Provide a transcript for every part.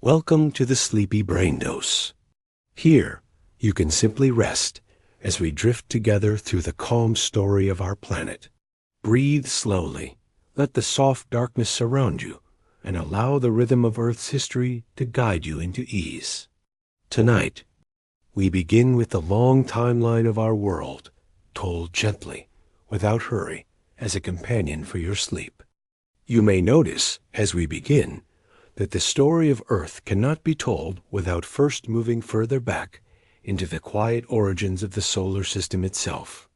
Welcome to the Sleepy Brain Dose. Here, you can simply rest as we drift together through the calm story of our planet. Breathe slowly, let the soft darkness surround you, and allow the rhythm of Earth's history to guide you into ease. Tonight, we begin with the long timeline of our world, told gently, without hurry, as a companion for your sleep. You may notice, as we begin, that the story of Earth cannot be told without first moving further back into the quiet origins of the solar system itself.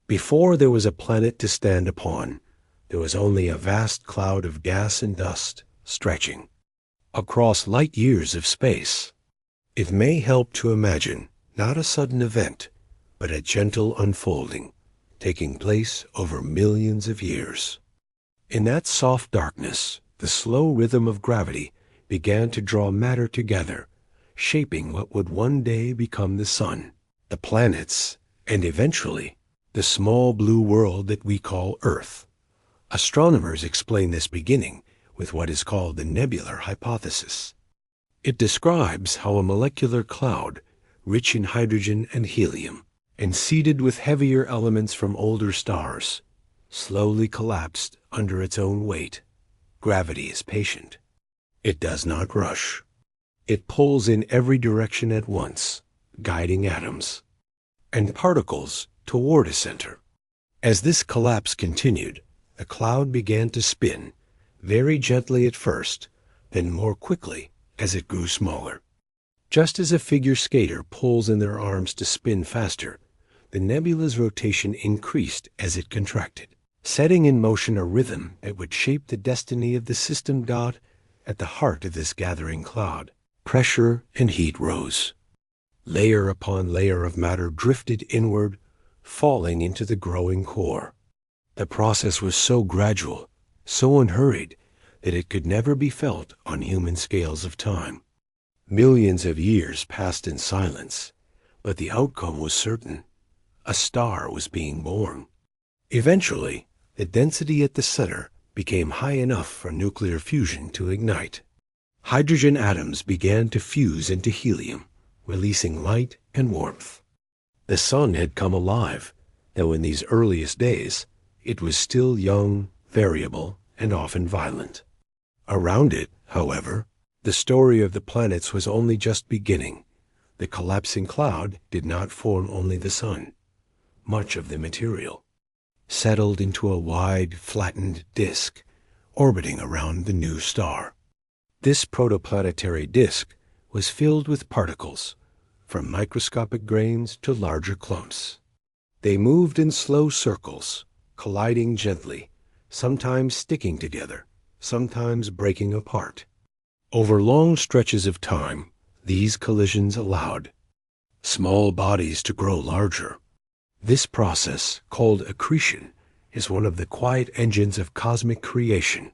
Before there was a planet to stand upon, there was only a vast cloud of gas and dust stretching across light years of space. It may help to imagine not a sudden event, but a gentle unfolding, taking place over millions of years. In that soft darkness, the slow rhythm of gravity began to draw matter together, shaping what would one day become the sun, the planets, and eventually the small blue world that we call Earth. Astronomers explain this beginning with what is called the nebular hypothesis. It describes how a molecular cloud, rich in hydrogen and helium, and seeded with heavier elements from older stars, slowly collapsed under its own weight. Gravity is patient. It does not rush. It pulls in every direction at once, guiding atoms and particles toward a center. As this collapse continued, the cloud began to spin, very gently at first, then more quickly as it grew smaller. Just as a figure skater pulls in their arms to spin faster, the nebula's rotation increased as it contracted, setting in motion a rhythm that would shape the destiny of the system god. At the heart of this gathering cloud, pressure and heat rose. Layer upon layer of matter drifted inward, falling into the growing core. The process was so gradual, so unhurried, that it could never be felt on human scales of time. Millions of years passed in silence, but the outcome was certain. A star was being born. Eventually, the density at the center became high enough for nuclear fusion to ignite. Hydrogen atoms began to fuse into helium, releasing light and warmth. The sun had come alive, though in these earliest days, it was still young, variable, and often violent. Around it, however, the story of the planets was only just beginning. The collapsing cloud did not form only the sun. Much of the material settled into a wide, flattened disk, orbiting around the new star. This protoplanetary disk was filled with particles, from microscopic grains to larger clumps. They moved in slow circles, colliding gently, sometimes sticking together, sometimes breaking apart. Over long stretches of time, these collisions allowed small bodies to grow larger. This process, called accretion, is one of the quiet engines of cosmic creation.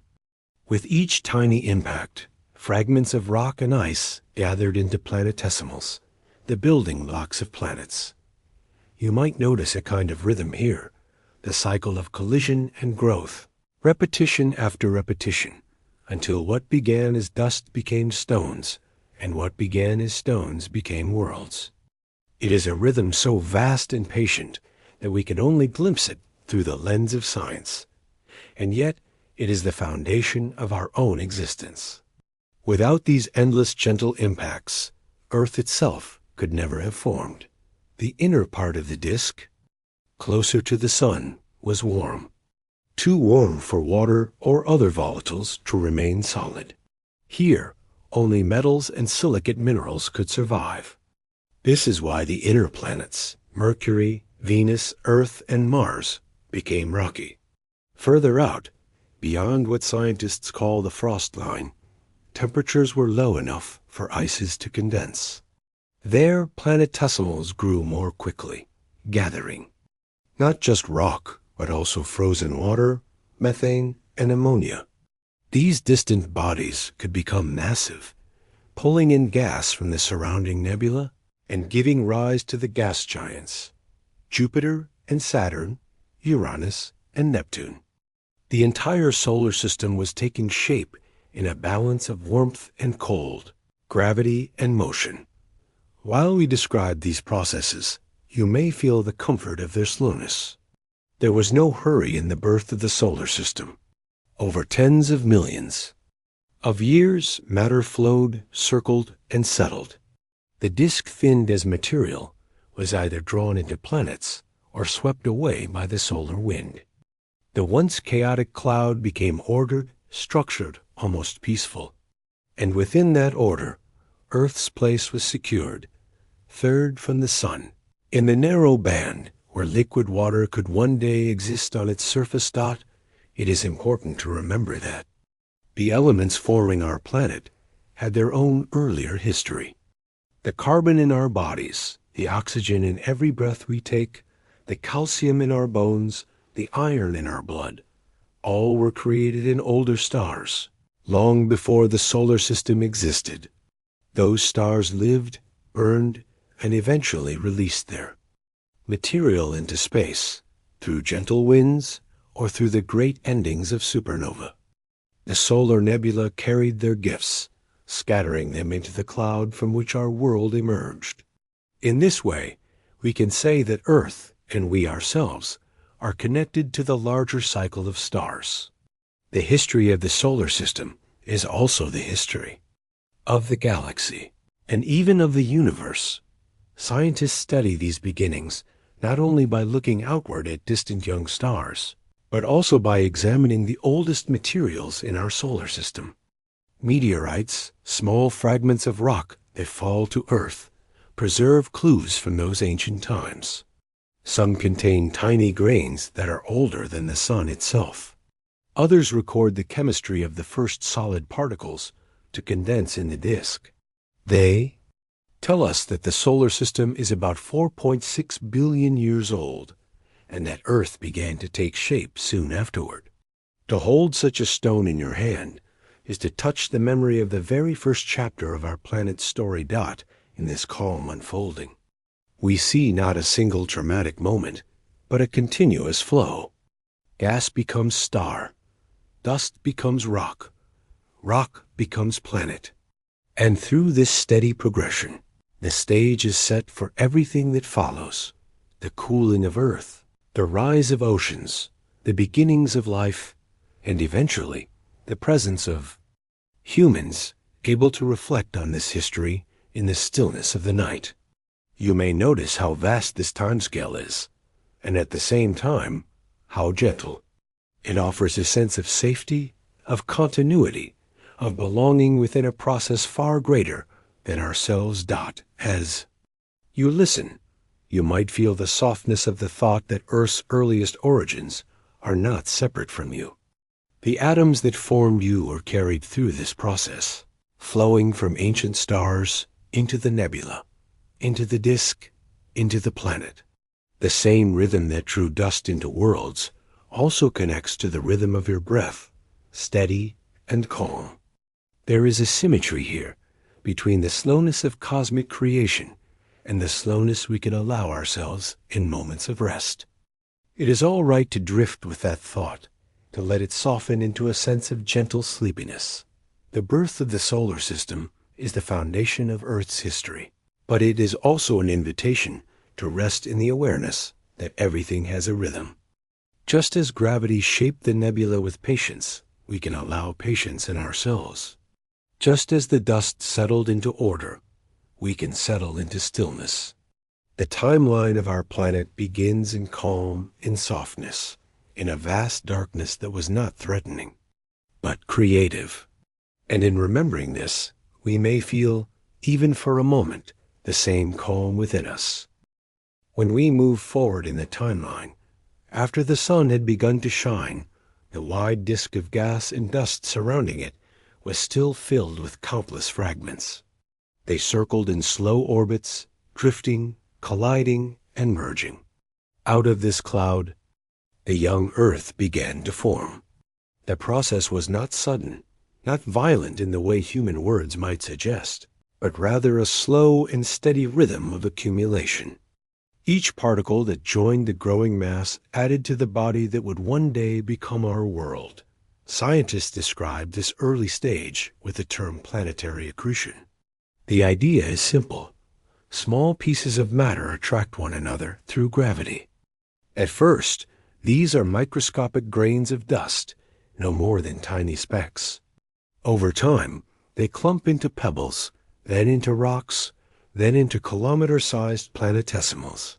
With each tiny impact, fragments of rock and ice gathered into planetesimals, the building blocks of planets. You might notice a kind of rhythm here, the cycle of collision and growth, repetition after repetition, until what began as dust became stones, and what began as stones became worlds. It is a rhythm so vast and patient that we can only glimpse it through the lens of science. And yet, it is the foundation of our own existence. Without these endless gentle impacts, Earth itself could never have formed. The inner part of the disk, closer to the sun, was warm. Too warm for water or other volatiles to remain solid. Here, only metals and silicate minerals could survive. This is why the inner planets, Mercury, Venus, Earth, and Mars, became rocky. Further out, beyond what scientists call the frost line, temperatures were low enough for ices to condense. There, planetesimals grew more quickly, gathering not just rock, but also frozen water, methane, and ammonia. These distant bodies could become massive, pulling in gas from the surrounding nebula and giving rise to the gas giants, Jupiter and Saturn, Uranus and Neptune. The entire solar system was taking shape in a balance of warmth and cold, gravity, and motion. While we describe these processes, you may feel the comfort of their slowness. There was no hurry in the birth of the solar system. Over tens of millions of years, matter flowed, circled, and settled. The disk, thinned as material, was either drawn into planets or swept away by the solar wind. The once chaotic cloud became ordered, structured, almost peaceful. And within that order, Earth's place was secured, third from the sun. In the narrow band where liquid water could one day exist on its surface. It is important to remember that the elements forming our planet had their own earlier history. The carbon in our bodies, the oxygen in every breath we take, the calcium in our bones, the iron in our blood, all were created in older stars, long before the solar system existed. Those stars lived, burned, and eventually released their material into space, through gentle winds or through the great endings of supernova. The solar nebula carried their gifts, scattering them into the cloud from which our world emerged. In this way, we can say that Earth and we ourselves are connected to the larger cycle of stars. The history of the solar system is also the history of the galaxy and even of the universe. Scientists study these beginnings not only by looking outward at distant young stars, but also by examining the oldest materials in our solar system. Meteorites, small fragments of rock that fall to Earth, preserve clues from those ancient times. Some contain tiny grains that are older than the sun itself. Others record the chemistry of the first solid particles to condense in the disk. They tell us that the solar system is about 4.6 billion years old, and that Earth began to take shape soon afterward. To hold such a stone in your hand is to touch the memory of the very first chapter of our planet's story. In this calm unfolding, we see not a single dramatic moment, but a continuous flow. Gas becomes star, dust becomes rock, rock becomes planet. And through this steady progression, the stage is set for everything that follows: the cooling of Earth, the rise of oceans, the beginnings of life, and eventually the presence of humans able to reflect on this history in the stillness of the night. You may notice how vast this timescale is, and at the same time, how gentle. It offers a sense of safety, of continuity, of belonging within a process far greater than ourselves. As you listen, you might feel the softness of the thought that Earth's earliest origins are not separate from you. The atoms that formed you are carried through this process, flowing from ancient stars into the nebula, into the disk, into the planet. The same rhythm that drew dust into worlds also connects to the rhythm of your breath, steady and calm. There is a symmetry here between the slowness of cosmic creation and the slowness we can allow ourselves in moments of rest. It is all right to drift with that thought, to let it soften into a sense of gentle sleepiness. The birth of the solar system is the foundation of Earth's history, but it is also an invitation to rest in the awareness that everything has a rhythm. Just as gravity shaped the nebula with patience, we can allow patience in ourselves. Just as the dust settled into order, we can settle into stillness. The timeline of our planet begins in calm, in softness, in a vast darkness that was not threatening, but creative. And in remembering this, we may feel, even for a moment, the same calm within us. When we move forward in the timeline, after the sun had begun to shine, the wide disk of gas and dust surrounding it was still filled with countless fragments. They circled in slow orbits, drifting, colliding, and merging. Out of this cloud, the young Earth began to form. The process was not sudden, not violent in the way human words might suggest, but rather a slow and steady rhythm of accumulation. Each particle that joined the growing mass added to the body that would one day become our world. Scientists describe this early stage with the term planetary accretion. The idea is simple. Small pieces of matter attract one another through gravity. At first, these are microscopic grains of dust, no more than tiny specks. Over time, they clump into pebbles, then into rocks, then into kilometer-sized planetesimals.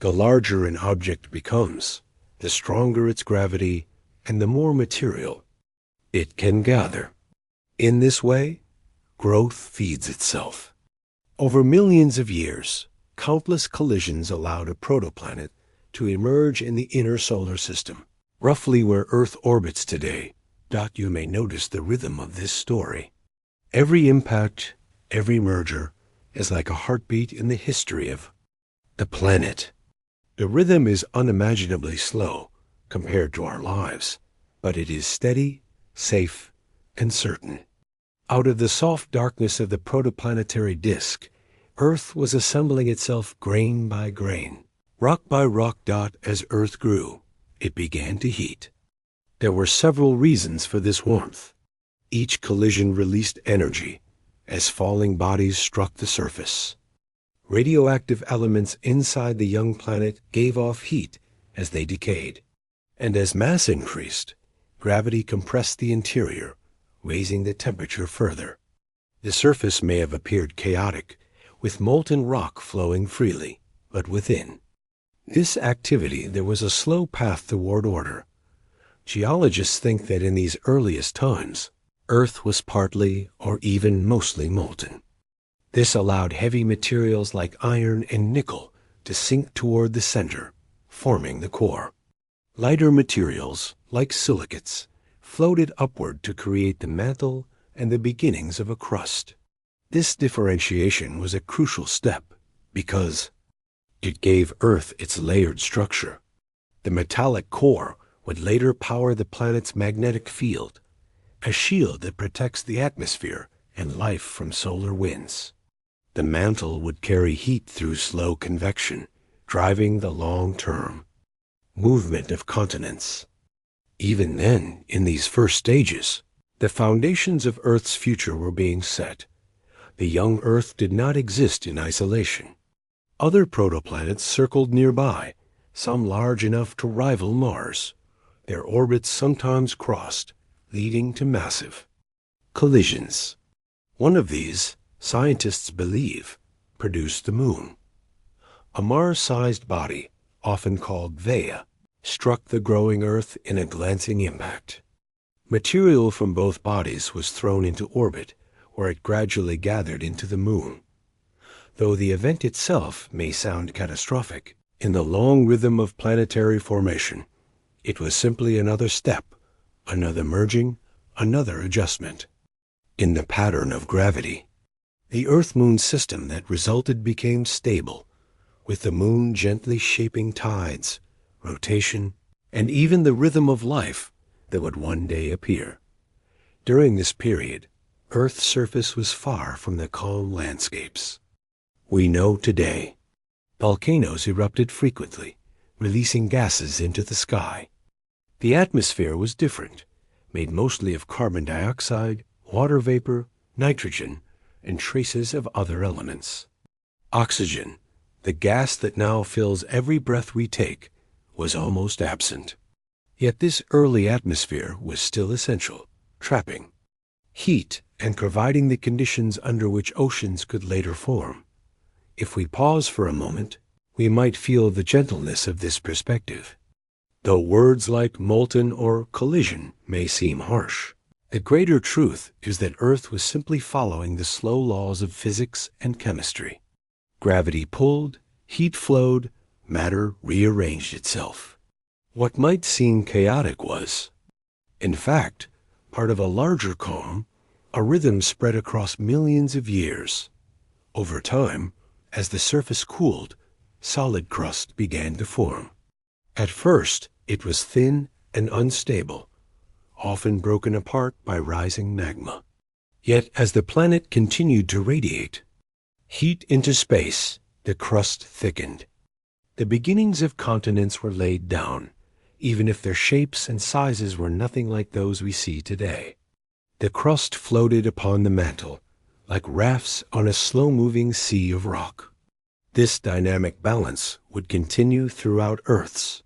The larger an object becomes, the stronger its gravity and the more material it can gather. In this way, growth feeds itself. Over millions of years, countless collisions allowed a protoplanet to emerge in the inner solar system, roughly where Earth orbits today. You may notice the rhythm of this story. Every impact, every merger, is like a heartbeat in the history of the planet. The rhythm is unimaginably slow compared to our lives, but it is steady, safe, and certain. Out of the soft darkness of the protoplanetary disk, Earth was assembling itself grain by grain. Rock by rock. As Earth grew, it began to heat. There were several reasons for this warmth. Each collision released energy as falling bodies struck the surface. Radioactive elements inside the young planet gave off heat as they decayed. And as mass increased, gravity compressed the interior, raising the temperature further. The surface may have appeared chaotic, with molten rock flowing freely, but within this activity there was a slow path toward order. Geologists think that in these earliest times, Earth was partly or even mostly molten. This allowed heavy materials like iron and nickel to sink toward the center, forming the core. Lighter materials, like silicates, floated upward to create the mantle and the beginnings of a crust. This differentiation was a crucial step because it gave Earth its layered structure. The metallic core would later power the planet's magnetic field, a shield that protects the atmosphere and life from solar winds. The mantle would carry heat through slow convection, driving the long-term movement of continents. Even then, in these first stages, the foundations of Earth's future were being set. The young Earth did not exist in isolation. Other protoplanets circled nearby, some large enough to rival Mars. Their orbits sometimes crossed, leading to massive collisions. One of these, scientists believe, produced the Moon. A Mars-sized body, often called Theia, struck the growing Earth in a glancing impact. Material from both bodies was thrown into orbit, where it gradually gathered into the Moon. Though the event itself may sound catastrophic, in the long rhythm of planetary formation, it was simply another step, another merging, another adjustment. In the pattern of gravity, the Earth-Moon system that resulted became stable, with the Moon gently shaping tides, rotation, and even the rhythm of life that would one day appear. During this period, Earth's surface was far from the calm landscapes we know today. Volcanoes erupted frequently, releasing gases into the sky. The atmosphere was different, made mostly of carbon dioxide, water vapor, nitrogen, and traces of other elements. Oxygen, the gas that now fills every breath we take, was almost absent. Yet this early atmosphere was still essential, trapping heat and providing the conditions under which oceans could later form. If we pause for a moment, we might feel the gentleness of this perspective. Though words like molten or collision may seem harsh, the greater truth is that Earth was simply following the slow laws of physics and chemistry. Gravity pulled, heat flowed, matter rearranged itself. What might seem chaotic was, in fact, part of a larger calm, a rhythm spread across millions of years. Over time, as the surface cooled, solid crust began to form. At first, it was thin and unstable, often broken apart by rising magma. Yet as the planet continued to radiate heat into space, the crust thickened. The beginnings of continents were laid down, even if their shapes and sizes were nothing like those we see today. The crust floated upon the mantle, like rafts on a slow-moving sea of rock. This dynamic balance would continue throughout Earth's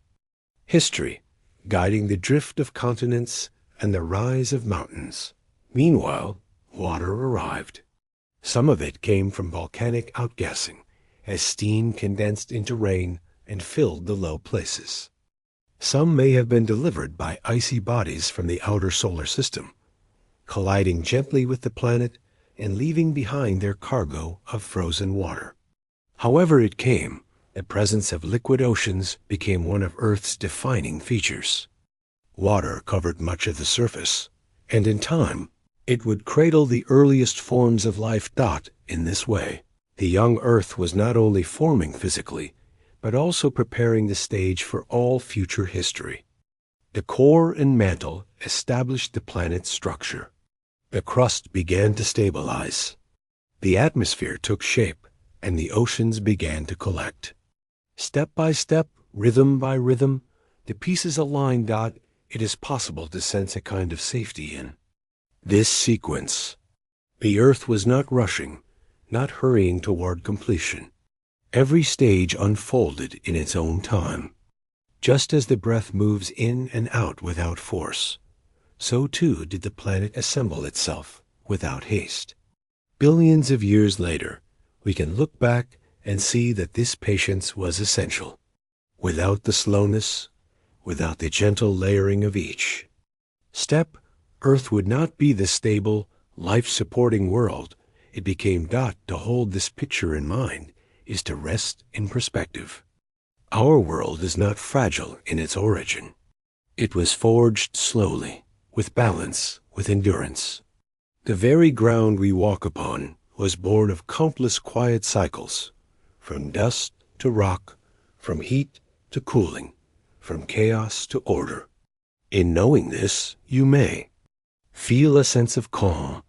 history, guiding the drift of continents and the rise of mountains. Meanwhile, water arrived. Some of it came from volcanic outgassing, as steam condensed into rain and filled the low places. Some may have been delivered by icy bodies from the outer solar system, colliding gently with the planet and leaving behind their cargo of frozen water. However it came, the presence of liquid oceans became one of Earth's defining features. Water covered much of the surface, and in time, it would cradle the earliest forms of life. In this way, the young Earth was not only forming physically, but also preparing the stage for all future history. The core and mantle established the planet's structure. The crust began to stabilize. The atmosphere took shape, and the oceans began to collect. Step by step, rhythm by rhythm, the pieces aligned. It is possible to sense a kind of safety in this sequence. The Earth was not rushing, not hurrying toward completion. Every stage unfolded in its own time. Just as the breath moves in and out without force, so too did the planet assemble itself without haste. Billions of years later, we can look back and see that this patience was essential. Without the slowness, without the gentle layering of each step, Earth would not be the stable, life-supporting world it became. To hold this picture in mind is to rest in perspective. Our world is not fragile in its origin. It was forged slowly, with balance, with endurance. The very ground we walk upon was born of countless quiet cycles, from dust to rock, from heat to cooling, from chaos to order. In knowing this, you may feel a sense of calm,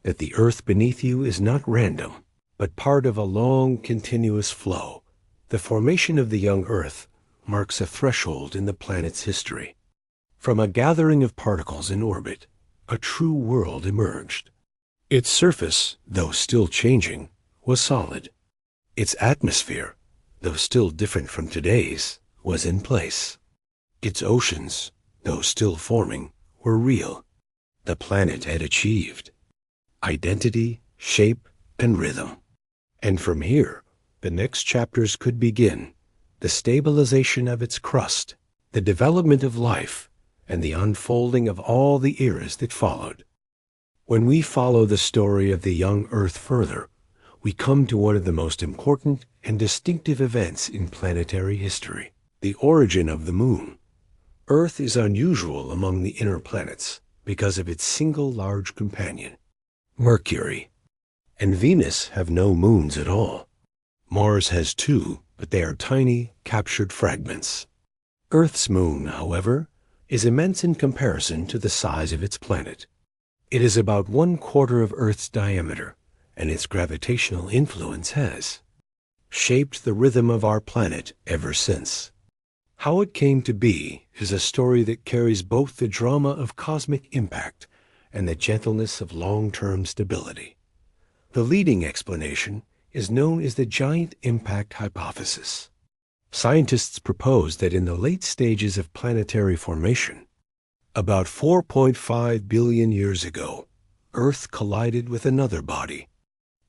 that the earth beneath you is not random, but part of a long, continuous flow. The formation of the young Earth marks a threshold in the planet's history. From a gathering of particles in orbit, a true world emerged. Its surface, though still changing, was solid. Its atmosphere, though still different from today's, was in place. Its oceans, though still forming, were real. The planet had achieved identity, shape, and rhythm. And from here, the next chapters could begin: the stabilization of its crust, the development of life, and the unfolding of all the eras that followed. When we follow the story of the young Earth further, we come to one of the most important and distinctive events in planetary history: the origin of the Moon. Earth is unusual among the inner planets because of its single large companion, Mercury. And Venus have no moons at all. Mars has two, but they are tiny, captured fragments. Earth's moon, however, is immense in comparison to the size of its planet. It is about 1/4 of Earth's diameter, and its gravitational influence has shaped the rhythm of our planet ever since. How it came to be is a story that carries both the drama of cosmic impact and the gentleness of long-term stability. The leading explanation is known as the giant impact hypothesis. Scientists propose that in the late stages of planetary formation, about 4.5 billion years ago, Earth collided with another body.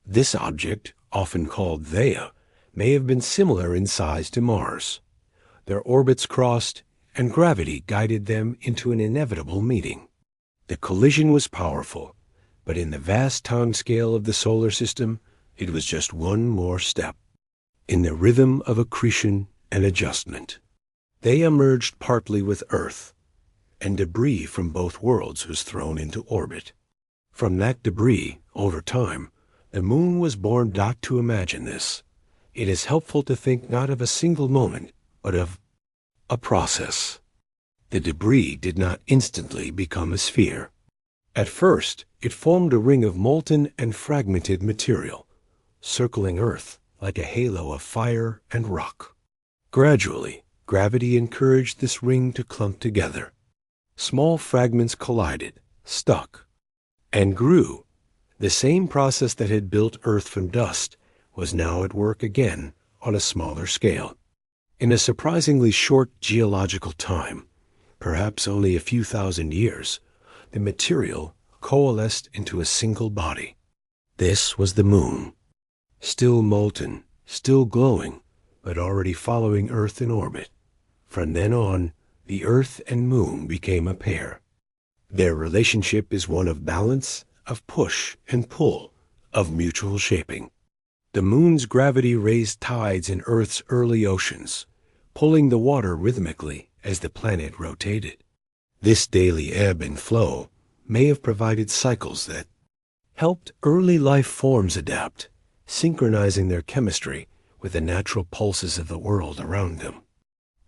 This object, often called Theia, may have been similar in size to Mars. Their orbits crossed, and gravity guided them into an inevitable meeting. The collision was powerful, but in the vast timescale of the solar system, it was just one more step in the rhythm of accretion and adjustment. They emerged partly with Earth, and debris from both worlds was thrown into orbit. From that debris, over time, the Moon was born. To imagine this, it is helpful to think not of a single moment, but of a process. The debris did not instantly become a sphere. At first, it formed a ring of molten and fragmented material, circling Earth like a halo of fire and rock. Gradually, gravity encouraged this ring to clump together. Small fragments collided, stuck, and grew. The same process that had built Earth from dust was now at work again on a smaller scale. In a surprisingly short geological time, perhaps only a few thousand years, the material coalesced into a single body. This was the moon, still molten, still glowing, but already following Earth in orbit. From then on, the Earth and moon became a pair. Their relationship is one of balance, of push and pull, of mutual shaping. The moon's gravity raised tides in Earth's early oceans, pulling the water rhythmically as the planet rotated. This daily ebb and flow may have provided cycles that helped early life forms adapt, synchronizing their chemistry with the natural pulses of the world around them.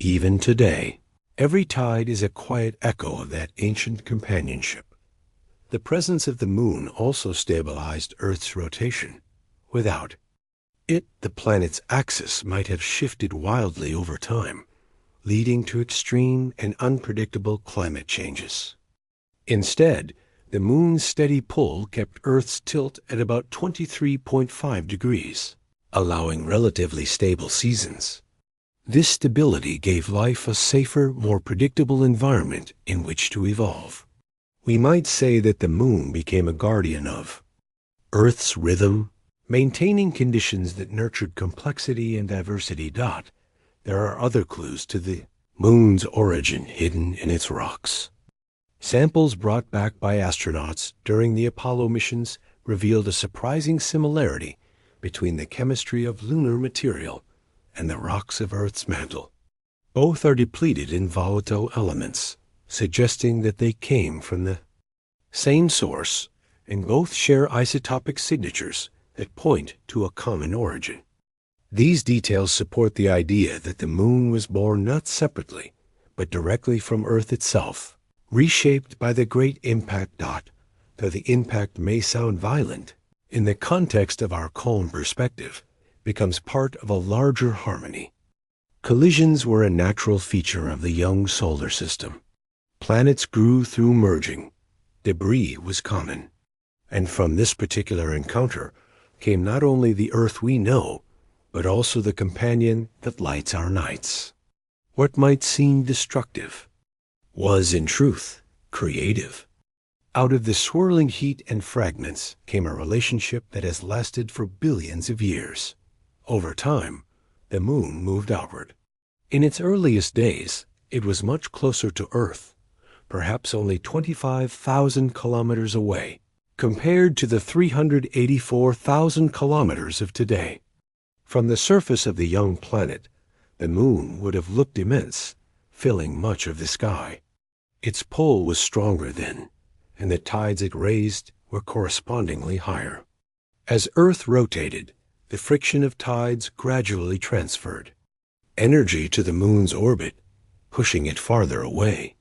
Even today, every tide is a quiet echo of that ancient companionship. The presence of the moon also stabilized Earth's rotation. Without it, the planet's axis might have shifted wildly over time, leading to extreme and unpredictable climate changes. Instead, the moon's steady pull kept Earth's tilt at about 23.5 degrees, allowing relatively stable seasons. This stability gave life a safer, more predictable environment in which to evolve. We might say that the moon became a guardian of Earth's rhythm, maintaining conditions that nurtured complexity and diversity. There are other clues to the moon's origin hidden in its rocks. Samples brought back by astronauts during the Apollo missions revealed a surprising similarity between the chemistry of lunar material and the rocks of Earth's mantle. Both are depleted in volatile elements, suggesting that they came from the same source, and both share isotopic signatures that point to a common origin. These details support the idea that the moon was born not separately, but directly from Earth itself, reshaped by the great impact. Though the impact may sound violent, in the context of our calm perspective, becomes part of a larger harmony. Collisions were a natural feature of the young solar system. Planets grew through merging. Debris was common. And from this particular encounter came not only the Earth we know, but also the companion that lights our nights. What might seem destructive was, in truth, creative. Out of the swirling heat and fragments came a relationship that has lasted for billions of years. Over time, the moon moved outward. In its earliest days, it was much closer to Earth, perhaps only 25,000 kilometers away, compared to the 384,000 kilometers of today. From the surface of the young planet, the moon would have looked immense, filling much of the sky. Its pull was stronger then, and the tides it raised were correspondingly higher. As Earth rotated, the friction of tides gradually transferred energy to the moon's orbit, pushing it farther away.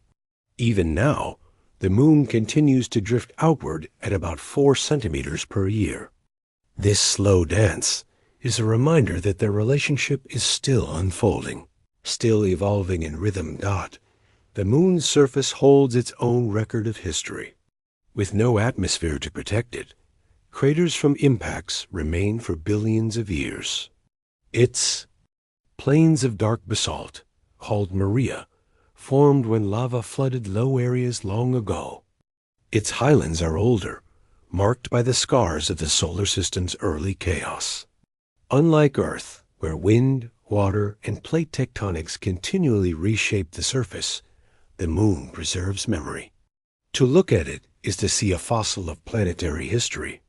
Even now, the moon continues to drift outward at about 4 centimeters per year. This slow dance is a reminder that their relationship is still unfolding, still evolving in rhythm. The moon's surface holds its own record of history. With no atmosphere to protect it, craters from impacts remain for billions of years. Its plains of dark basalt, called Maria, formed when lava flooded low areas long ago. Its highlands are older, marked by the scars of the solar system's early chaos. Unlike Earth, where wind, water, and plate tectonics continually reshape the surface, the moon preserves memory. To look at it is to see a fossil of planetary history.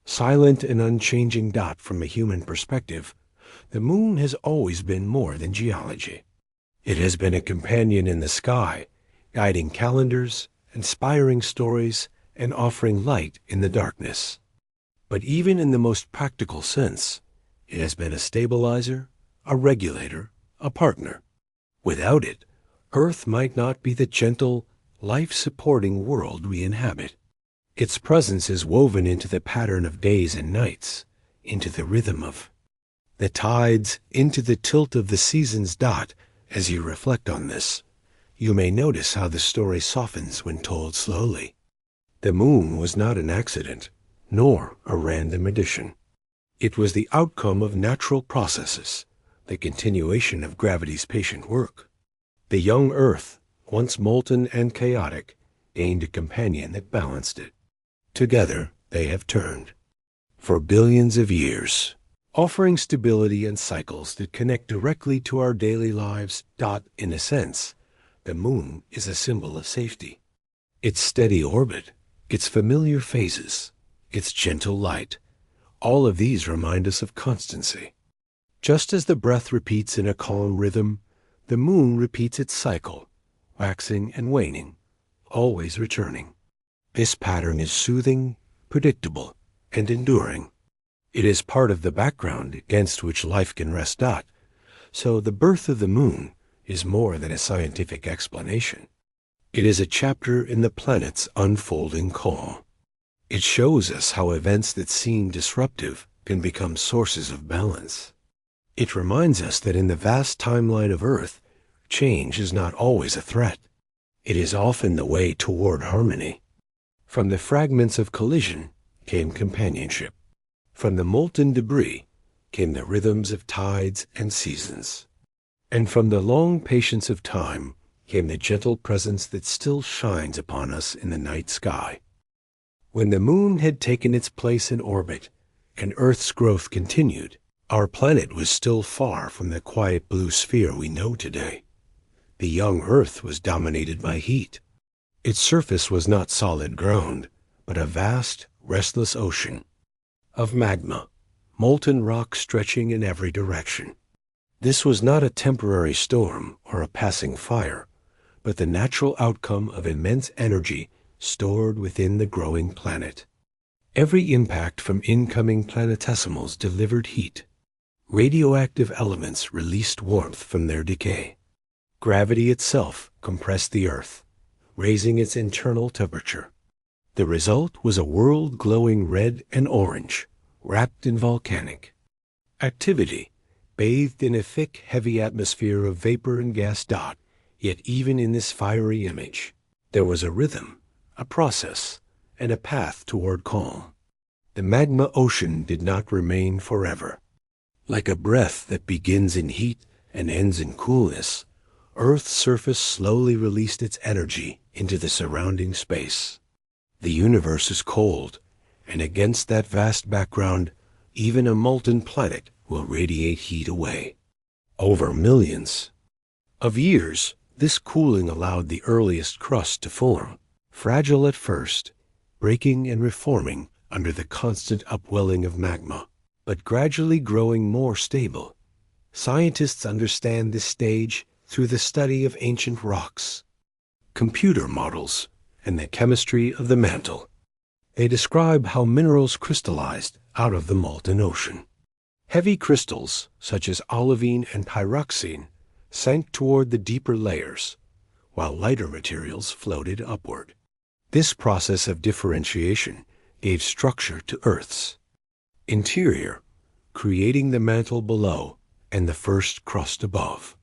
Silent and unchanging. From a human perspective, the moon has always been more than geology. It has been a companion in the sky, guiding calendars, inspiring stories, and offering light in the darkness. But even in the most practical sense, it has been a stabilizer, a regulator, a partner. Without it, Earth might not be the gentle, life-supporting world we inhabit. Its presence is woven into the pattern of days and nights, into the rhythm of the tides, into the tilt of the seasons. As you reflect on this, you may notice how the story softens when told slowly. The moon was not an accident, nor a random addition. It was the outcome of natural processes, the continuation of gravity's patient work. The young Earth, once molten and chaotic, gained a companion that balanced it. Together, they have turned, for billions of years, offering stability and cycles that connect directly to our daily lives. In a sense, the moon is a symbol of safety. Its steady orbit, its familiar phases, its gentle light, all of these remind us of constancy. Just as the breath repeats in a calm rhythm, the moon repeats its cycle, waxing and waning, always returning. This pattern is soothing, predictable, and enduring. It is part of the background against which life can rest. So the birth of the moon is more than a scientific explanation. It is a chapter in the planet's unfolding call. It shows us how events that seem disruptive can become sources of balance. It reminds us that in the vast timeline of Earth, change is not always a threat. It is often the way toward harmony. From the fragments of collision came companionship. From the molten debris came the rhythms of tides and seasons. And from the long patience of time came the gentle presence that still shines upon us in the night sky. When the moon had taken its place in orbit and Earth's growth continued, our planet was still far from the quiet blue sphere we know today. The young Earth was dominated by heat. Its surface was not solid ground, but a vast, restless ocean of magma, molten rock stretching in every direction. This was not a temporary storm or a passing fire, but the natural outcome of immense energy stored within the growing planet. Every impact from incoming planetesimals delivered heat. Radioactive elements released warmth from their decay. Gravity itself compressed the Earth, raising its internal temperature. The result was a world glowing red and orange, wrapped in volcanic activity, bathed in a thick, heavy atmosphere of vapor and gas. Yet even in this fiery image, there was a rhythm, a process, and a path toward calm. The magma ocean did not remain forever. Like a breath that begins in heat and ends in coolness, Earth's surface slowly released its energy into the surrounding space. The universe is cold, and against that vast background, even a molten planet will radiate heat away. Over millions of years, this cooling allowed the earliest crust to form, fragile at first, breaking and reforming under the constant upwelling of magma, but gradually growing more stable. Scientists understand this stage through the study of ancient rocks, computer models, and the chemistry of the mantle. They describe how minerals crystallized out of the molten ocean. Heavy crystals, such as olivine and pyroxene, sank toward the deeper layers, while lighter materials floated upward. This process of differentiation gave structure to Earth's interior, creating the mantle below and the first crust above.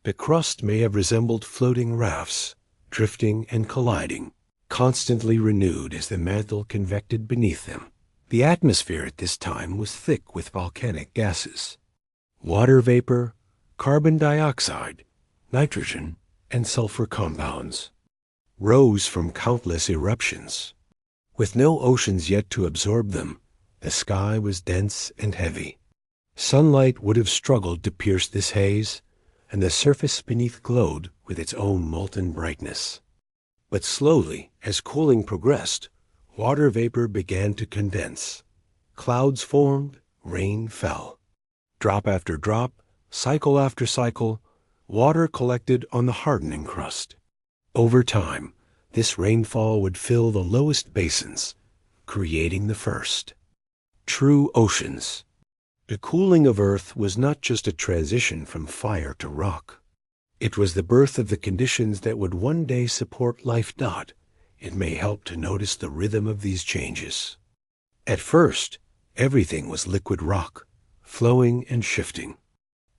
The crust may have resembled floating rafts, drifting and colliding, constantly renewed as the mantle convected beneath them. The atmosphere at this time was thick with volcanic gases, water vapor, carbon dioxide, nitrogen, and sulfur compounds rose from countless eruptions. With no oceans yet to absorb them, the sky was dense and heavy. Sunlight would have struggled to pierce this haze, and the surface beneath glowed with its own molten brightness. But slowly, as cooling progressed, water vapor began to condense. Clouds formed, rain fell. Drop after drop, cycle after cycle, water collected on the hardening crust. Over time, this rainfall would fill the lowest basins, creating the first true oceans. The cooling of Earth was not just a transition from fire to rock. It was the birth of the conditions that would one day support life. It may help to notice the rhythm of these changes. At first, everything was liquid rock, flowing and shifting.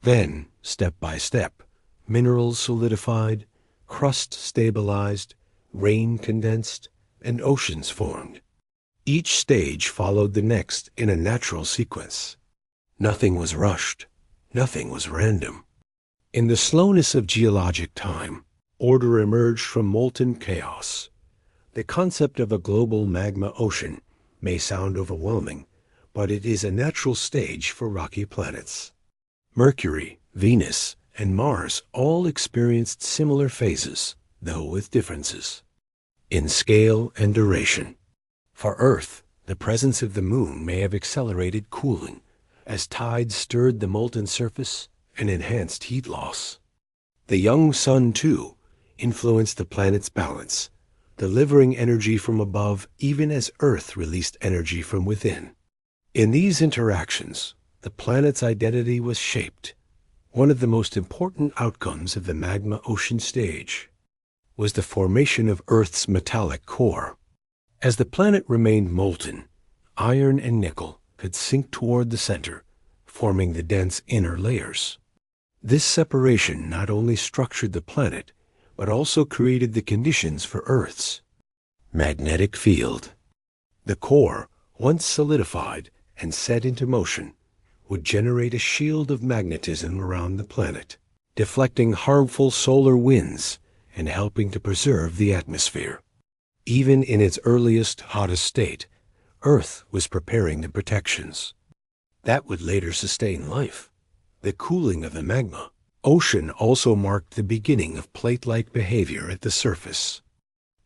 Then, step by step, minerals solidified, crust stabilized, rain condensed, and oceans formed. Each stage followed the next in a natural sequence. Nothing was rushed. Nothing was random. In the slowness of geologic time, order emerged from molten chaos. The concept of a global magma ocean may sound overwhelming, but it is a natural stage for rocky planets. Mercury, Venus, and Mars all experienced similar phases, though with differences in scale and duration. For Earth, the presence of the moon may have accelerated cooling, as tides stirred the molten surface and enhanced heat loss. The young sun, too, influenced the planet's balance, delivering energy from above even as Earth released energy from within. In these interactions, the planet's identity was shaped. One of the most important outcomes of the magma ocean stage was the formation of Earth's metallic core. As the planet remained molten, iron and nickel could sink toward the center, forming the dense inner layers. This separation not only structured the planet, but also created the conditions for Earth's magnetic field. The core, once solidified and set into motion, would generate a shield of magnetism around the planet, deflecting harmful solar winds and helping to preserve the atmosphere. Even in its earliest, hottest state, Earth was preparing the protections that would later sustain life. The cooling of the magma ocean also marked the beginning of plate-like behavior at the surface.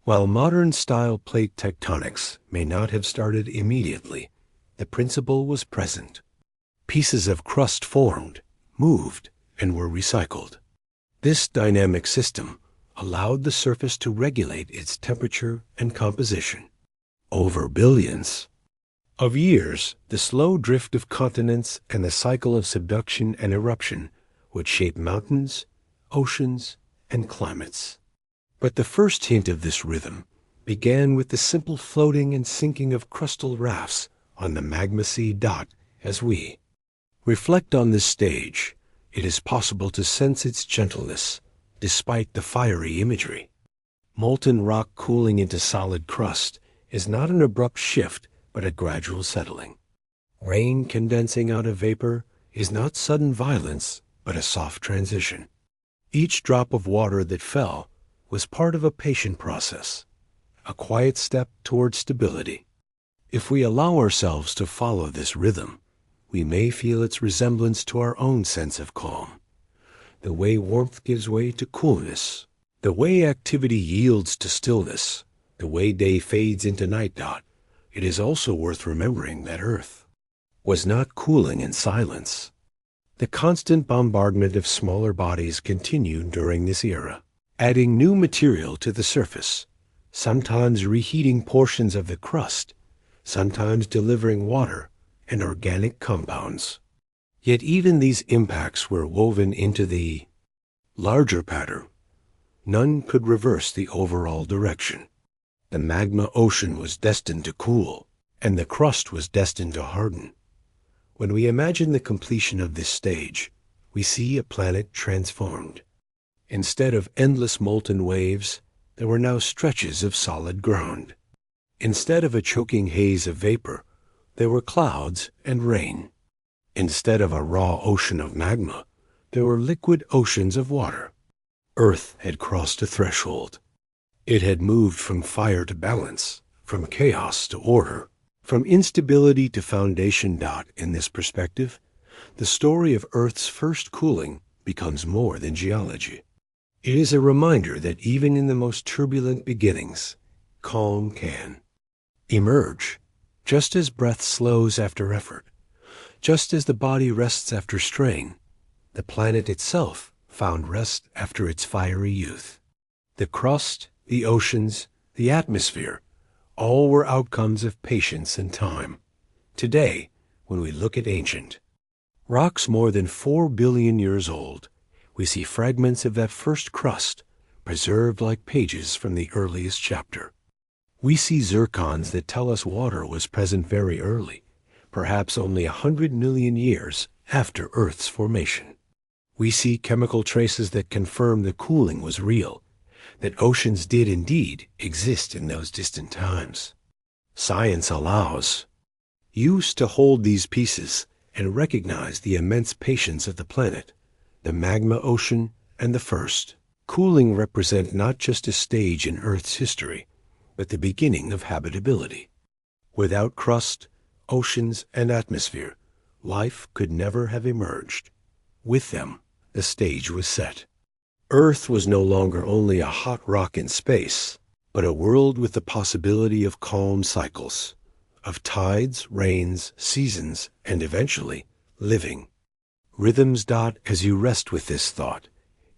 While modern-style plate tectonics may not have started immediately, the principle was present. Pieces of crust formed, moved, and were recycled. This dynamic system allowed the surface to regulate its temperature and composition. Over billions of years, the slow drift of continents and the cycle of subduction and eruption would shape mountains, oceans, and climates. But the first hint of this rhythm began with the simple floating and sinking of crustal rafts on the magma sea dot. As we reflect on this stage, it is possible to sense its gentleness despite the fiery imagery. Molten rock cooling into solid crust is not an abrupt shift, but a gradual settling. Rain condensing out of vapor is not sudden violence, but a soft transition. Each drop of water that fell was part of a patient process, a quiet step toward stability. If we allow ourselves to follow this rhythm, we may feel its resemblance to our own sense of calm. The way warmth gives way to coolness, the way activity yields to stillness, the way day fades into night. It is also worth remembering that Earth was not cooling in silence. The constant bombardment of smaller bodies continued during this era, adding new material to the surface, sometimes reheating portions of the crust, sometimes delivering water and organic compounds. Yet even these impacts were woven into the larger pattern. None could reverse the overall direction. The magma ocean was destined to cool, and the crust was destined to harden. When we imagine the completion of this stage, we see a planet transformed. Instead of endless molten waves, there were now stretches of solid ground. Instead of a choking haze of vapor, there were clouds and rain. Instead of a raw ocean of magma, there were liquid oceans of water. Earth had crossed a threshold. It had moved from fire to balance, from chaos to order, from instability to foundation. In this perspective, the story of Earth's first cooling becomes more than geology. It is a reminder that even in the most turbulent beginnings, calm can emerge, just as breath slows after effort, just as the body rests after strain. The planet itself found rest after its fiery youth. The crust, the oceans, the atmosphere, all were outcomes of patience and time. Today, when we look at ancient rocks more than 4 billion years old, we see fragments of that first crust preserved like pages from the earliest chapter. We see zircons that tell us water was present very early, perhaps only 100 million years after Earth's formation. We see chemical traces that confirm the cooling was real, that oceans did indeed exist in those distant times. Science allows. Use to hold these pieces and recognize the immense patience of the planet, the magma ocean, and the first. Cooling represent not just a stage in Earth's history, but the beginning of habitability. Without crust, oceans, and atmosphere, life could never have emerged. With them, the stage was set. Earth was no longer only a hot rock in space, but a world with the possibility of calm cycles, of tides, rains, seasons, and eventually, living. Rhythms. As you rest with this thought,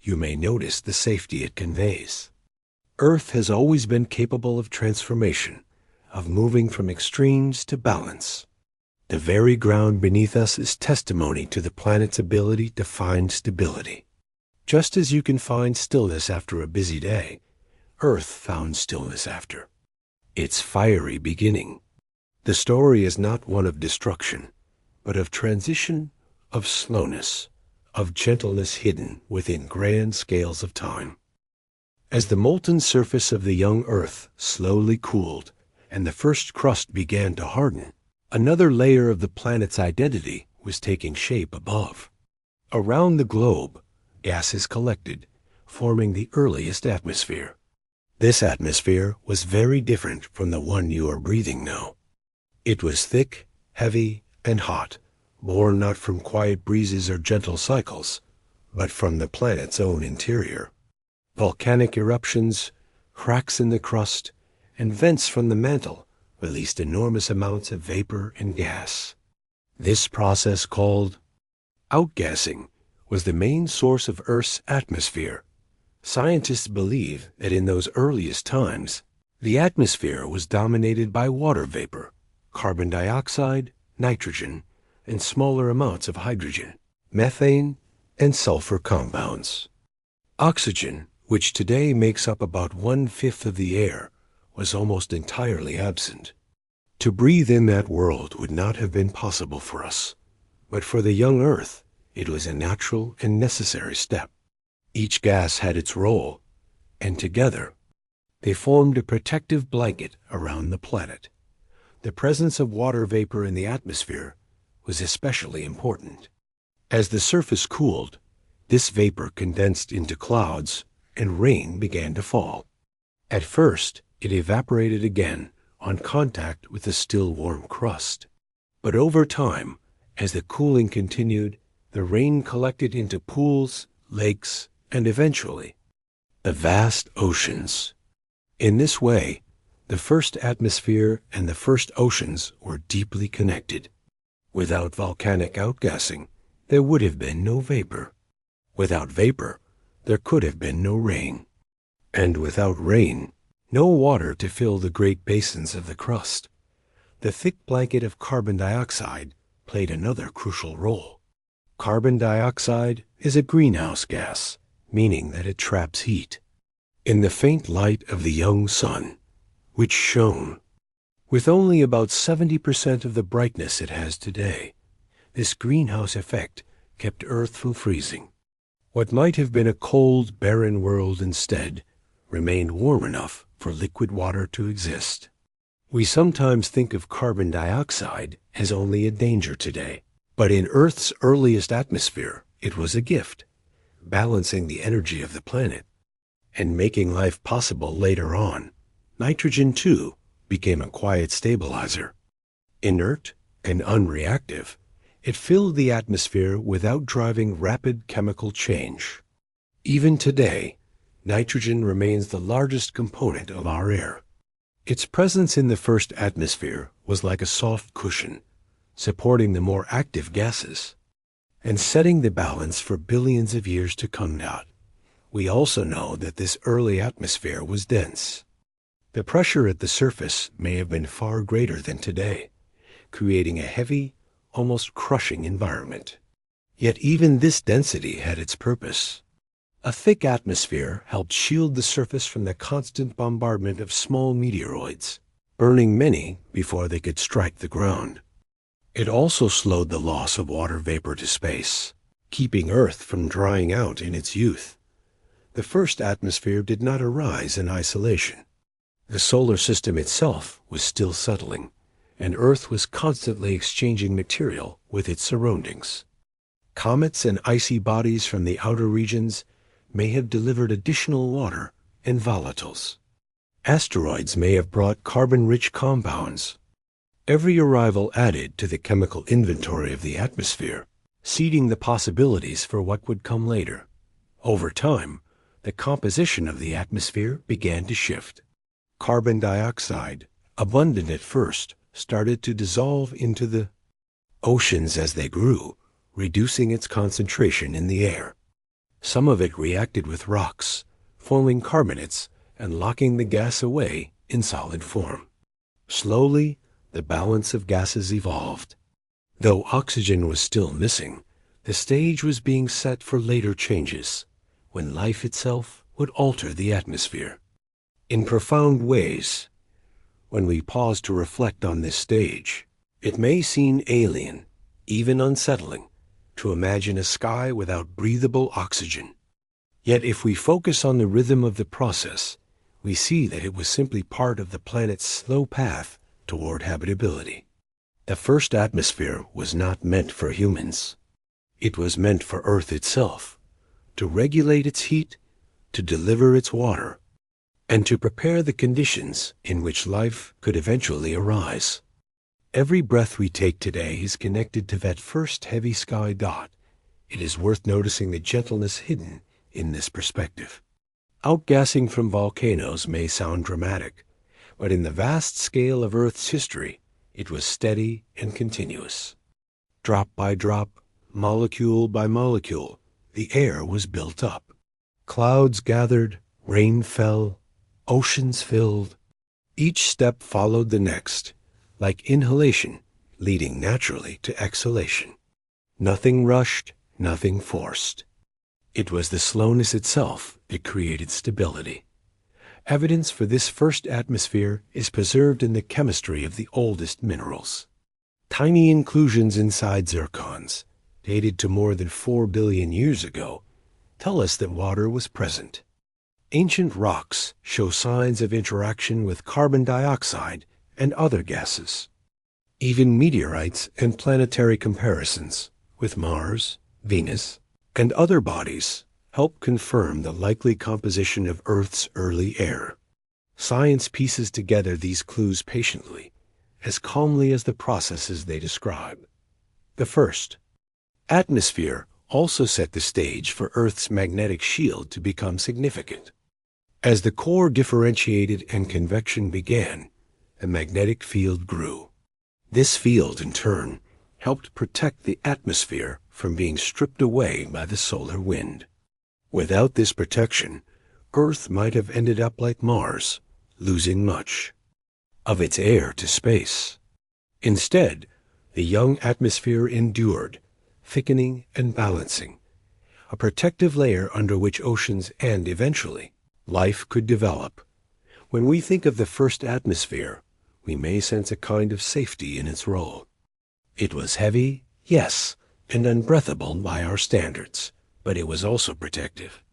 you may notice the safety it conveys. Earth has always been capable of transformation, of moving from extremes to balance. The very ground beneath us is testimony to the planet's ability to find stability. Just as you can find stillness after a busy day, Earth found stillness after its fiery beginning. The story is not one of destruction, but of transition, of slowness, of gentleness hidden within grand scales of time. As the molten surface of the young Earth slowly cooled and the first crust began to harden, another layer of the planet's identity was taking shape above. Around the globe, gases collected, forming the earliest atmosphere. This atmosphere was very different from the one you are breathing now. It was thick, heavy, and hot, born not from quiet breezes or gentle cycles, but from the planet's own interior. Volcanic eruptions, cracks in the crust, and vents from the mantle released enormous amounts of vapor and gas. This process, called outgassing, was the main source of Earth's atmosphere. Scientists believe that in those earliest times, the atmosphere was dominated by water vapor, carbon dioxide, nitrogen, and smaller amounts of hydrogen, methane, and sulfur compounds. Oxygen, which today makes up about 1/5 of the air, was almost entirely absent. To breathe in that world would not have been possible for us, but for the young Earth, it was a natural and necessary step. Each gas had its role, and together, they formed a protective blanket around the planet. The presence of water vapor in the atmosphere was especially important. As the surface cooled, this vapor condensed into clouds, and rain began to fall. At first, it evaporated again on contact with the still warm crust. But over time, as the cooling continued, the rain collected into pools, lakes, and eventually, the vast oceans. In this way, the first atmosphere and the first oceans were deeply connected. Without volcanic outgassing, there would have been no vapor. Without vapor, there could have been no rain. And without rain, no water to fill the great basins of the crust. The thick blanket of carbon dioxide played another crucial role. Carbon dioxide is a greenhouse gas, meaning that it traps heat. In the faint light of the young sun, which shone with only about 70% of the brightness it has today, this greenhouse effect kept Earth from freezing. What might have been a cold, barren world instead remained warm enough for liquid water to exist. We sometimes think of carbon dioxide as only a danger today, but in Earth's earliest atmosphere, it was a gift, balancing the energy of the planet and making life possible later on. Nitrogen, too, became a quiet stabilizer. Inert and unreactive, it filled the atmosphere without driving rapid chemical change. Even today, nitrogen remains the largest component of our air. Its presence in the first atmosphere was like a soft cushion, supporting the more active gases and setting the balance for billions of years to come. We also know that this early atmosphere was dense. The pressure at the surface may have been far greater than today, creating a heavy, almost crushing environment. Yet even this density had its purpose. A thick atmosphere helped shield the surface from the constant bombardment of small meteoroids, burning many before they could strike the ground. It also slowed the loss of water vapor to space, keeping Earth from drying out in its youth. The first atmosphere did not arise in isolation. The solar system itself was still settling, and Earth was constantly exchanging material with its surroundings. Comets and icy bodies from the outer regions may have delivered additional water and volatiles. Asteroids may have brought carbon-rich compounds. Every arrival added to the chemical inventory of the atmosphere, seeding the possibilities for what would come later. Over time, the composition of the atmosphere began to shift. Carbon dioxide, abundant at first, started to dissolve into the oceans as they grew, reducing its concentration in the air. Some of it reacted with rocks, forming carbonates and locking the gas away in solid form. Slowly, the balance of gases evolved. Though oxygen was still missing, the stage was being set for later changes, when life itself would alter the atmosphere. In profound ways, when we pause to reflect on this stage, it may seem alien, even unsettling, to imagine a sky without breathable oxygen. Yet if we focus on the rhythm of the process, we see that it was simply part of the planet's slow path toward habitability. The first atmosphere was not meant for humans. It was meant for Earth itself, to regulate its heat, to deliver its water, and to prepare the conditions in which life could eventually arise. Every breath we take today is connected to that first heavy sky dot. It is worth noticing the gentleness hidden in this perspective. Outgassing from volcanoes may sound dramatic, but in the vast scale of Earth's history, it was steady and continuous. Drop by drop, molecule by molecule, the air was built up. Clouds gathered, rain fell, oceans filled. Each step followed the next, like inhalation, leading naturally to exhalation. Nothing rushed, nothing forced. It was the slowness itself that created stability. Evidence for this first atmosphere is preserved in the chemistry of the oldest minerals. Tiny inclusions inside zircons, dated to more than 4 billion years ago, tell us that water was present. Ancient rocks show signs of interaction with carbon dioxide and other gases. Even meteorites and planetary comparisons with Mars, Venus, and other bodies help confirm the likely composition of Earth's early air. Science pieces together these clues patiently, as calmly as the processes they describe. The first, atmosphere, also set the stage for Earth's magnetic shield to become significant. As the core differentiated and convection began, a magnetic field grew. This field, in turn, helped protect the atmosphere from being stripped away by the solar wind. Without this protection, Earth might have ended up like Mars, losing much of its air to space. Instead, the young atmosphere endured, thickening and balancing, a protective layer under which oceans and, eventually, life could develop. When we think of the first atmosphere, we may sense a kind of safety in its role. It was heavy, yes, and unbreathable by our standards, but it was also protective.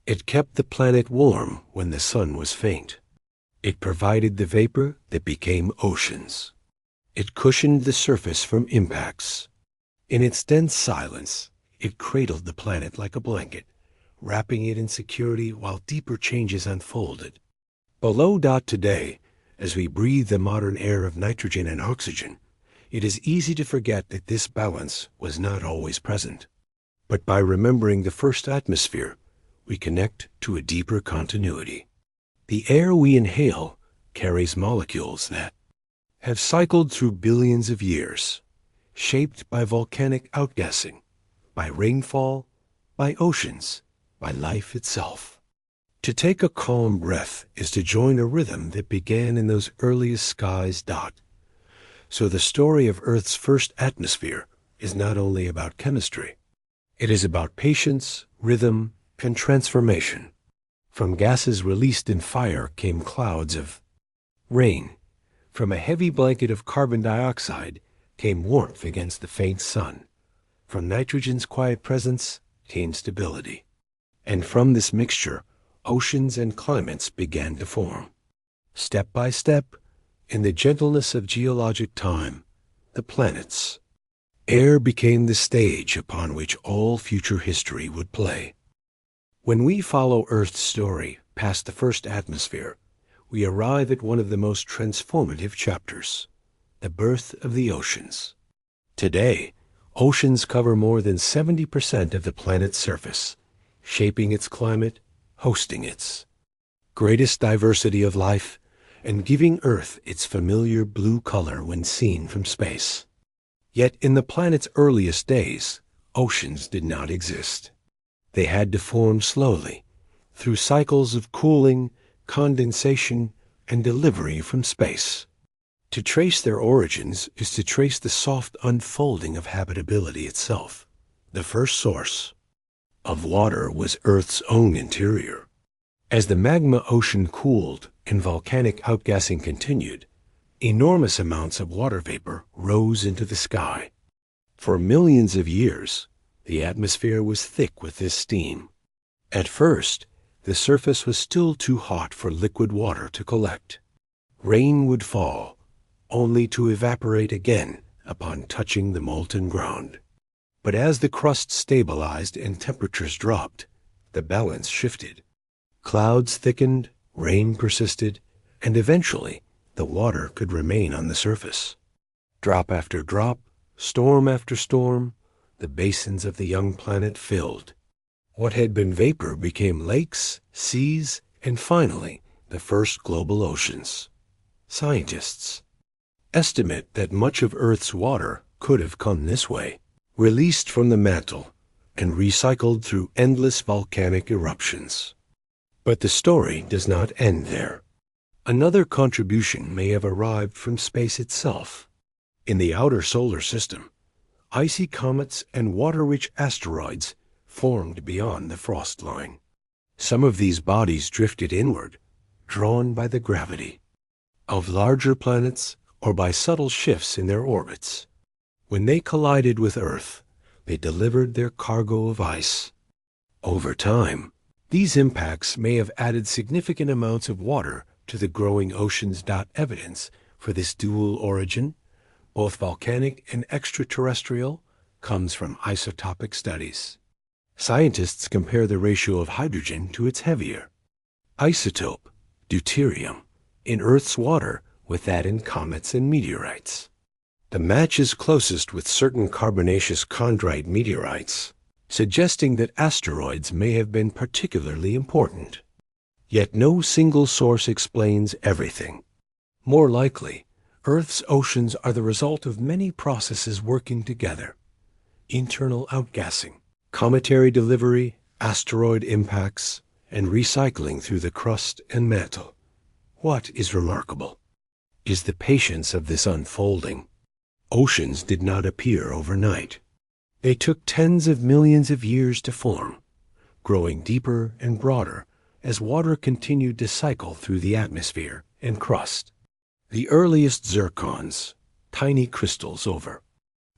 It kept the planet warm when the sun was faint. It provided the vapor that became oceans. It cushioned the surface from impacts. In its dense silence, it cradled the planet like a blanket, wrapping it in security while deeper changes unfolded. Below today, as we breathe the modern air of nitrogen and oxygen, it is easy to forget that this balance was not always present. But by remembering the first atmosphere, we connect to a deeper continuity. The air we inhale carries molecules that have cycled through billions of years, shaped by volcanic outgassing, by rainfall, by oceans, by life itself. To take a calm breath is to join a rhythm that began in those earliest skies. So the story of Earth's first atmosphere is not only about chemistry. It is about patience, rhythm, and transformation. From gases released in fire came clouds of rain. From a heavy blanket of carbon dioxide came warmth against the faint sun. From nitrogen's quiet presence came stability. And from this mixture, oceans and climates began to form. Step by step, in the gentleness of geologic time, the planets. Air became the stage upon which all future history would play. When we follow Earth's story past the first atmosphere, we arrive at one of the most transformative chapters, the birth of the oceans. Today, oceans cover more than 70% of the planet's surface, shaping its climate, hosting its greatest diversity of life, and giving Earth its familiar blue color when seen from space. Yet in the planet's earliest days, oceans did not exist. They had to form slowly, through cycles of cooling, condensation, and delivery from space. To trace their origins is to trace the soft unfolding of habitability itself. The first source of water was Earth's own interior. As the magma ocean cooled and volcanic outgassing continued, enormous amounts of water vapor rose into the sky. For millions of years, the atmosphere was thick with this steam. At first, the surface was still too hot for liquid water to collect. Rain would fall, only to evaporate again upon touching the molten ground. But as the crust stabilized and temperatures dropped, the balance shifted. Clouds thickened, rain persisted, and eventually the water could remain on the surface. Drop after drop, storm after storm, the basins of the young planet filled. What had been vapor became lakes, seas, and finally the first global oceans. Scientists estimate that much of Earth's water could have come this way, released from the mantle and recycled through endless volcanic eruptions. But the story does not end there. Another contribution may have arrived from space itself. In the outer solar system, icy comets and water-rich asteroids formed beyond the frost line. Some of these bodies drifted inward, drawn by the gravity of larger planets or by subtle shifts in their orbits. When they collided with Earth, they delivered their cargo of ice. Over time, these impacts may have added significant amounts of water to the growing oceans. Evidence for this dual origin, both volcanic and extraterrestrial, comes from isotopic studies. Scientists compare the ratio of hydrogen to its heavier isotope, deuterium, in Earth's water with that in comets and meteorites. The match is closest with certain carbonaceous chondrite meteorites, suggesting that asteroids may have been particularly important. Yet no single source explains everything. More likely, Earth's oceans are the result of many processes working together: internal outgassing, cometary delivery, asteroid impacts, and recycling through the crust and mantle. What is remarkable is the patience of this unfolding. Oceans did not appear overnight. They took tens of millions of years to form, growing deeper and broader as water continued to cycle through the atmosphere and crust. The earliest zircons, tiny crystals over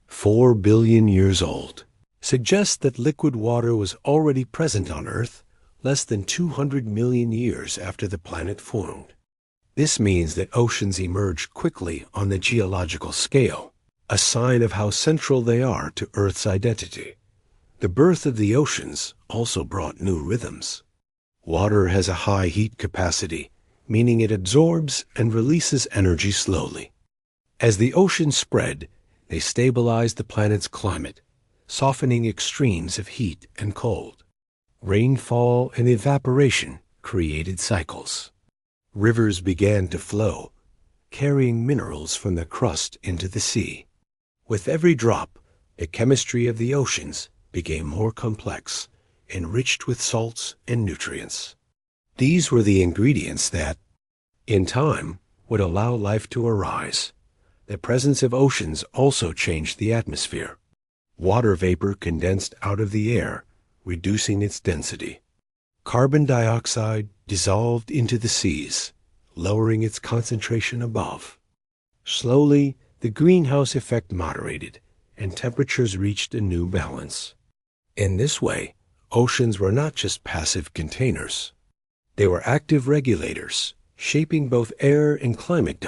4 billion years old, suggest that liquid water was already present on Earth less than 200 million years after the planet formed. This means that oceans emerged quickly on the geological scale, a sign of how central they are to Earth's identity. The birth of the oceans also brought new rhythms. Water has a high heat capacity, meaning it absorbs and releases energy slowly. As the oceans spread, they stabilized the planet's climate, softening extremes of heat and cold. Rainfall and evaporation created cycles. Rivers began to flow, carrying minerals from the crust into the sea. With every drop, the chemistry of the oceans became more complex, enriched with salts and nutrients. These were the ingredients that, in time, would allow life to arise. The presence of oceans also changed the atmosphere. Water vapor condensed out of the air, reducing its density. Carbon dioxide dissolved into the seas, lowering its concentration above. Slowly, the greenhouse effect moderated, and temperatures reached a new balance. In this way, oceans were not just passive containers. They were active regulators, shaping both air and climate.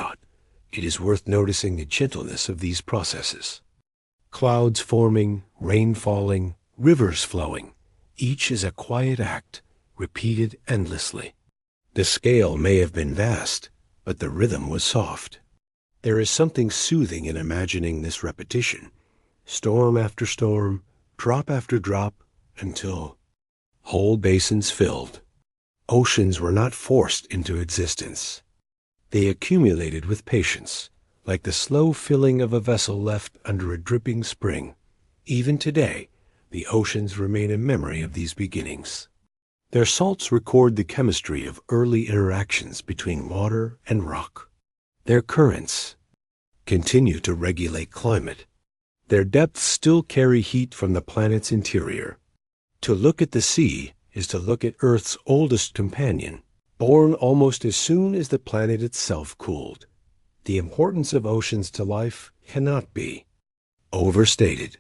It is worth noticing the gentleness of these processes. Clouds forming, rain falling, rivers flowing, each is a quiet act, repeated endlessly. The scale may have been vast, but the rhythm was soft. There is something soothing in imagining this repetition, storm after storm, drop after drop, until whole basins filled. Oceans were not forced into existence. They accumulated with patience, like the slow filling of a vessel left under a dripping spring. Even today, the oceans remain a memory of these beginnings. Their salts record the chemistry of early interactions between water and rock. Their currents continue to regulate climate. Their depths still carry heat from the planet's interior. To look at the sea is to look at Earth's oldest companion, born almost as soon as the planet itself cooled. The importance of oceans to life cannot be overstated.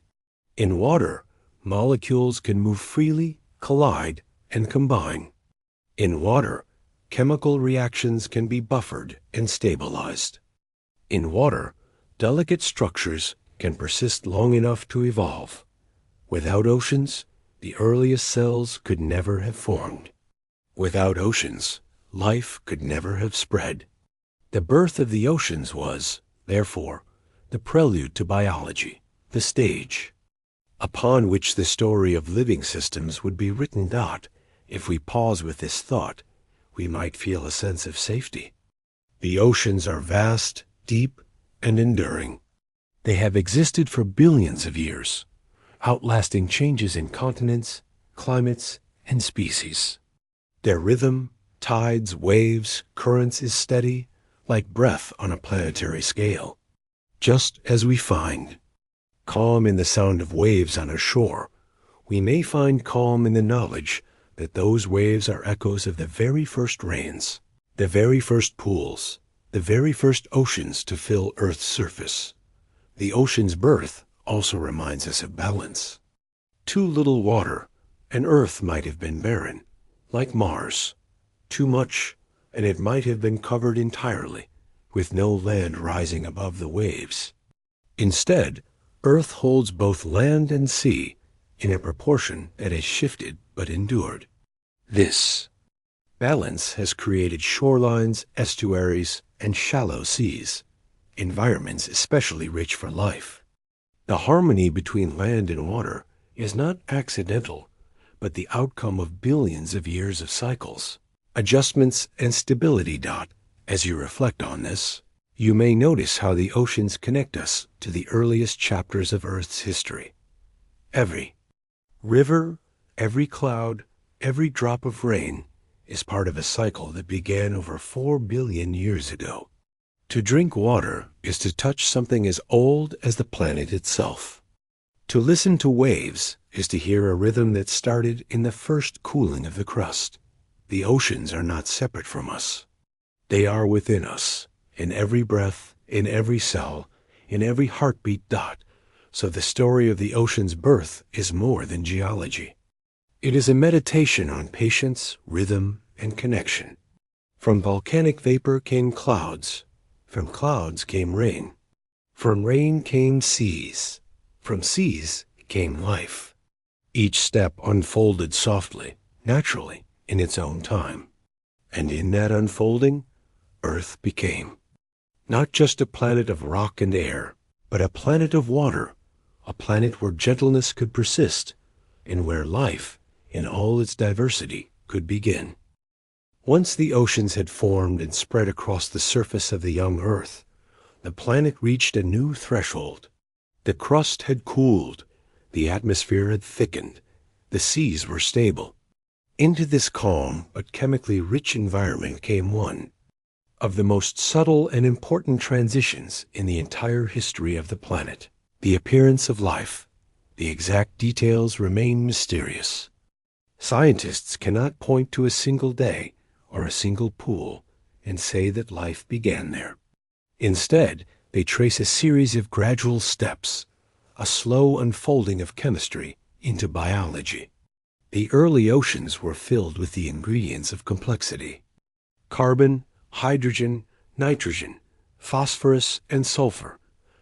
In water, molecules can move freely, collide, and combine. In water, chemical reactions can be buffered and stabilized. In water, delicate structures can persist long enough to evolve. Without oceans, the earliest cells could never have formed. Without oceans, life could never have spread. The birth of the oceans was, therefore, the prelude to biology, the stage upon which the story of living systems would be written. If we pause with this thought, we might feel a sense of safety. The oceans are vast, deep, and enduring. They have existed for billions of years, outlasting changes in continents, climates, and species. Their rhythm, tides, waves, currents is steady, like breath on a planetary scale. Just as we find calm in the sound of waves on a shore, we may find calm in the knowledge that those waves are echoes of the very first rains, the very first pools, the very first oceans to fill Earth's surface. The ocean's birth also reminds us of balance. Too little water, and Earth might have been barren, like Mars. Too much, and it might have been covered entirely, with no land rising above the waves. Instead, Earth holds both land and sea in a proportion that has shifted but endured. This balance has created shorelines, estuaries, and shallow seas, environments especially rich for life. The harmony between land and water is not accidental, but the outcome of billions of years of cycles, adjustments, and stability. As you reflect on this, you may notice how the oceans connect us to the earliest chapters of Earth's history. Every river, every cloud, every drop of rain is part of a cycle that began over 4 billion years ago. To drink water is to touch something as old as the planet itself. To listen to waves is to hear a rhythm that started in the first cooling of the crust. The oceans are not separate from us. They are within us, in every breath, in every cell, in every heartbeat. So the story of the ocean's birth is more than geology. It is a meditation on patience, rhythm, and connection. From volcanic vapor came clouds. From clouds came rain. From rain came seas. From seas came life. Each step unfolded softly, naturally, in its own time. And in that unfolding, Earth became not just a planet of rock and air, but a planet of water, a planet where gentleness could persist, and where life, in all its diversity, could begin. Once the oceans had formed and spread across the surface of the young Earth, the planet reached a new threshold. The crust had cooled, the atmosphere had thickened, the seas were stable. Into this calm but chemically rich environment came one of the most subtle and important transitions in the entire history of the planet. The appearance of life. The exact details remain mysterious. Scientists cannot point to a single day or a single pool and say that life began there. Instead, they trace a series of gradual steps, a slow unfolding of chemistry into biology. The early oceans were filled with the ingredients of complexity: carbon, hydrogen, nitrogen, phosphorus, and sulfur,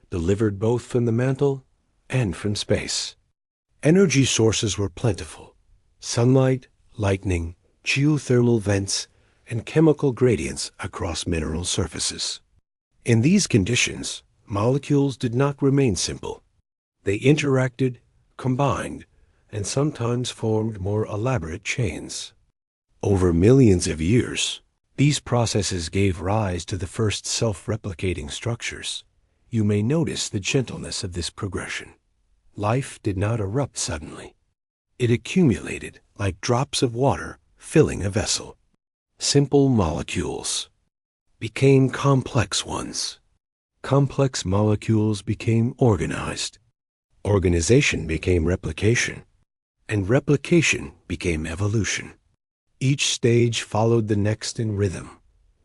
delivered both from the mantle and from space. Energy sources were plentiful: sunlight, lightning, geothermal vents, and chemical gradients across mineral surfaces. In these conditions, molecules did not remain simple. They interacted, combined, and sometimes formed more elaborate chains. Over millions of years, these processes gave rise to the first self-replicating structures. You may notice the gentleness of this progression. Life did not erupt suddenly. It accumulated like drops of water filling a vessel. Simple molecules became complex ones. Complex molecules became organized. Organization became replication, and replication became evolution. Each stage followed the next in rhythm,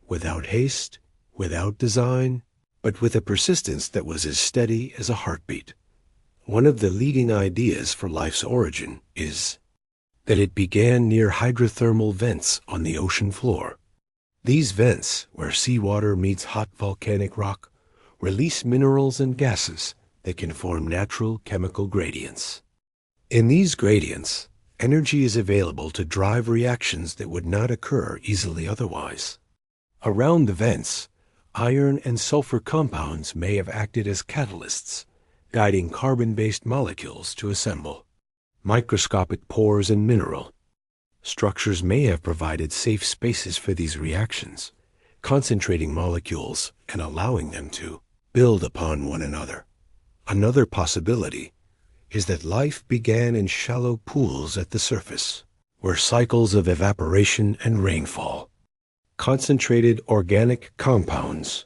without haste, without design, but with a persistence that was as steady as a heartbeat. One of the leading ideas for life's origin is that it began near hydrothermal vents on the ocean floor. These vents, where seawater meets hot volcanic rock, release minerals and gases that can form natural chemical gradients. In these gradients, energy is available to drive reactions that would not occur easily otherwise. Around the vents, iron and sulfur compounds may have acted as catalysts, guiding carbon-based molecules to assemble. Microscopic pores in mineral structures may have provided safe spaces for these reactions, concentrating molecules and allowing them to build upon one another. Another possibility is that life began in shallow pools at the surface, where cycles of evaporation and rainfall concentrated organic compounds.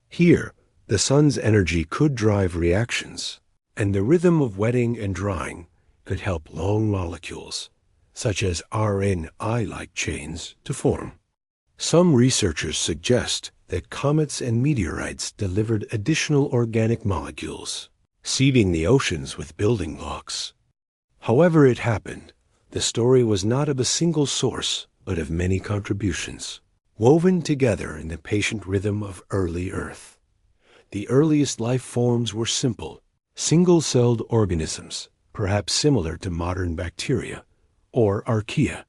Here, the sun's energy could drive reactions, and the rhythm of wetting and drying could help long molecules, such as RNA-like chains, to form. Some researchers suggest that comets and meteorites delivered additional organic molecules, seeding the oceans with building blocks. However it happened, the story was not of a single source, but of many contributions, woven together in the patient rhythm of early Earth. The earliest life forms were simple, single-celled organisms, perhaps similar to modern bacteria or archaea.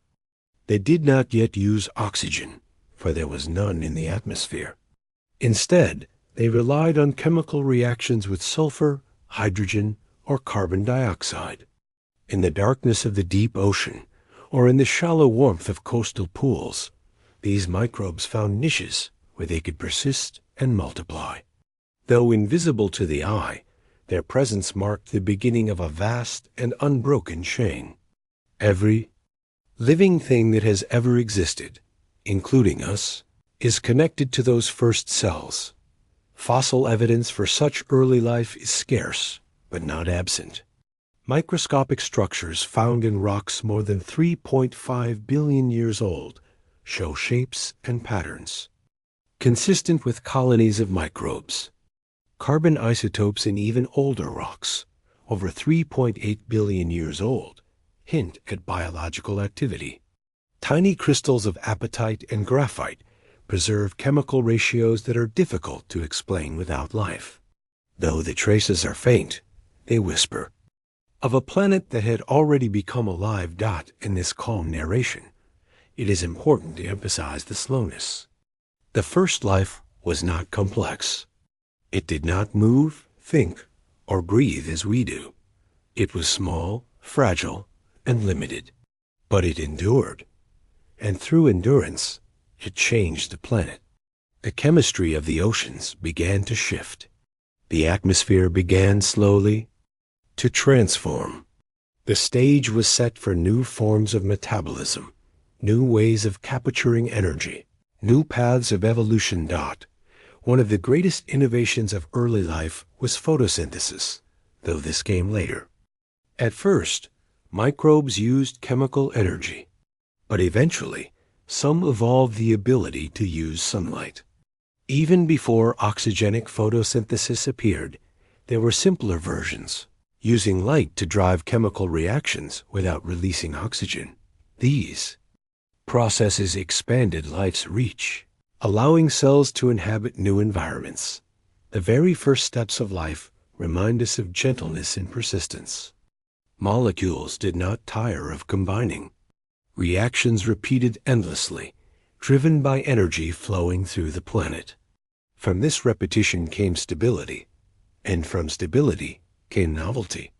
They did not yet use oxygen, for there was none in the atmosphere. Instead, they relied on chemical reactions with sulfur, hydrogen, or carbon dioxide. In the darkness of the deep ocean, or in the shallow warmth of coastal pools, these microbes found niches where they could persist and multiply. Though invisible to the eye, their presence marked the beginning of a vast and unbroken chain. Every living thing that has ever existed, including us, is connected to those first cells. Fossil evidence for such early life is scarce, but not absent. Microscopic structures found in rocks more than 3.5 billion years old show shapes and patterns, consistent with colonies of microbes. Carbon isotopes in even older rocks, over 3.8 billion years old, hint at biological activity. Tiny crystals of apatite and graphite preserve chemical ratios that are difficult to explain without life. Though the traces are faint, they whisper of a planet that had already become a live dot in this calm narration. It is important to emphasize the slowness. The first life was not complex. It did not move, think, or breathe as we do. It was small, fragile, and limited. But it endured, and through endurance, it changed the planet. The chemistry of the oceans began to shift. The atmosphere began slowly to transform. The stage was set for new forms of metabolism, new ways of capturing energy, new paths of evolution. One of the greatest innovations of early life was photosynthesis, though this came later. At first, microbes used chemical energy, but eventually, some evolved the ability to use sunlight. Even before oxygenic photosynthesis appeared, there were simpler versions, using light to drive chemical reactions without releasing oxygen. These processes expanded life's reach, allowing cells to inhabit new environments. The very first steps of life remind us of gentleness and persistence. Molecules did not tire of combining. Reactions repeated endlessly, driven by energy flowing through the planet. From this repetition came stability, and from stability came novelty.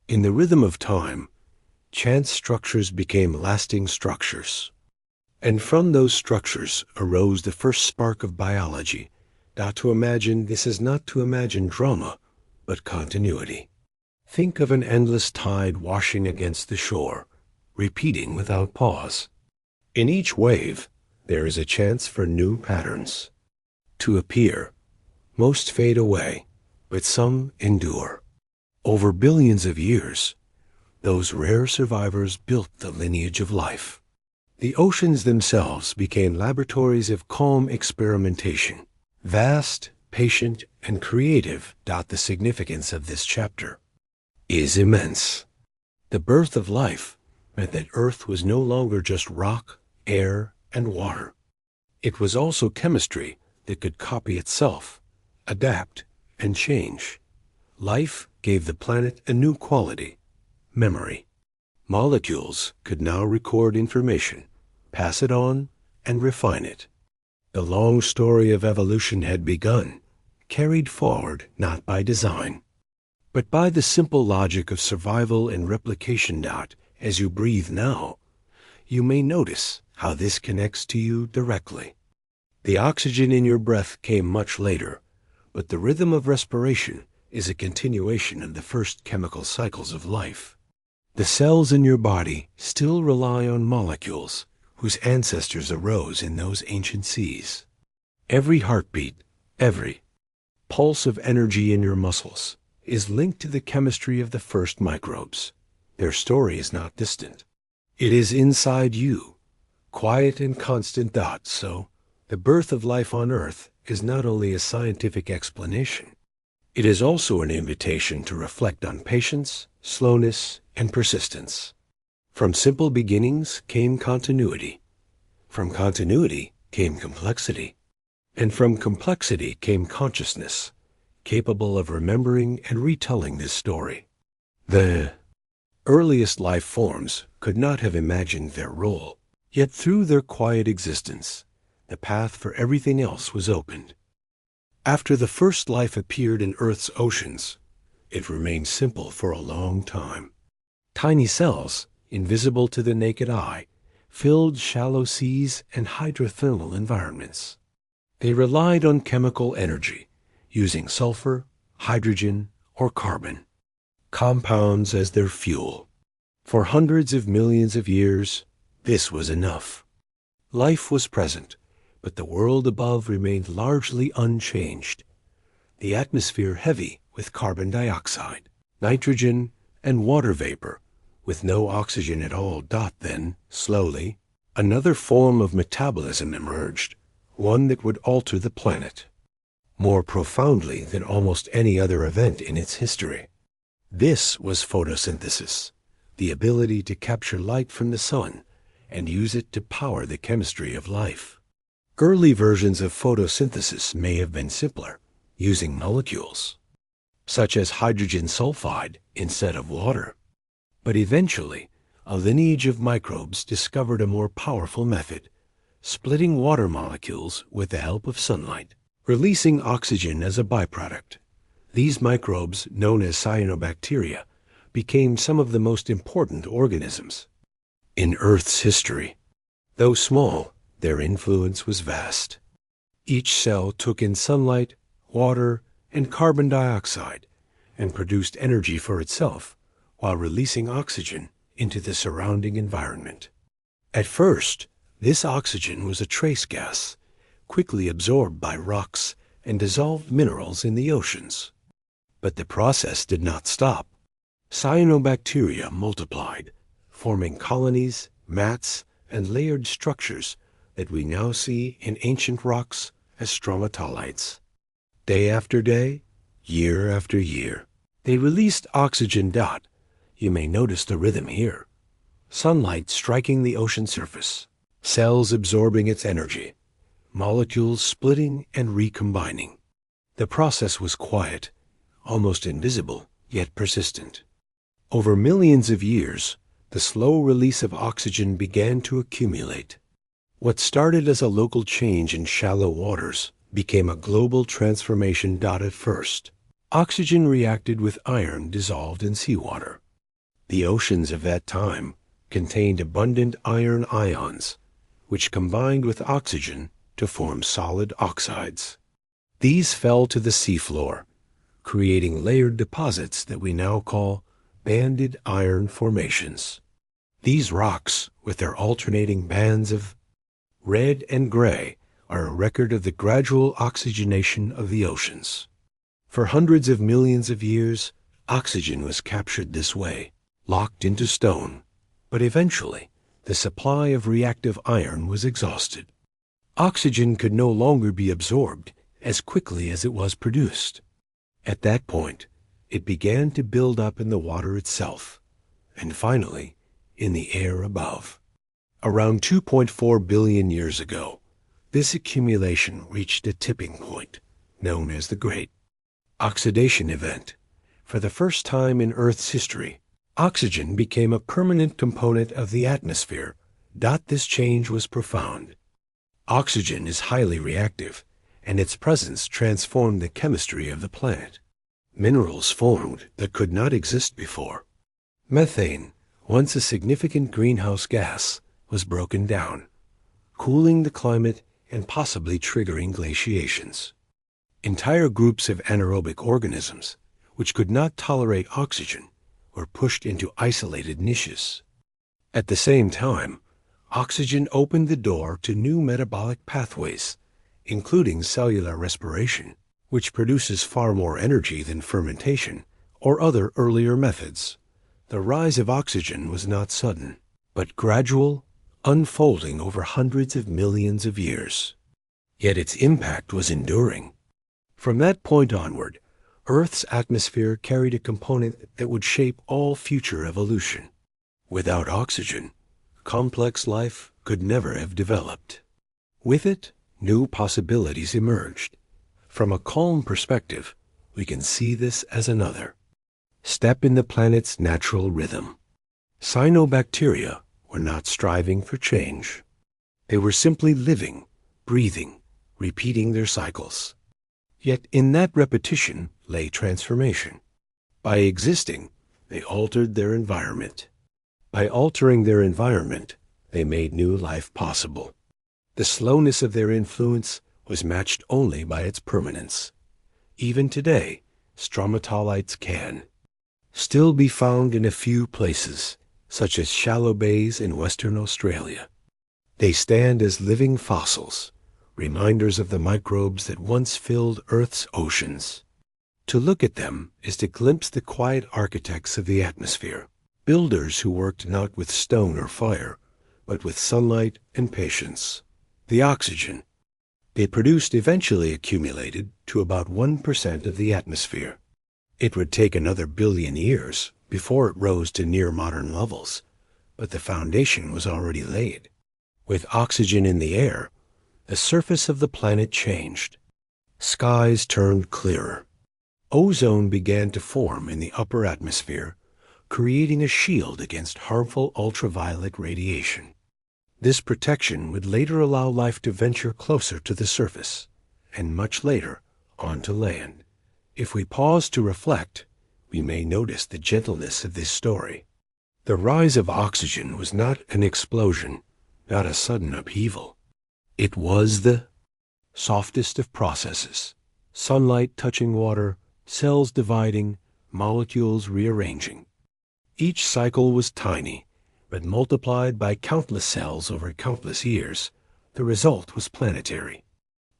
In the rhythm of time, chance structures became lasting structures. And from those structures arose the first spark of biology. To imagine this is not to imagine drama, but continuity. Think of an endless tide washing against the shore, repeating without pause. In each wave, there is a chance for new patterns to appear. Most fade away, but some endure. Over billions of years, those rare survivors built the lineage of life. The oceans themselves became laboratories of calm experimentation. Vast, patient, and creative. The significance of this chapter is immense. The birth of life meant that Earth was no longer just rock, air, and water. It was also chemistry that could copy itself, adapt, and change. Life gave the planet a new quality, memory. Molecules could now record information, pass it on, and refine it. The long story of evolution had begun, carried forward not by design, but by the simple logic of survival and replication. As you breathe now, you may notice how this connects to you directly. The oxygen in your breath came much later, but the rhythm of respiration is a continuation of the first chemical cycles of life. The cells in your body still rely on molecules whose ancestors arose in those ancient seas. Every heartbeat, every pulse of energy in your muscles is linked to the chemistry of the first microbes. Their story is not distant. It is inside you, quiet and constant. So, the birth of life on Earth is not only a scientific explanation, it is also an invitation to reflect on patience, slowness, and persistence. From simple beginnings came continuity. From continuity came complexity. And from complexity came consciousness, capable of remembering and retelling this story. The earliest life forms could not have imagined their role, yet through their quiet existence, the path for everything else was opened. After the first life appeared in Earth's oceans, it remained simple for a long time. Tiny cells, invisible to the naked eye, filled shallow seas and hydrothermal environments. They relied on chemical energy, using sulfur, hydrogen, or carbon, compounds as their fuel. For hundreds of millions of years, this was enough. Life was present, but the world above remained largely unchanged. The atmosphere heavy with carbon dioxide, nitrogen, and water vapor, with no oxygen at all. Then, slowly, another form of metabolism emerged, one that would alter the planet more profoundly than almost any other event in its history. This was photosynthesis, the ability to capture light from the sun and use it to power the chemistry of life. Early versions of photosynthesis may have been simpler, using molecules, such as hydrogen sulfide instead of water. But eventually, a lineage of microbes discovered a more powerful method, splitting water molecules with the help of sunlight, releasing oxygen as a byproduct. These microbes, known as cyanobacteria, became some of the most important organisms in Earth's history. Though small, their influence was vast. Each cell took in sunlight, water, and carbon dioxide, and produced energy for itself, while releasing oxygen into the surrounding environment. At first, this oxygen was a trace gas, quickly absorbed by rocks and dissolved minerals in the oceans. But the process did not stop. Cyanobacteria multiplied, forming colonies, mats, and layered structures that we now see in ancient rocks as stromatolites. Day after day, year after year, they released oxygen. You may notice the rhythm here. Sunlight striking the ocean surface, cells absorbing its energy, molecules splitting and recombining. The process was quiet, almost invisible, yet persistent. Over millions of years, the slow release of oxygen began to accumulate. What started as a local change in shallow waters became a global transformation. At first, oxygen reacted with iron dissolved in seawater. The oceans of that time contained abundant iron ions, which combined with oxygen to form solid oxides. These fell to the seafloor, creating layered deposits that we now call banded iron formations. These rocks, with their alternating bands of red and gray, are a record of the gradual oxygenation of the oceans. For hundreds of millions of years, oxygen was captured this way, locked into stone, but eventually the supply of reactive iron was exhausted. Oxygen could no longer be absorbed as quickly as it was produced. At that point, it began to build up in the water itself, and finally, in the air above. Around 2.4 billion years ago, this accumulation reached a tipping point, known as the Great Oxidation Event. For the first time in Earth's history, oxygen became a permanent component of the atmosphere. This change was profound. Oxygen is highly reactive, and its presence transformed the chemistry of the planet. Minerals formed that could not exist before. Methane, once a significant greenhouse gas, was broken down, cooling the climate and possibly triggering glaciations. Entire groups of anaerobic organisms, which could not tolerate oxygen, were pushed into isolated niches. At the same time, oxygen opened the door to new metabolic pathways, including cellular respiration, which produces far more energy than fermentation or other earlier methods. The rise of oxygen was not sudden, but gradual, unfolding over hundreds of millions of years. Yet its impact was enduring. From that point onward, Earth's atmosphere carried a component that would shape all future evolution. Without oxygen, complex life could never have developed. With it, new possibilities emerged. From a calm perspective, we can see this as another step in the planet's natural rhythm. Cyanobacteria were not striving for change. They were simply living, breathing, repeating their cycles. Yet in that repetition lay transformation. By existing, they altered their environment. By altering their environment, they made new life possible. The slowness of their influence was matched only by its permanence. Even today, stromatolites can still be found in a few places, such as shallow bays in Western Australia. They stand as living fossils, reminders of the microbes that once filled Earth's oceans. To look at them is to glimpse the quiet architects of the atmosphere, builders who worked not with stone or fire, but with sunlight and patience. The oxygen they produced eventually accumulated to about 1% of the atmosphere. It would take another billion years before it rose to near modern levels, but the foundation was already laid. With oxygen in the air, the surface of the planet changed. Skies turned clearer. Ozone began to form in the upper atmosphere, creating a shield against harmful ultraviolet radiation. This protection would later allow life to venture closer to the surface, and much later, onto land. If we pause to reflect, we may notice the gentleness of this story. The rise of oxygen was not an explosion, not a sudden upheaval. It was the softest of processes. Sunlight touching water, cells dividing, molecules rearranging. Each cycle was tiny, but multiplied by countless cells over countless years, the result was planetary.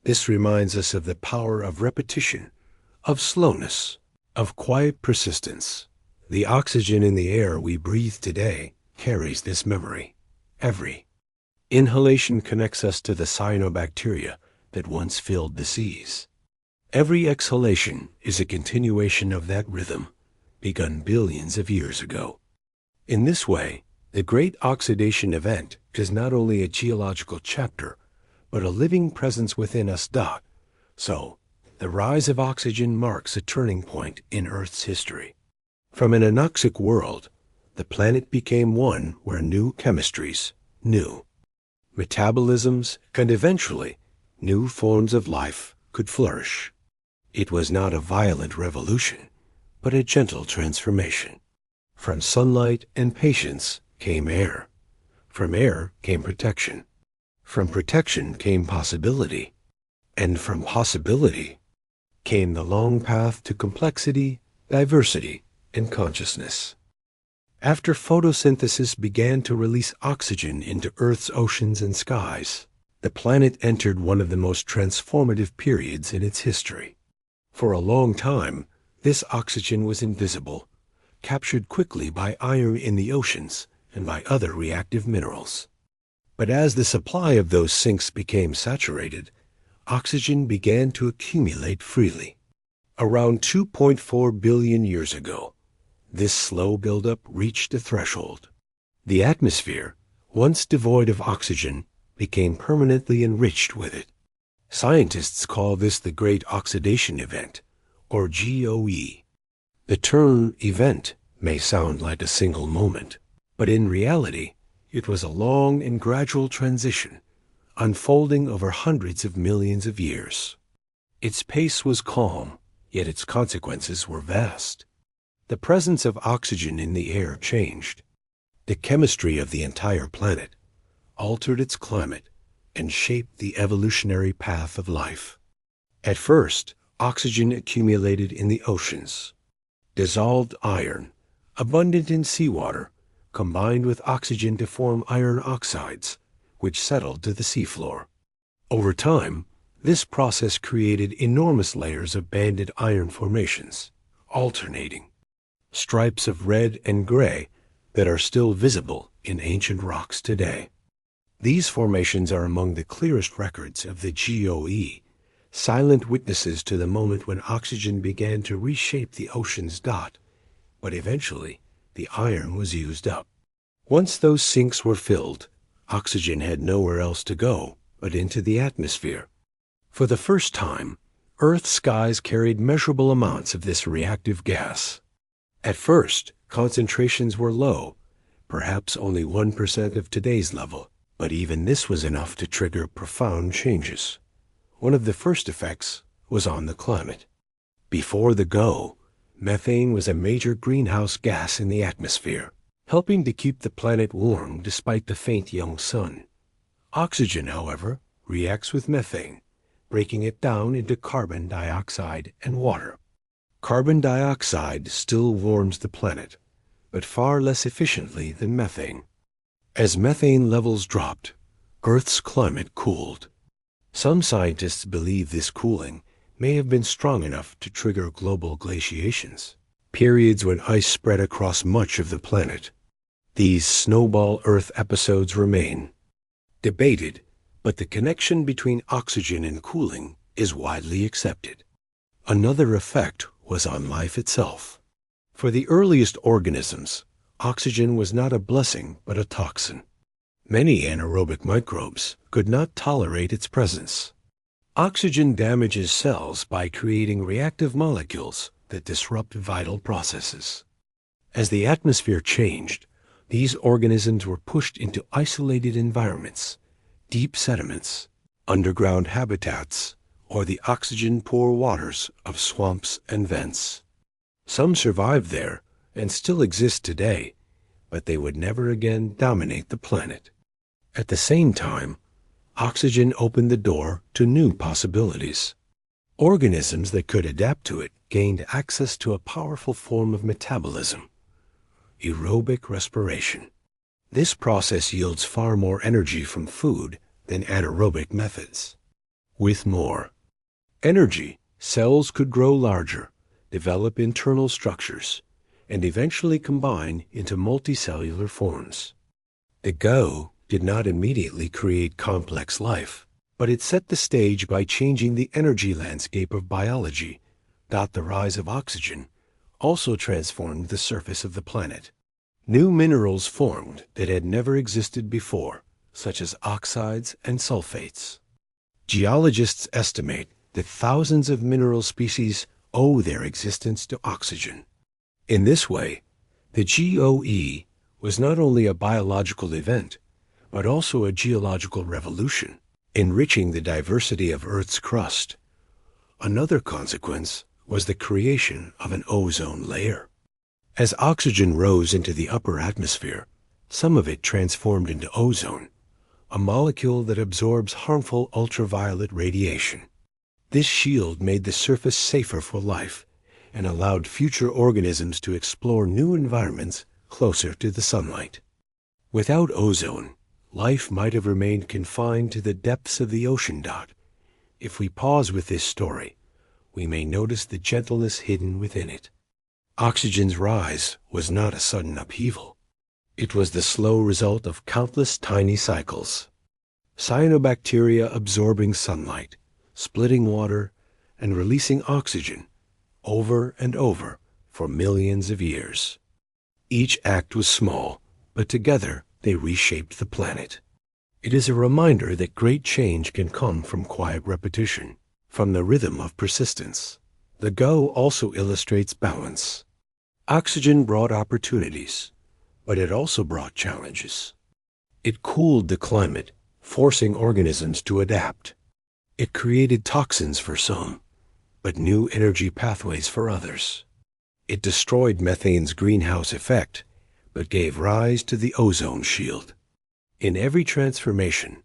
This reminds us of the power of repetition, of slowness, of quiet persistence. The oxygen in the air we breathe today carries this memory. Every inhalation connects us to the cyanobacteria that once filled the seas. Every exhalation is a continuation of that rhythm, begun billions of years ago. In this way, the Great Oxidation Event is not only a geological chapter, but a living presence within us. So, the rise of oxygen marks a turning point in Earth's history. From an anoxic world, the planet became one where new chemistries, new metabolisms, and eventually new forms of life could flourish. It was not a violent revolution, but a gentle transformation. From sunlight and patience came air. From air came protection. From protection came possibility. And from possibility came the long path to complexity, diversity, and consciousness. After photosynthesis began to release oxygen into Earth's oceans and skies, the planet entered one of the most transformative periods in its history. For a long time, this oxygen was invisible, captured quickly by iron in the oceans and by other reactive minerals. But as the supply of those sinks became saturated, oxygen began to accumulate freely. Around 2.4 billion years ago, this slow buildup reached a threshold. The atmosphere, once devoid of oxygen, became permanently enriched with it. Scientists call this the Great Oxidation Event, or GOE. The term event may sound like a single moment, but in reality, it was a long and gradual transition, unfolding over hundreds of millions of years. Its pace was calm, yet its consequences were vast. The presence of oxygen in the air changed the chemistry of the entire planet, altered its climate, and shaped the evolutionary path of life. At first, oxygen accumulated in the oceans. Dissolved iron, abundant in seawater, combined with oxygen to form iron oxides, which settled to the seafloor. Over time, this process created enormous layers of banded iron formations, alternating stripes of red and gray that are still visible in ancient rocks today. These formations are among the clearest records of the GOE, silent witnesses to the moment when oxygen began to reshape the ocean's. But eventually, the iron was used up. Once those sinks were filled, oxygen had nowhere else to go but into the atmosphere. For the first time, Earth's skies carried measurable amounts of this reactive gas. At first, concentrations were low, perhaps only 1% of today's level, but even this was enough to trigger profound changes. One of the first effects was on the climate. Before the GO, methane was a major greenhouse gas in the atmosphere, helping to keep the planet warm despite the faint young sun. Oxygen, however, reacts with methane, breaking it down into carbon dioxide and water. Carbon dioxide still warms the planet, but far less efficiently than methane. As methane levels dropped, Earth's climate cooled. Some scientists believe this cooling may have been strong enough to trigger global glaciations, periods when ice spread across much of the planet. These snowball Earth episodes remain debated, but the connection between oxygen and cooling is widely accepted. Another effect was on life itself. For the earliest organisms, oxygen was not a blessing but a toxin. Many anaerobic microbes could not tolerate its presence. Oxygen damages cells by creating reactive molecules that disrupt vital processes. As the atmosphere changed, these organisms were pushed into isolated environments, deep sediments, underground habitats, or the oxygen-poor waters of swamps and vents. Some survived there and still exist today, but they would never again dominate the planet. At the same time, oxygen opened the door to new possibilities. Organisms that could adapt to it gained access to a powerful form of metabolism, aerobic respiration. This process yields far more energy from food than anaerobic methods. With more energy, cells could grow larger, develop internal structures, and eventually combine into multicellular forms. The GO did not immediately create complex life, but it set the stage by changing the energy landscape of biology. The rise of oxygen also transformed the surface of the planet. New minerals formed that had never existed before, such as oxides and sulfates. Geologists estimate that thousands of mineral species owe their existence to oxygen. In this way, the GOE was not only a biological event, but also a geological revolution, enriching the diversity of Earth's crust. Another consequence was the creation of an ozone layer. As oxygen rose into the upper atmosphere, some of it transformed into ozone, a molecule that absorbs harmful ultraviolet radiation. This shield made the surface safer for life and allowed future organisms to explore new environments closer to the sunlight. Without ozone, life might have remained confined to the depths of the ocean. If we pause with this story, we may notice the gentleness hidden within it. Oxygen's rise was not a sudden upheaval. It was the slow result of countless tiny cycles. Cyanobacteria absorbing sunlight, splitting water, and releasing oxygen over and over for millions of years. Each act was small, but together they reshaped the planet. It is a reminder that great change can come from quiet repetition, from the rhythm of persistence. The Go also illustrates balance. Oxygen brought opportunities, but it also brought challenges. It cooled the climate, forcing organisms to adapt. It created toxins for some, but new energy pathways for others. It destroyed methane's greenhouse effect, but gave rise to the ozone shield. In every transformation,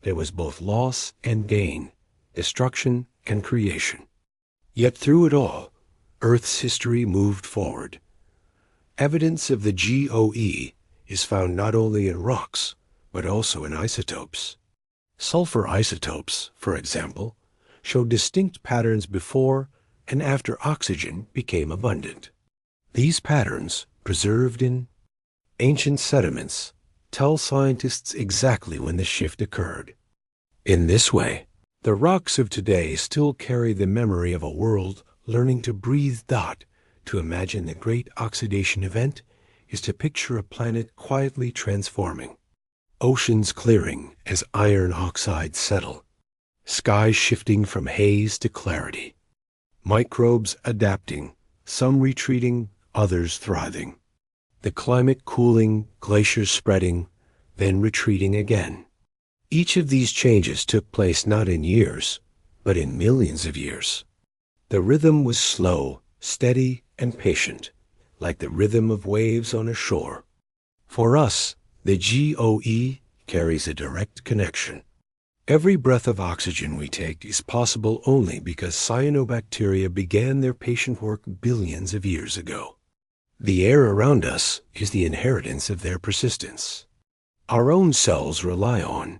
there was both loss and gain, destruction and creation. Yet through it all, Earth's history moved forward. Evidence of the GOE is found not only in rocks, but also in isotopes. Sulfur isotopes, for example, show distinct patterns before and after oxygen became abundant. These patterns, preserved in ancient sediments, tell scientists exactly when the shift occurred. In this way, the rocks of today still carry the memory of a world learning to breathe. To imagine the great oxidation event is to picture a planet quietly transforming. Oceans clearing as iron oxides settle. Skies shifting from haze to clarity. Microbes adapting, some retreating, others thriving. The climate cooling, glaciers spreading, then retreating again. Each of these changes took place not in years, but in millions of years. The rhythm was slow, steady, and patient, like the rhythm of waves on a shore. For us, the GOE carries a direct connection. Every breath of oxygen we take is possible only because cyanobacteria began their patient work billions of years ago. The air around us is the inheritance of their persistence. Our own cells rely on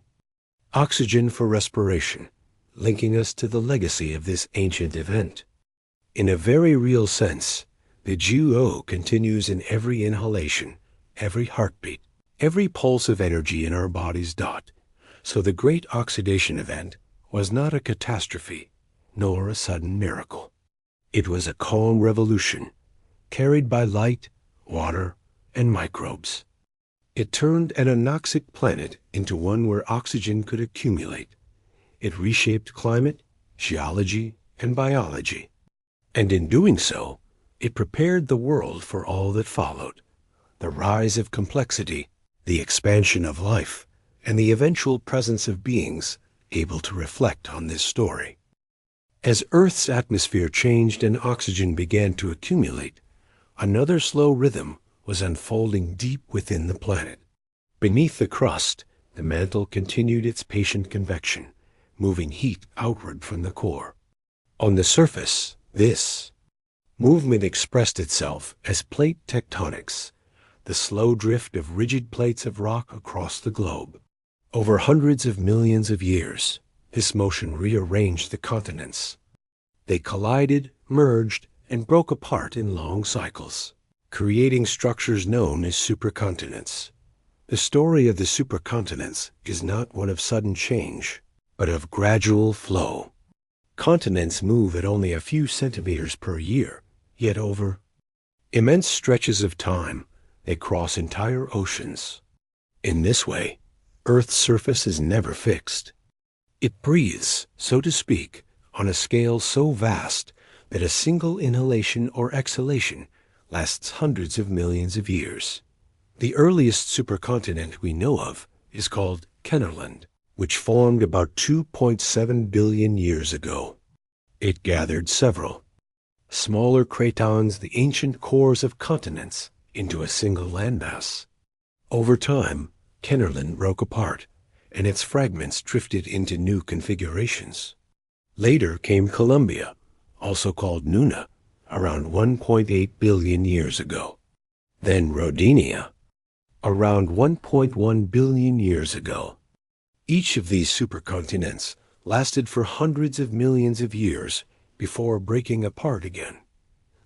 oxygen for respiration, linking us to the legacy of this ancient event. In a very real sense, the GO continues in every inhalation, every heartbeat, every pulse of energy in our bodies. So the great oxidation event was not a catastrophe, nor a sudden miracle. It was a calm revolution, carried by light, water, and microbes. It turned an anoxic planet into one where oxygen could accumulate. It reshaped climate, geology, and biology. And in doing so, it prepared the world for all that followed: the rise of complexity, the expansion of life, and the eventual presence of beings able to reflect on this story. As Earth's atmosphere changed and oxygen began to accumulate, another slow rhythm was unfolding deep within the planet. Beneath the crust, the mantle continued its patient convection, moving heat outward from the core. On the surface, this movement expressed itself as plate tectonics, the slow drift of rigid plates of rock across the globe. Over hundreds of millions of years, this motion rearranged the continents. They collided, merged, and broke apart in long cycles, creating structures known as supercontinents. The story of the supercontinents is not one of sudden change, but of gradual flow. Continents move at only a few centimeters per year, yet over immense stretches of time, they cross entire oceans. In this way, Earth's surface is never fixed. It breathes, so to speak, on a scale so vast that a single inhalation or exhalation lasts hundreds of millions of years. The earliest supercontinent we know of is called Kennerland, which formed about 2.7 billion years ago. It gathered several smaller cratons, the ancient cores of continents, into a single landmass. Over time, Kennerland broke apart, and its fragments drifted into new configurations. Later came Columbia, also called Nuna, around 1.8 billion years ago. Then Rodinia, around 1.1 billion years ago. Each of these supercontinents lasted for hundreds of millions of years before breaking apart again.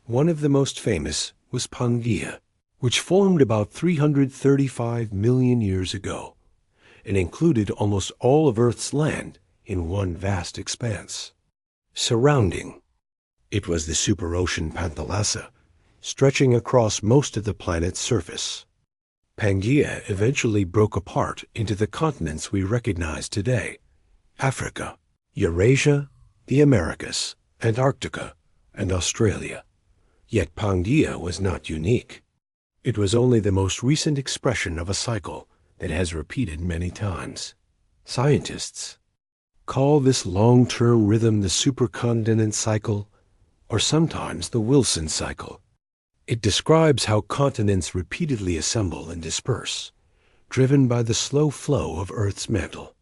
One of the most famous was Pangaea, which formed about 335 million years ago and included almost all of Earth's land in one vast expanse. Surrounding it was the superocean Panthalassa, stretching across most of the planet's surface. Pangaea eventually broke apart into the continents we recognize today: Africa, Eurasia, the Americas, Antarctica, and Australia. Yet Pangaea was not unique. It was only the most recent expression of a cycle that has repeated many times. Scientists call this long-term rhythm the supercontinent cycle, or sometimes the Wilson cycle. It describes how continents repeatedly assemble and disperse, driven by the slow flow of Earth's mantle.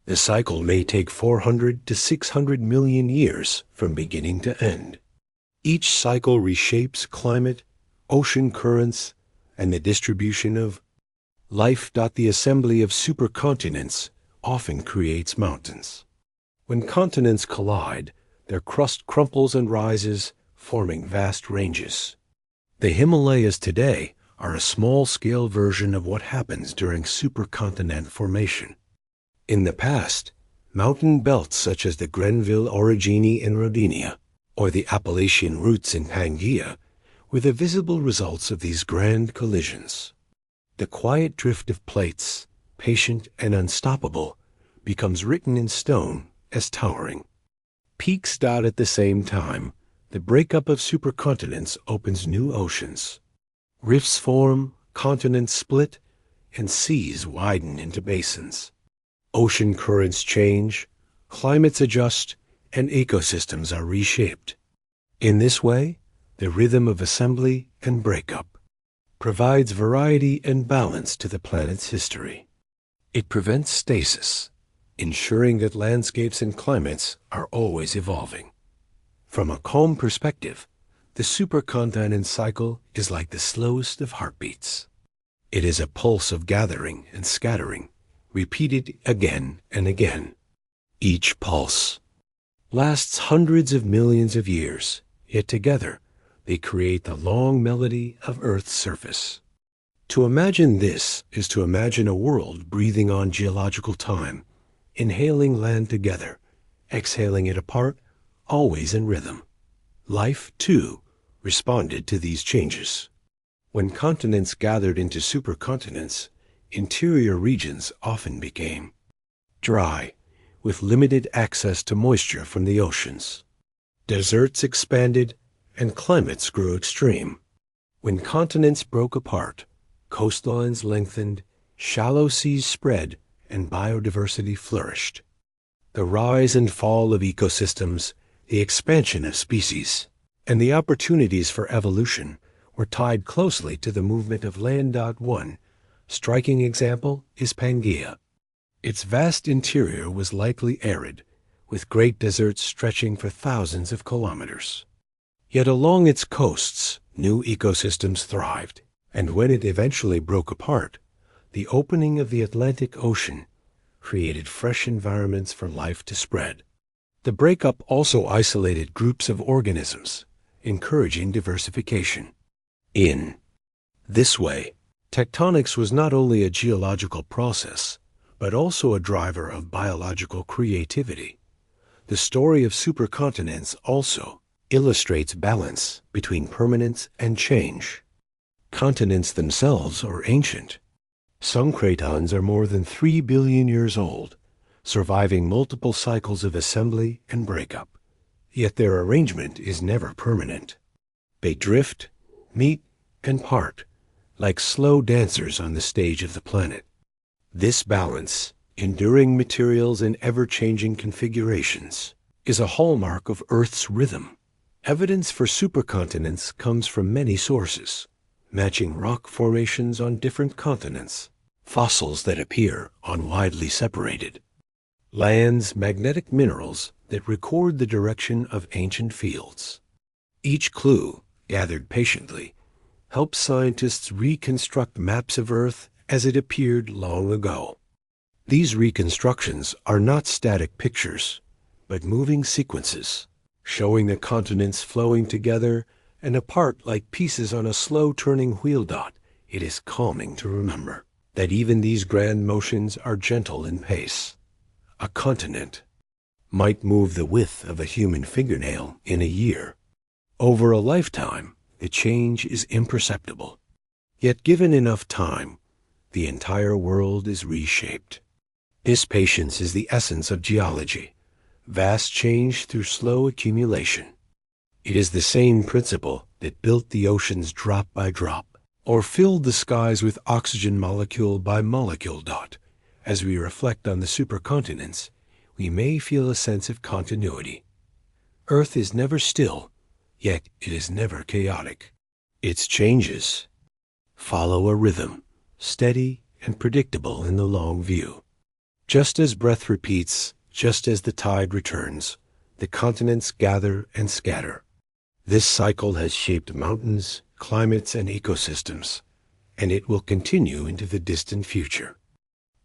The cycle may take 400 to 600 million years from beginning to end. Each cycle reshapes climate, ocean currents, and the distribution of life. The assembly of supercontinents often creates mountains. When continents collide, their crust crumples and rises, forming vast ranges. The Himalayas today are a small-scale version of what happens during supercontinent formation. In the past, mountain belts such as the Grenville Orogeny in Rodinia or the Appalachian roots in Pangaea were the visible results of these grand collisions. The quiet drift of plates, patient and unstoppable, becomes written in stone as towering peaks. At the same time, the breakup of supercontinents opens new oceans. Rifts form, continents split, and seas widen into basins. Ocean currents change, climates adjust, and ecosystems are reshaped. In this way, the rhythm of assembly and breakup provides variety and balance to the planet's history. It prevents stasis, ensuring that landscapes and climates are always evolving. From a calm perspective, the supercontinent cycle is like the slowest of heartbeats. It is a pulse of gathering and scattering, repeated again and again. Each pulse lasts hundreds of millions of years, yet together they create the long melody of Earth's surface. To imagine this is to imagine a world breathing on geological time, inhaling land together, exhaling it apart, always in rhythm. Life, too, responded to these changes. When continents gathered into supercontinents, interior regions often became dry, with limited access to moisture from the oceans. Deserts expanded, and climates grew extreme. When continents broke apart, coastlines lengthened, shallow seas spread, and biodiversity flourished. The rise and fall of ecosystems, the expansion of species, and the opportunities for evolution were tied closely to the movement of land. One striking example is Pangaea. Its vast interior was likely arid, with great deserts stretching for thousands of kilometers. Yet along its coasts, new ecosystems thrived, and when it eventually broke apart, the opening of the Atlantic Ocean created fresh environments for life to spread. The breakup also isolated groups of organisms, encouraging diversification. In this way, tectonics was not only a geological process, but also a driver of biological creativity. The story of supercontinents also illustrates balance between permanence and change. Continents themselves are ancient. Some cratons are more than 3 billion years old, surviving multiple cycles of assembly and breakup. Yet their arrangement is never permanent. They drift, meet, and part, like slow dancers on the stage of the planet. This balance, enduring materials and ever-changing configurations, is a hallmark of Earth's rhythm. Evidence for supercontinents comes from many sources, matching rock formations on different continents, fossils that appear on widely separated lands, magnetic minerals that record the direction of ancient fields. Each clue, gathered patiently, helps scientists reconstruct maps of Earth as it appeared long ago. These reconstructions are not static pictures, but moving sequences, showing the continents flowing together and apart like pieces on a slow-turning wheel dot. It is calming to remember that even these grand motions are gentle in pace. A continent might move the width of a human fingernail in a year. Over a lifetime, the change is imperceptible. Yet given enough time, the entire world is reshaped. This patience is the essence of geology, vast change through slow accumulation. It is the same principle that built the oceans drop by drop, or filled the skies with oxygen molecule by molecule dot. As we reflect on the supercontinents, we may feel a sense of continuity. Earth is never still, yet it is never chaotic. Its changes follow a rhythm, steady and predictable in the long view. Just as breath repeats, just as the tide returns, the continents gather and scatter. This cycle has shaped mountains, climates, and ecosystems, and it will continue into the distant future.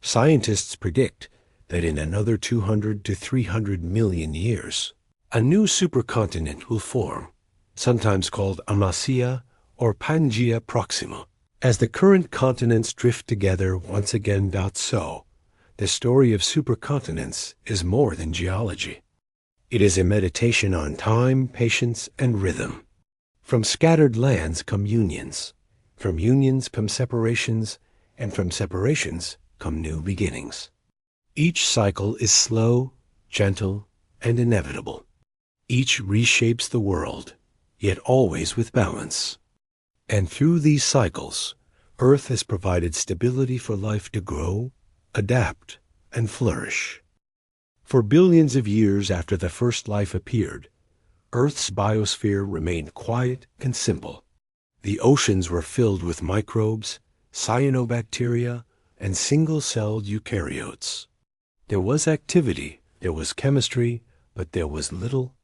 Scientists predict that in another 200 to 300 million years, a new supercontinent will form, sometimes called Amasya or Pangaea Proxima. As the current continents drift together once again. So, the story of supercontinents is more than geology. It is a meditation on time, patience, and rhythm. From scattered lands come unions. From unions come separations, and from separations come new beginnings. Each cycle is slow, gentle, and inevitable. Each reshapes the world, yet always with balance. And through these cycles, Earth has provided stability for life to grow, adapt, and flourish. For billions of years after the first life appeared, Earth's biosphere remained quiet and simple. The oceans were filled with microbes, cyanobacteria, and single-celled eukaryotes. There was activity, there was chemistry, but there was little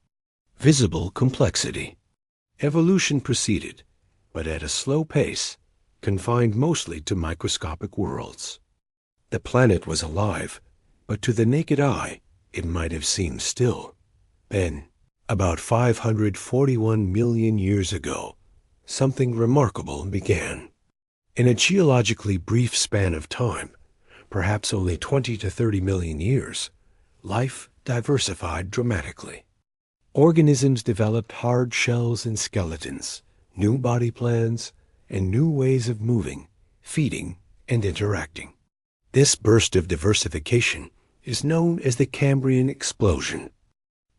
visible complexity. Evolution proceeded, but at a slow pace, confined mostly to microscopic worlds. The planet was alive, but to the naked eye, it might have seemed still. Then, about 541 million years ago, something remarkable began. In a geologically brief span of time, perhaps only 20 to 30 million years, life diversified dramatically. Organisms developed hard shells and skeletons, new body plans, and new ways of moving, feeding, and interacting. This burst of diversification is known as the Cambrian explosion.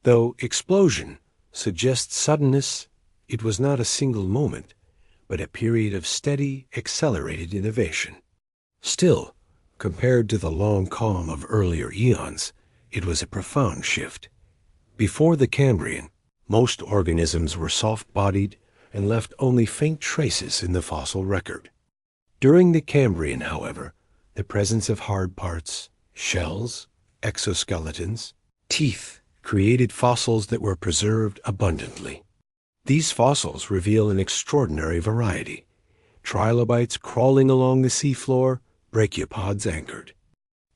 Though explosion suggests suddenness, it was not a single moment, but a period of steady, accelerated innovation. Still, compared to the long calm of earlier eons, it was a profound shift. Before the Cambrian, most organisms were soft-bodied and left only faint traces in the fossil record. During the Cambrian, however, the presence of hard parts, shells, exoskeletons, teeth created fossils that were preserved abundantly. These fossils reveal an extraordinary variety: trilobites crawling along the seafloor, brachiopods anchored.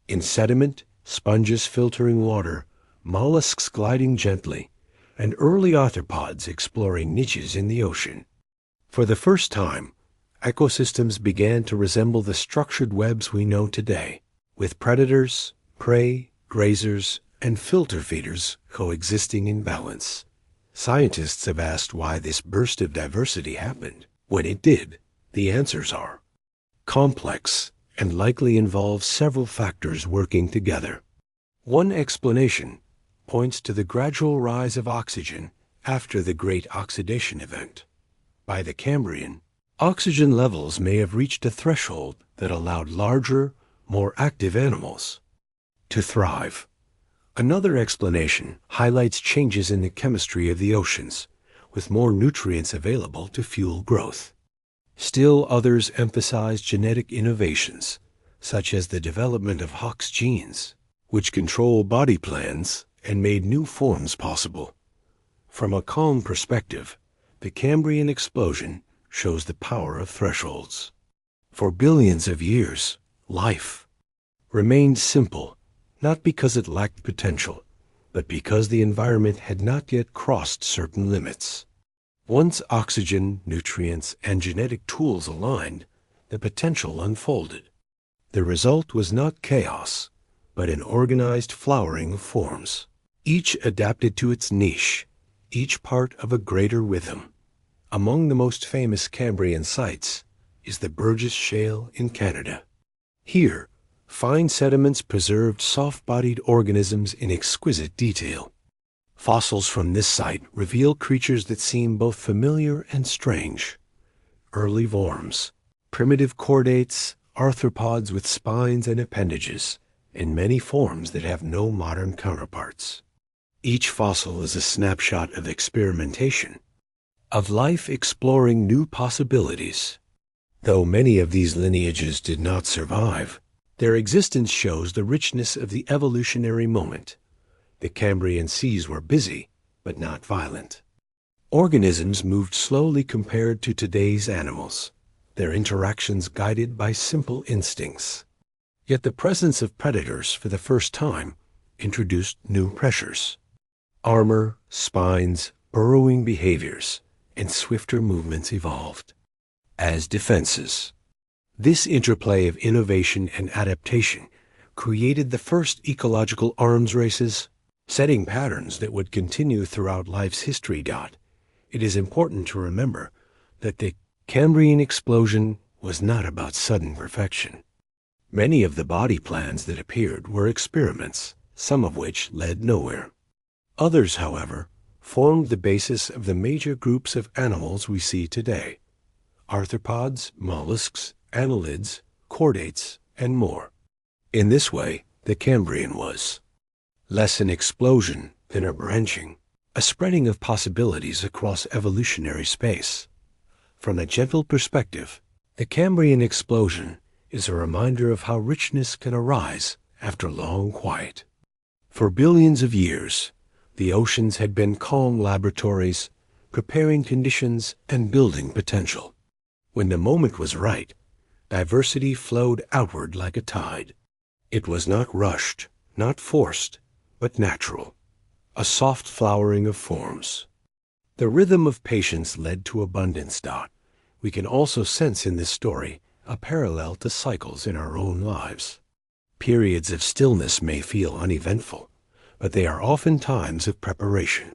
In sediment, sponges filtering water, mollusks gliding gently, and early arthropods exploring niches in the ocean. For the first time, ecosystems began to resemble the structured webs we know today, with predators, prey, grazers, and filter feeders coexisting in balance. Scientists have asked why this burst of diversity happened. When it did, the answers are complex and likely involve several factors working together. One explanation points to the gradual rise of oxygen after the Great Oxidation Event. By the Cambrian, oxygen levels may have reached a threshold that allowed larger, more active animals to thrive. Another explanation highlights changes in the chemistry of the oceans, with more nutrients available to fuel growth. Still others emphasize genetic innovations, such as the development of Hox genes, which control body plans and made new forms possible. From a calm perspective, the Cambrian explosion shows the power of thresholds. For billions of years, life remained simple, not because it lacked potential, but because the environment had not yet crossed certain limits. Once oxygen, nutrients, and genetic tools aligned, the potential unfolded. The result was not chaos, but an organized flowering of forms, each adapted to its niche, each part of a greater rhythm. Among the most famous Cambrian sites is the Burgess Shale in Canada. Here, fine sediments preserved soft-bodied organisms in exquisite detail. Fossils from this site reveal creatures that seem both familiar and strange. Early worms, primitive chordates, arthropods with spines and appendages, and many forms that have no modern counterparts. Each fossil is a snapshot of experimentation, of life exploring new possibilities. Though many of these lineages did not survive, their existence shows the richness of the evolutionary moment. The Cambrian seas were busy, but not violent. Organisms moved slowly compared to today's animals, their interactions guided by simple instincts. Yet the presence of predators for the first time introduced new pressures. Armor, spines, burrowing behaviors, and swifter movements evolved as defenses. This interplay of innovation and adaptation created the first ecological arms races, setting patterns that would continue throughout life's history. It is important to remember that the Cambrian explosion was not about sudden perfection. Many of the body plans that appeared were experiments, some of which led nowhere. Others, however, formed the basis of the major groups of animals we see today: arthropods, mollusks, annelids, chordates, and more. In this way, the Cambrian was less an explosion than a branching, a spreading of possibilities across evolutionary space. From a gentle perspective, the Cambrian explosion is a reminder of how richness can arise after long quiet. For billions of years, the oceans had been calm laboratories, preparing conditions and building potential. When the moment was right, diversity flowed outward like a tide. It was not rushed, not forced, but natural, a soft flowering of forms. The rhythm of patience led to abundance. We can also sense in this story a parallel to cycles in our own lives. Periods of stillness may feel uneventful, but they are often times of preparation.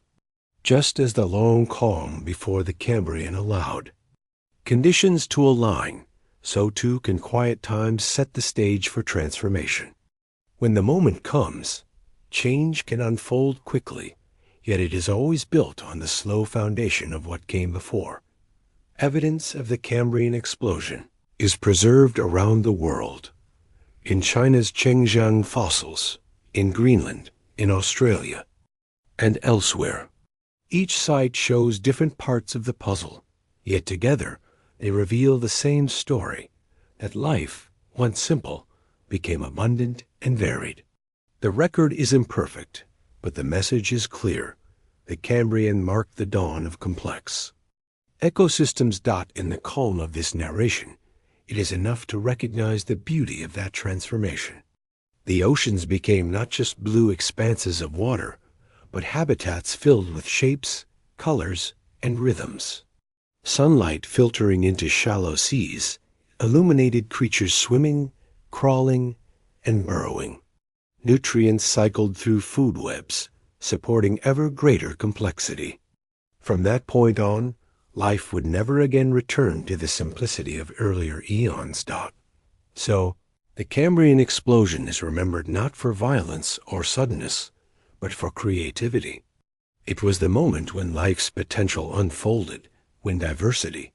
Just as the long calm before the Cambrian allowed conditions to align, so too can quiet times set the stage for transformation. When the moment comes, change can unfold quickly, yet it is always built on the slow foundation of what came before. Evidence of the Cambrian explosion is preserved around the world. In China's Chengjiang fossils, in Greenland, in Australia, and elsewhere. Each site shows different parts of the puzzle, yet together they reveal the same story, that life, once simple, became abundant and varied. The record is imperfect, but the message is clear. The Cambrian marked the dawn of complex ecosystems. In the calm of this narration, it is enough to recognize the beauty of that transformation. The oceans became not just blue expanses of water, but habitats filled with shapes, colors, and rhythms. Sunlight filtering into shallow seas illuminated creatures swimming, crawling, and burrowing. Nutrients cycled through food webs, supporting ever greater complexity. From that point on, life would never again return to the simplicity of earlier eons. So, The Cambrian explosion is remembered not for violence or suddenness, but for creativity. It was the moment when life's potential unfolded, when diversity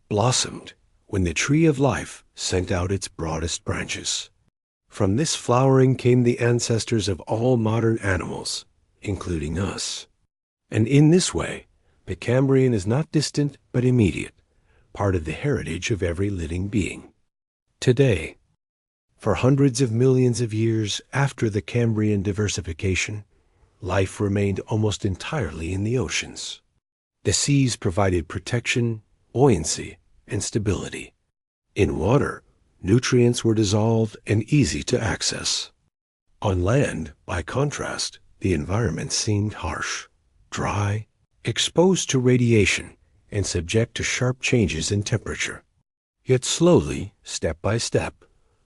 blossomed, when the tree of life sent out its broadest branches. From this flowering came the ancestors of all modern animals, including us. And in this way, the Cambrian is not distant but immediate, part of the heritage of every living being. Today, for hundreds of millions of years after the Cambrian diversification, life remained almost entirely in the oceans. The seas provided protection, buoyancy, and stability. In water, nutrients were dissolved and easy to access. On land, by contrast, the environment seemed harsh, dry, exposed to radiation, and subject to sharp changes in temperature. Yet slowly, step by step,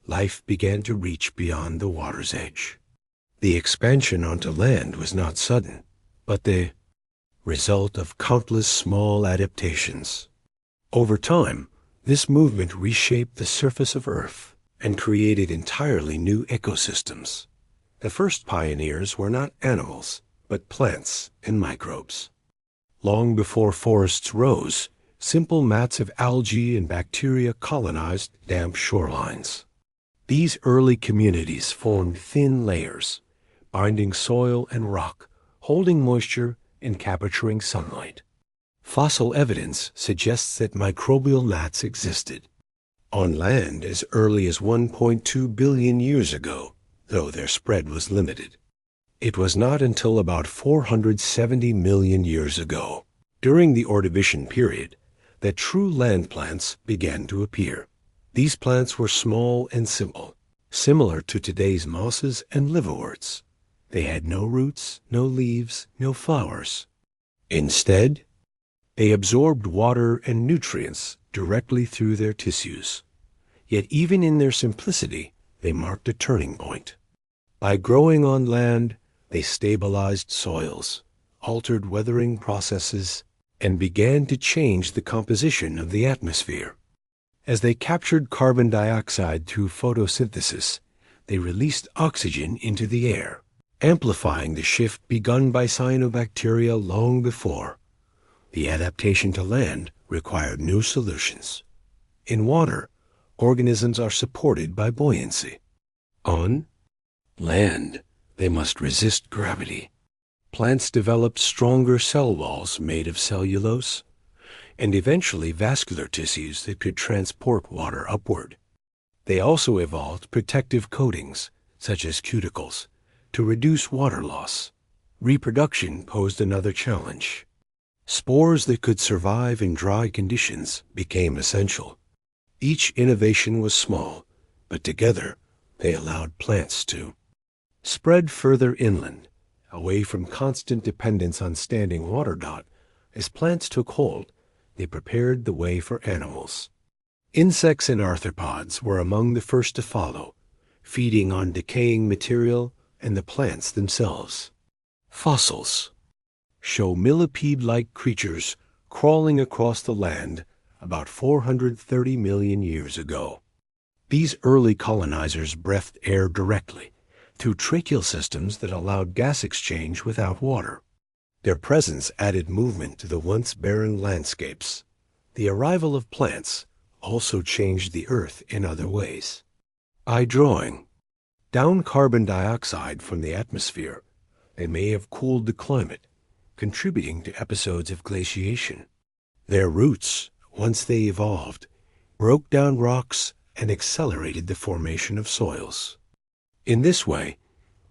life began to reach beyond the water's edge. The expansion onto land was not sudden, but the result of countless small adaptations. Over time, this movement reshaped the surface of Earth and created entirely new ecosystems. The first pioneers were not animals, but plants and microbes. Long before forests rose, simple mats of algae and bacteria colonized damp shorelines. These early communities formed thin layers, binding soil and rock, holding moisture and capturing sunlight. Fossil evidence suggests that microbial mats existed on land as early as 1.2 billion years ago, though their spread was limited. It was not until about 470 million years ago, during the Ordovician period, that true land plants began to appear. These plants were small and simple, similar to today's mosses and liverworts. They had no roots, no leaves, no flowers. Instead, they absorbed water and nutrients directly through their tissues. Yet even in their simplicity, they marked a turning point. By growing on land, they stabilized soils, altered weathering processes, and began to change the composition of the atmosphere. As they captured carbon dioxide through photosynthesis, they released oxygen into the air, amplifying the shift begun by cyanobacteria long before. The adaptation to land required new solutions. In water, organisms are supported by buoyancy. On land, they must resist gravity. Plants developed stronger cell walls made of cellulose, and eventually vascular tissues that could transport water upward. They also evolved protective coatings, such as cuticles, to reduce water loss. Reproduction posed another challenge. Spores that could survive in dry conditions became essential. Each innovation was small, but together they allowed plants to spread further inland, away from constant dependence on standing water. As plants took hold, they prepared the way for animals. Insects and arthropods were among the first to follow, feeding on decaying material and the plants themselves. Fossils show millipede-like creatures crawling across the land about 430 million years ago. These early colonizers breathed air directly through tracheal systems that allowed gas exchange without water. Their presence added movement to the once barren landscapes. The arrival of plants also changed the earth in other ways. By drawing down carbon dioxide from the atmosphere, they may have cooled the climate, contributing to episodes of glaciation. Their roots, once they evolved, broke down rocks and accelerated the formation of soils. In this way,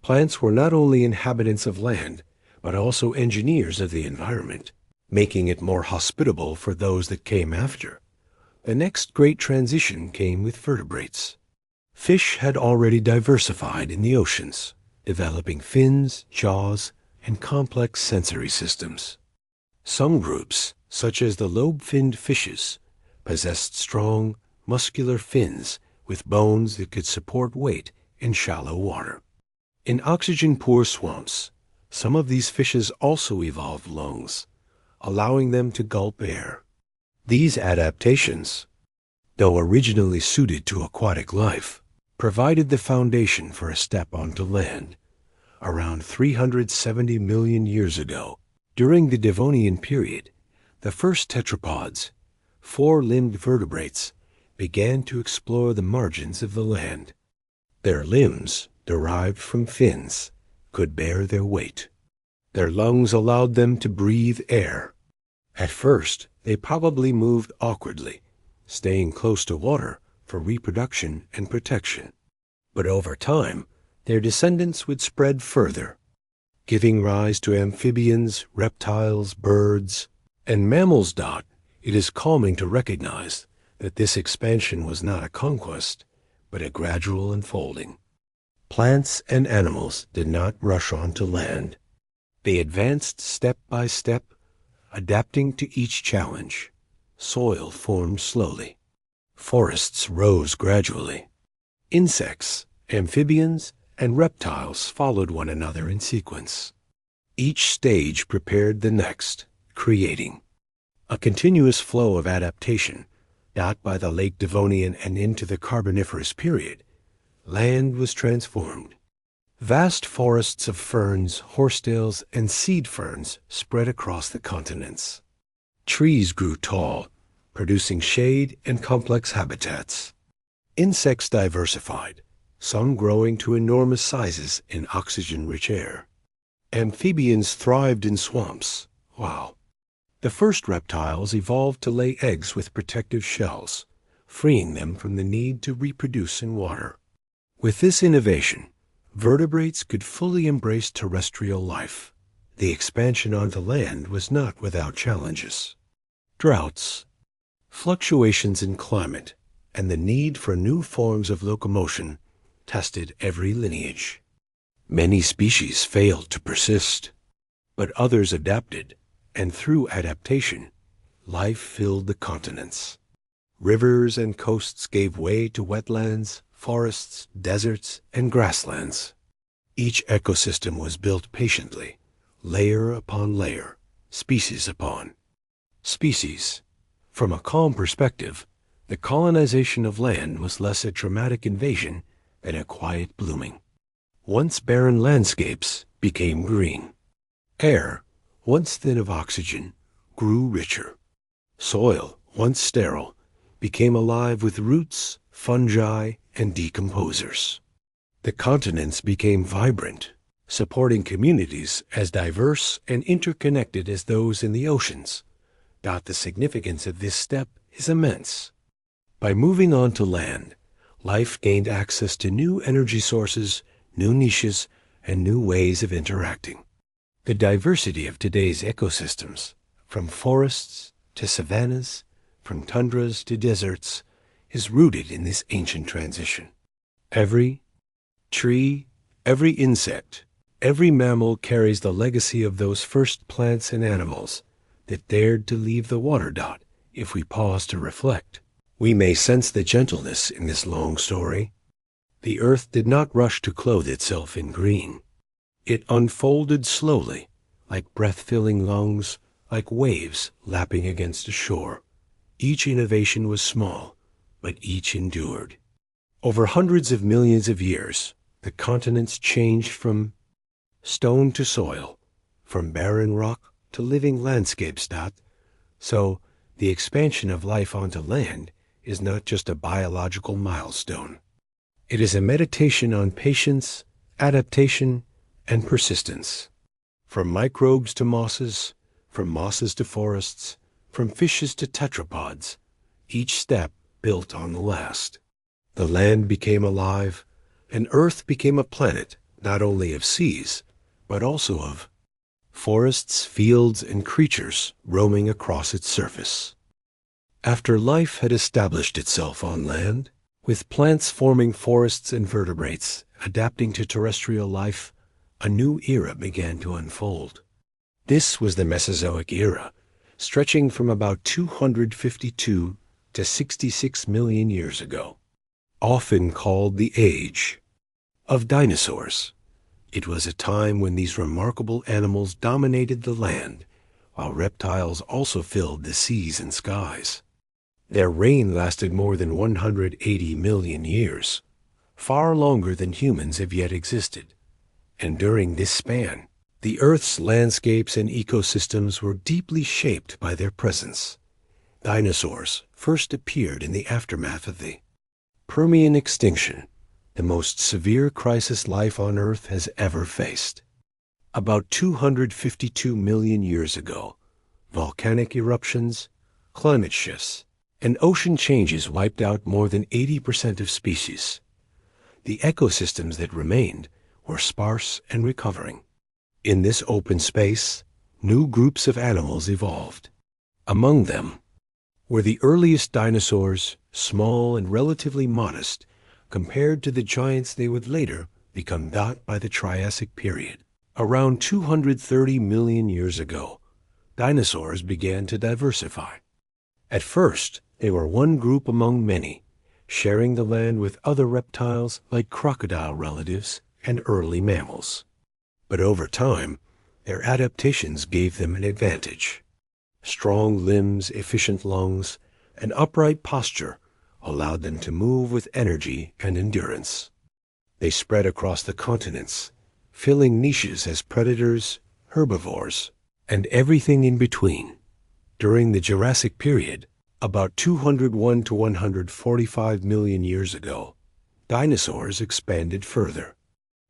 plants were not only inhabitants of land, but also engineers of the environment, making it more hospitable for those that came after. The next great transition came with vertebrates. Fish had already diversified in the oceans, developing fins, jaws, and complex sensory systems. Some groups, such as the lobe-finned fishes, possessed strong, muscular fins with bones that could support weight in shallow water. In oxygen-poor swamps, some of these fishes also evolved lungs, allowing them to gulp air. These adaptations, though originally suited to aquatic life, provided the foundation for a step onto land. Around 370 million years ago, during the Devonian period, the first tetrapods, four-limbed vertebrates, began to explore the margins of the land. Their limbs, derived from fins, could bear their weight. Their lungs allowed them to breathe air. At first, they probably moved awkwardly, staying close to water for reproduction and protection. But over time, their descendants would spread further, giving rise to amphibians, reptiles, birds, and mammals. It is calming to recognize that this expansion was not a conquest, but a gradual unfolding. Plants and animals did not rush onto land. They advanced step by step, adapting to each challenge. Soil formed slowly. Forests rose gradually. Insects, amphibians, and reptiles followed one another in sequence. Each stage prepared the next, creating a continuous flow of adaptation. By the late Devonian and into the Carboniferous period, land was transformed. Vast forests of ferns, horsetails, and seed ferns spread across the continents. Trees grew tall, producing shade and complex habitats. Insects diversified, some growing to enormous sizes in oxygen-rich air. Amphibians thrived in swamps. Wow. The first reptiles evolved to lay eggs with protective shells, freeing them from the need to reproduce in water. With this innovation, vertebrates could fully embrace terrestrial life. The expansion onto land was not without challenges. Droughts, fluctuations in climate, and the need for new forms of locomotion tested every lineage. Many species failed to persist, but others adapted, and through adaptation, life filled the continents. Rivers and coasts gave way to wetlands, forests, deserts, and grasslands. Each ecosystem was built patiently, layer upon layer, species upon species. From a calm perspective, the colonization of land was less a dramatic invasion than a quiet blooming. Once barren landscapes became green. Air, once thin of oxygen, grew richer. Soil, once sterile, became alive with roots, fungi, and decomposers. The continents became vibrant, supporting communities as diverse and interconnected as those in the oceans. The significance of this step is immense. By moving on to land, life gained access to new energy sources, new niches, and new ways of interacting. The diversity of today's ecosystems, from forests to savannas, from tundras to deserts, is rooted in this ancient transition. Every tree, every insect, every mammal carries the legacy of those first plants and animals that dared to leave the water. If we pause to reflect, we may sense the gentleness in this long story. The earth did not rush to clothe itself in green. It unfolded slowly, like breath-filling lungs, like waves lapping against a shore. Each innovation was small, but each endured. Over hundreds of millions of years, the continents changed from stone to soil, from barren rock to living landscapes. So, the expansion of life onto land is not just a biological milestone. It is a meditation on patience, adaptation, and persistence. From microbes to mosses, from mosses to forests, from fishes to tetrapods, each step built on the last. The land became alive, and Earth became a planet not only of seas, but also of forests, fields, and creatures roaming across its surface. After life had established itself on land, with plants forming forests and vertebrates adapting to terrestrial life, a new era began to unfold. This was the Mesozoic era, stretching from about 252 to 66 million years ago. Often called the Age of Dinosaurs, it was a time when these remarkable animals dominated the land, while reptiles also filled the seas and skies. Their reign lasted more than 180 million years. far longer than humans have yet existed. And during this span, the Earth's landscapes and ecosystems were deeply shaped by their presence. Dinosaurs first appeared in the aftermath of the Permian extinction, the most severe crisis life on Earth has ever faced. About 252 million years ago, volcanic eruptions, climate shifts, and ocean changes wiped out more than 80% of species. The ecosystems that remained were sparse and recovering. In this open space, new groups of animals evolved. Among them were the earliest dinosaurs, small and relatively modest compared to the giants they would later become by the Triassic period. Around 230 million years ago, dinosaurs began to diversify. At first, they were one group among many, sharing the land with other reptiles like crocodile relatives and early mammals. But over time, their adaptations gave them an advantage. Strong limbs, efficient lungs, and upright posture allowed them to move with energy and endurance. They spread across the continents, filling niches as predators, herbivores, and everything in between. During the Jurassic period, about 201 to 145 million years ago, dinosaurs expanded further.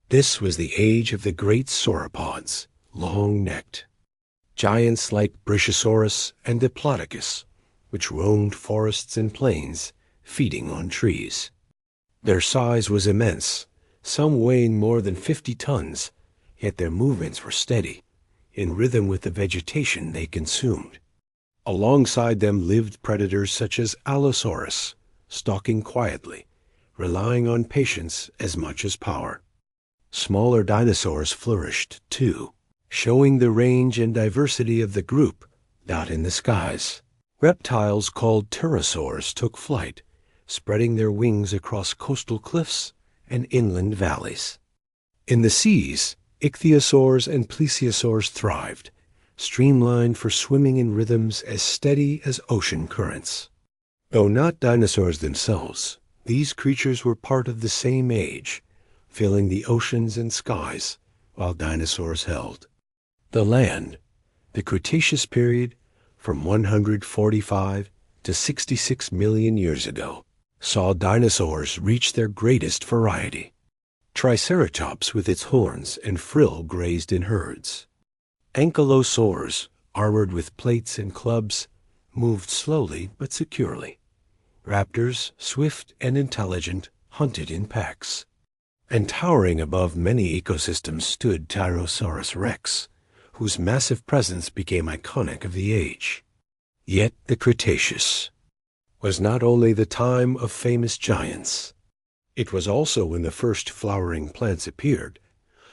This was the age of the great sauropods, long-necked. Giants like Brachiosaurus and Diplodocus, which roamed forests and plains, feeding on trees. Their size was immense, some weighing more than 50 tons, yet their movements were steady, in rhythm with the vegetation they consumed. Alongside them lived predators such as Allosaurus, stalking quietly, relying on patience as much as power. Smaller dinosaurs flourished, too, showing the range and diversity of the group, not in the skies. Reptiles called pterosaurs took flight, spreading their wings across coastal cliffs and inland valleys. In the seas, ichthyosaurs and plesiosaurs thrived, streamlined for swimming in rhythms as steady as ocean currents. Though not dinosaurs themselves, these creatures were part of the same age, filling the oceans and skies while dinosaurs held. The land, the Cretaceous period, from 145 to 66 million years ago, saw dinosaurs reach their greatest variety. Triceratops with its horns and frill grazed in herds. Ankylosaurs, armored with plates and clubs, moved slowly but securely. Raptors, swift and intelligent, hunted in packs. And towering above many ecosystems stood Tyrannosaurus rex, whose massive presence became iconic of the age. Yet the Cretaceous was not only the time of famous giants. It was also when the first flowering plants appeared,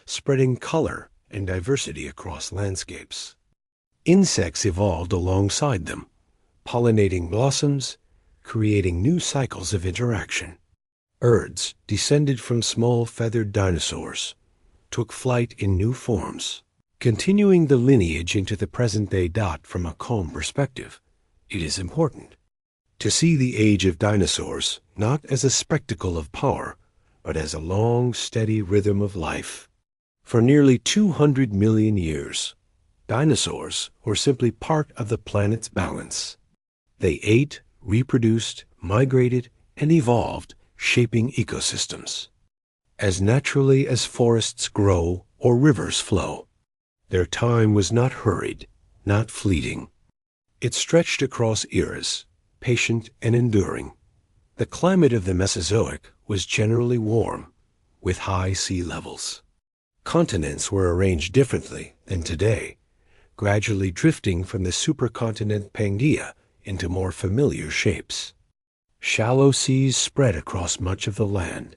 spreading color and diversity across landscapes. Insects evolved alongside them, pollinating blossoms, creating new cycles of interaction. Birds, descended from small feathered dinosaurs, took flight in new forms. Continuing the lineage into the present-day from a calm perspective, it is important to see the age of dinosaurs not as a spectacle of power, but as a long, steady rhythm of life. For nearly 200 million years, dinosaurs were simply part of the planet's balance. They ate, reproduced, migrated, and evolved, shaping ecosystems. As naturally as forests grow or rivers flow, their time was not hurried, not fleeting. It stretched across eras, patient and enduring. The climate of the Mesozoic was generally warm, with high sea levels. Continents were arranged differently than today, gradually drifting from the supercontinent Pangaea into more familiar shapes. Shallow seas spread across much of the land,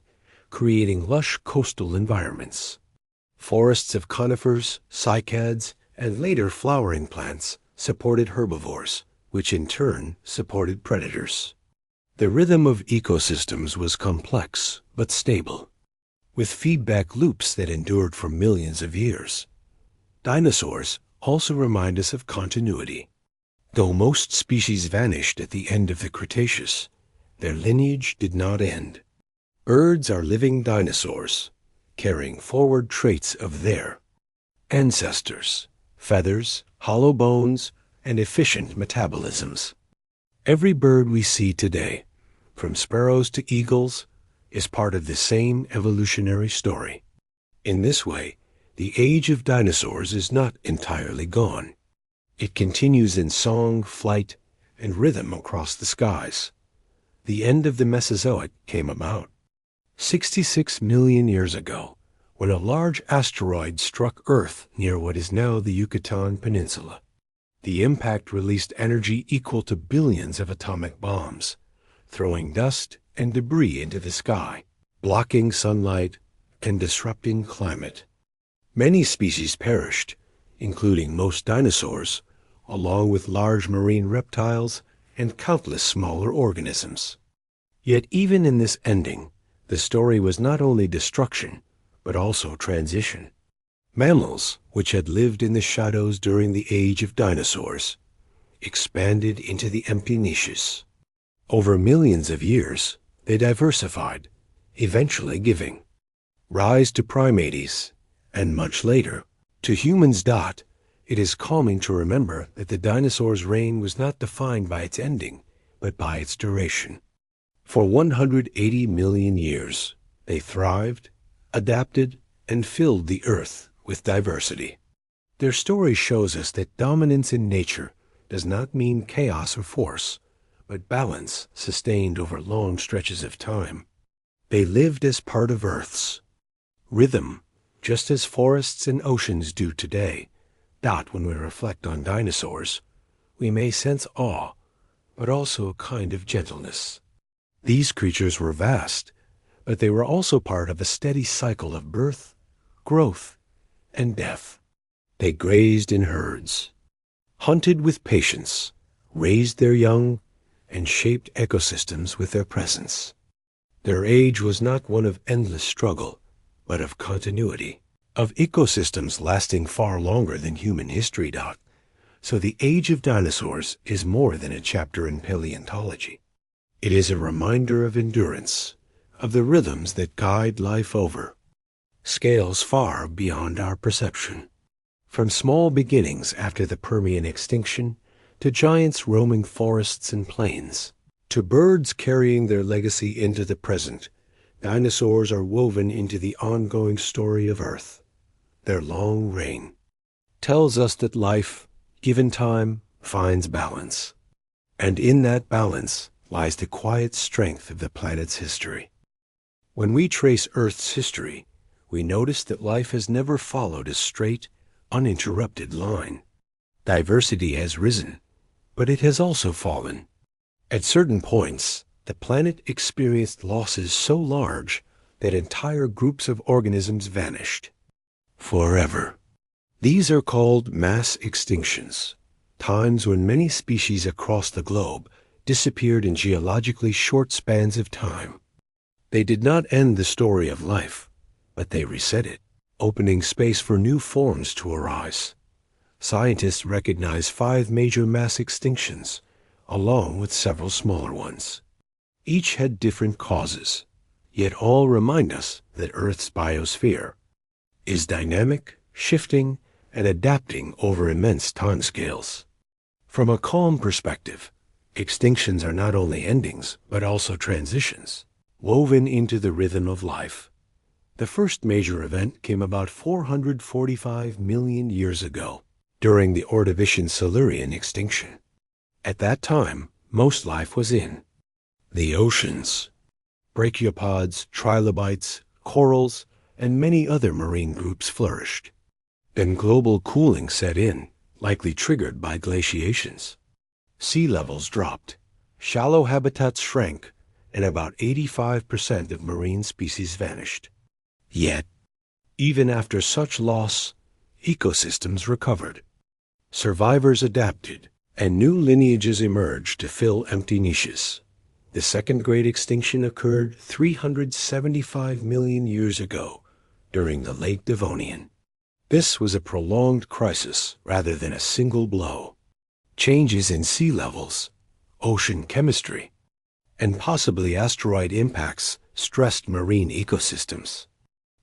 creating lush coastal environments. Forests of conifers, cycads, and later flowering plants supported herbivores, which in turn supported predators. The rhythm of ecosystems was complex but stable, with feedback loops that endured for millions of years. Dinosaurs also remind us of continuity. Though most species vanished at the end of the Cretaceous, their lineage did not end. Birds are living dinosaurs, carrying forward traits of their ancestors: feathers, hollow bones, and efficient metabolisms. Every bird we see today, from sparrows to eagles, is part of the same evolutionary story. In this way, the age of dinosaurs is not entirely gone. It continues in song, flight, and rhythm across the skies. The end of the Mesozoic came about 66 million years ago, when a large asteroid struck Earth near what is now the Yucatan Peninsula. The impact released energy equal to billions of atomic bombs, throwing dust and debris into the sky, blocking sunlight and disrupting climate. Many species perished, including most dinosaurs, along with large marine reptiles and countless smaller organisms. Yet even in this ending, the story was not only destruction, but also transition. Mammals, which had lived in the shadows during the age of dinosaurs, expanded into the empty niches. Over millions of years, they diversified, eventually giving rise to primates, and much later, to humans. It is calming to remember that the dinosaurs' reign was not defined by its ending, but by its duration. For 180 million years, they thrived, adapted, and filled the earth with diversity. Their story shows us that dominance in nature does not mean chaos or force, but balance sustained over long stretches of time. They lived as part of Earth's rhythm, just as forests and oceans do today. When we reflect on dinosaurs, we may sense awe, but also a kind of gentleness. These creatures were vast, but they were also part of a steady cycle of birth, growth, and death. They grazed in herds, hunted with patience, raised their young, and shaped ecosystems with their presence. Their age was not one of endless struggle, but of continuity, of ecosystems lasting far longer than human history. So the age of dinosaurs is more than a chapter in paleontology. It is a reminder of endurance, of the rhythms that guide life over scales far beyond our perception. From small beginnings after the Permian extinction, to giants roaming forests and plains, to birds carrying their legacy into the present, dinosaurs are woven into the ongoing story of Earth. Their long reign tells us that life, given time, finds balance. And in that balance lies the quiet strength of the planet's history. When we trace Earth's history, we notice that life has never followed a straight, uninterrupted line. Diversity has risen, but it has also fallen. At certain points, the planet experienced losses so large that entire groups of organisms vanished forever. These are called mass extinctions, times when many species across the globe disappeared in geologically short spans of time. They did not end the story of life, but they reset it, opening space for new forms to arise. Scientists recognize 5 major mass extinctions, along with several smaller ones. Each had different causes, yet all remind us that Earth's biosphere is dynamic, shifting, and adapting over immense timescales. From a calm perspective, extinctions are not only endings, but also transitions, woven into the rhythm of life. The first major event came about 445 million years ago, during the Ordovician-Silurian extinction. At that time, most life was in the oceans. Brachiopods, trilobites, corals, and many other marine groups flourished. Then global cooling set in, likely triggered by glaciations. Sea levels dropped, shallow habitats shrank, and about 85% of marine species vanished. Yet, even after such loss, ecosystems recovered. Survivors adapted, and new lineages emerged to fill empty niches. The second great extinction occurred 375 million years ago, during the late Devonian. This was a prolonged crisis rather than a single blow. Changes in sea levels, ocean chemistry, and possibly asteroid impacts stressed marine ecosystems.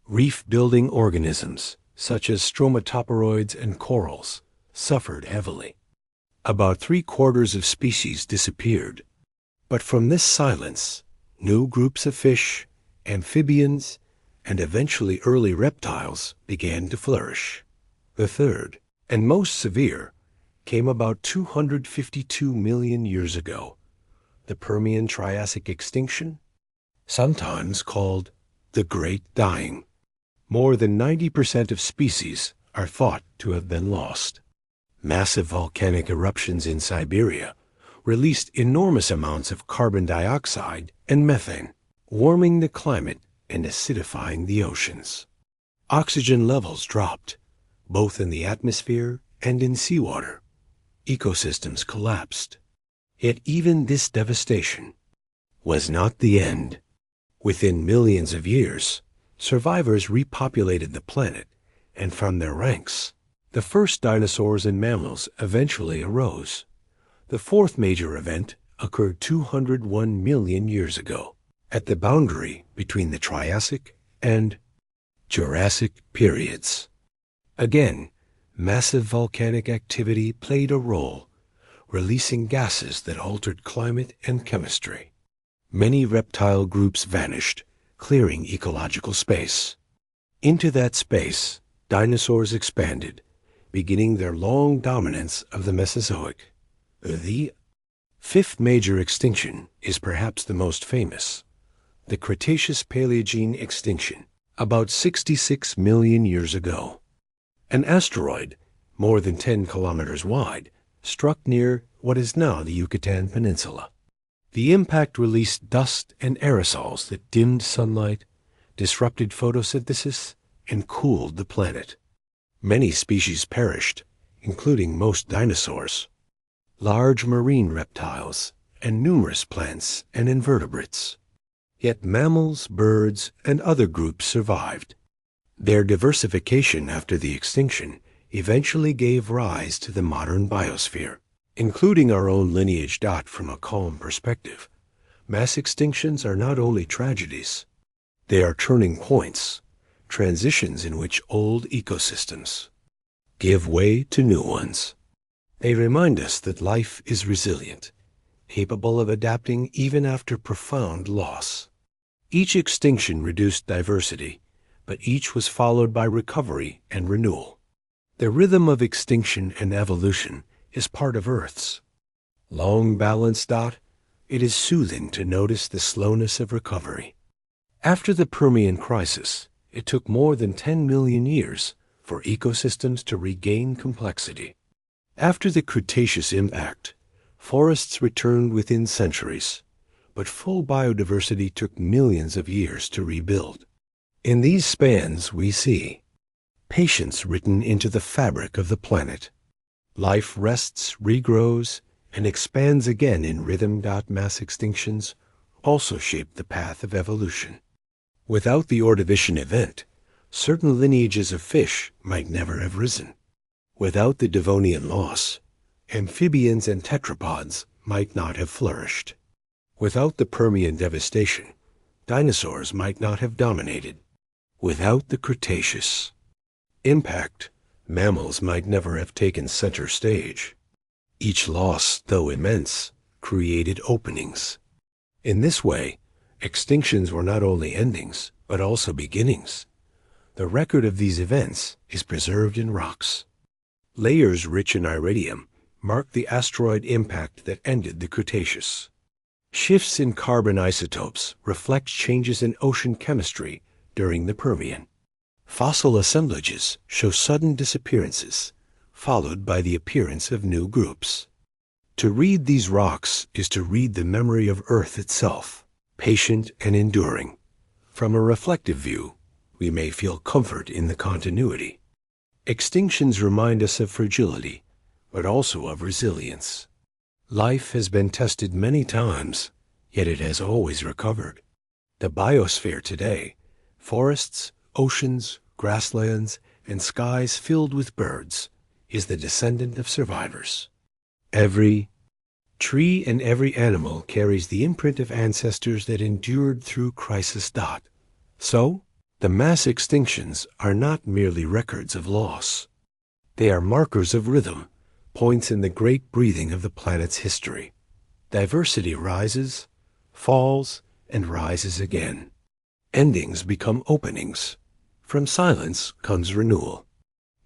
Reef-building organisms, such as stromatoporoids and corals, suffered heavily. About 3/4 of species disappeared. But from this silence, new groups of fish, amphibians, and eventually early reptiles began to flourish. The third, and most severe, came about 252 million years ago, the Permian-Triassic extinction, sometimes called the Great Dying. More than 90% of species are thought to have been lost. Massive volcanic eruptions in Siberia released enormous amounts of carbon dioxide and methane, warming the climate and acidifying the oceans. Oxygen levels dropped, both in the atmosphere and in seawater. Ecosystems collapsed. Yet even this devastation was not the end. Within millions of years, survivors repopulated the planet, and from their ranks, the first dinosaurs and mammals eventually arose. The fourth major event occurred 201 million years ago, at the boundary between the Triassic and Jurassic periods. Again, massive volcanic activity played a role, releasing gases that altered climate and chemistry. Many reptile groups vanished, clearing ecological space. Into that space, dinosaurs expanded, beginning their long dominance of the Mesozoic. The fifth major extinction is perhaps the most famous, the Cretaceous-Paleogene extinction, about 66 million years ago. An asteroid, more than 10 kilometers wide, struck near what is now the Yucatan Peninsula. The impact released dust and aerosols that dimmed sunlight, disrupted photosynthesis, and cooled the planet. Many species perished, including most dinosaurs, large marine reptiles, and numerous plants and invertebrates. Yet mammals, birds, and other groups survived. Their diversification after the extinction eventually gave rise to the modern biosphere. Including our own lineage. From a calm perspective, mass extinctions are not only tragedies, they are turning points, transitions in which old ecosystems give way to new ones. They remind us that life is resilient, capable of adapting even after profound loss. Each extinction reduced diversity, but each was followed by recovery and renewal. The rhythm of extinction and evolution is part of Earth's long balance. It is soothing to notice the slowness of recovery. After the Permian crisis, it took more than 10 million years for ecosystems to regain complexity. After the Cretaceous impact, forests returned within centuries, but full biodiversity took millions of years to rebuild. In these spans, we see patience written into the fabric of the planet. Life rests, regrows, and expands again in rhythm. Mass extinctions also shaped the path of evolution. Without the Ordovician event, certain lineages of fish might never have risen. Without the Devonian loss, amphibians and tetrapods might not have flourished. Without the Permian devastation, dinosaurs might not have dominated. Without the Cretaceous impact, mammals might never have taken center stage. Each loss, though immense, created openings. In this way, extinctions were not only endings, but also beginnings. The record of these events is preserved in rocks. Layers rich in iridium mark the asteroid impact that ended the Cretaceous. Shifts in carbon isotopes reflect changes in ocean chemistry during the Permian. Fossil assemblages show sudden disappearances, followed by the appearance of new groups. To read these rocks is to read the memory of Earth itself, patient and enduring. From a reflective view, we may feel comfort in the continuity. Extinctions remind us of fragility, but also of resilience. Life has been tested many times, yet it has always recovered. The biosphere today, forests, oceans, grasslands, and skies filled with birds, is the descendant of survivors. Every Tree and every animal carries the imprint of ancestors that endured through crisis. So, the mass extinctions are not merely records of loss. They are markers of rhythm, points in the great breathing of the planet's history. Diversity rises, falls, and rises again. Endings become openings. From silence comes renewal.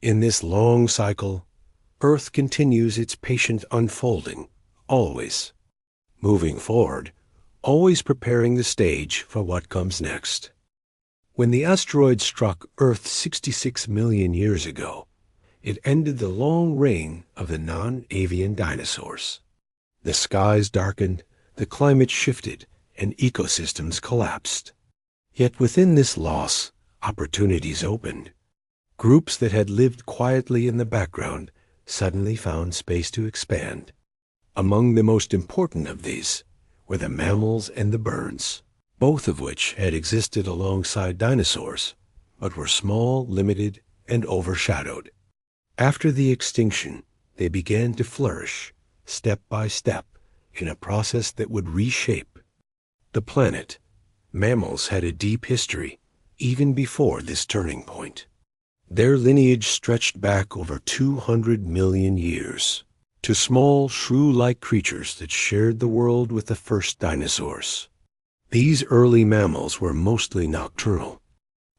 In this long cycle, Earth continues its patient unfolding, always moving forward, always preparing the stage for what comes next. When the asteroid struck Earth 66 million years ago, it ended the long reign of the non-avian dinosaurs. The skies darkened, the climate shifted, and ecosystems collapsed. Yet within this loss, opportunities opened. Groups that had lived quietly in the background suddenly found space to expand. Among the most important of these were the mammals and the birds, both of which had existed alongside dinosaurs, but were small, limited, and overshadowed. After the extinction, they began to flourish, step by step, in a process that would reshape the planet. Mammals had a deep history, even before this turning point. Their lineage stretched back over 200 million years, to small, shrew-like creatures that shared the world with the first dinosaurs. These early mammals were mostly nocturnal,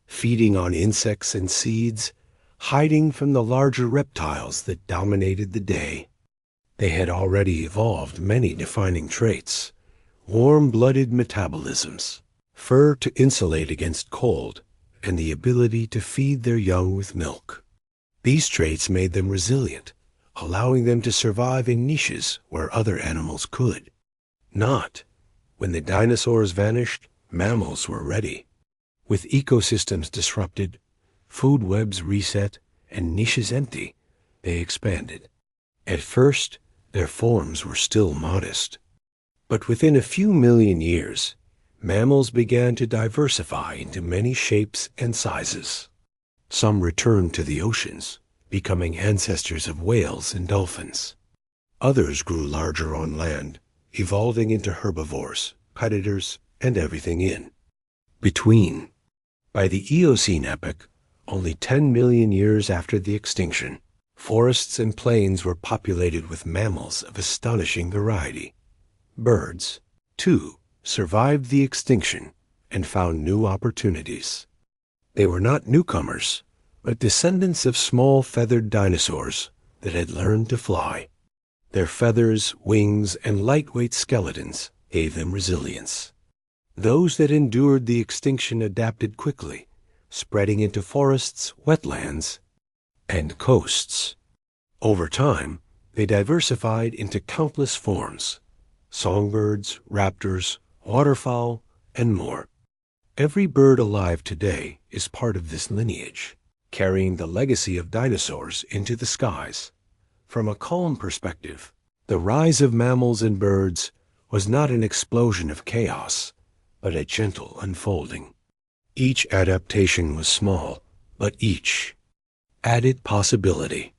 feeding on insects and seeds, hiding from the larger reptiles that dominated the day. They had already evolved many defining traits: warm-blooded metabolisms, fur to insulate against cold, and the ability to feed their young with milk. These traits made them resilient, allowing them to survive in niches where other animals could not. When the dinosaurs vanished, mammals were ready. With ecosystems disrupted, food webs reset, and niches empty, they expanded. At first, their forms were still modest. But within a few million years, mammals began to diversify into many shapes and sizes. Some returned to the oceans, becoming ancestors of whales and dolphins. Others grew larger on land, evolving into herbivores, predators, and everything in between. By the Eocene epoch, only 10 million years after the extinction, forests and plains were populated with mammals of astonishing variety. Birds, too, survived the extinction and found new opportunities. They were not newcomers, but descendants of small feathered dinosaurs that had learned to fly. Their feathers, wings, and lightweight skeletons gave them resilience. Those that endured the extinction adapted quickly, spreading into forests, wetlands, and coasts. Over time, they diversified into countless forms: songbirds, raptors, waterfowl, and more. Every bird alive today is part of this lineage, carrying the legacy of dinosaurs into the skies. From a calm perspective, the rise of mammals and birds was not an explosion of chaos, but a gentle unfolding. Each adaptation was small, but each added possibility.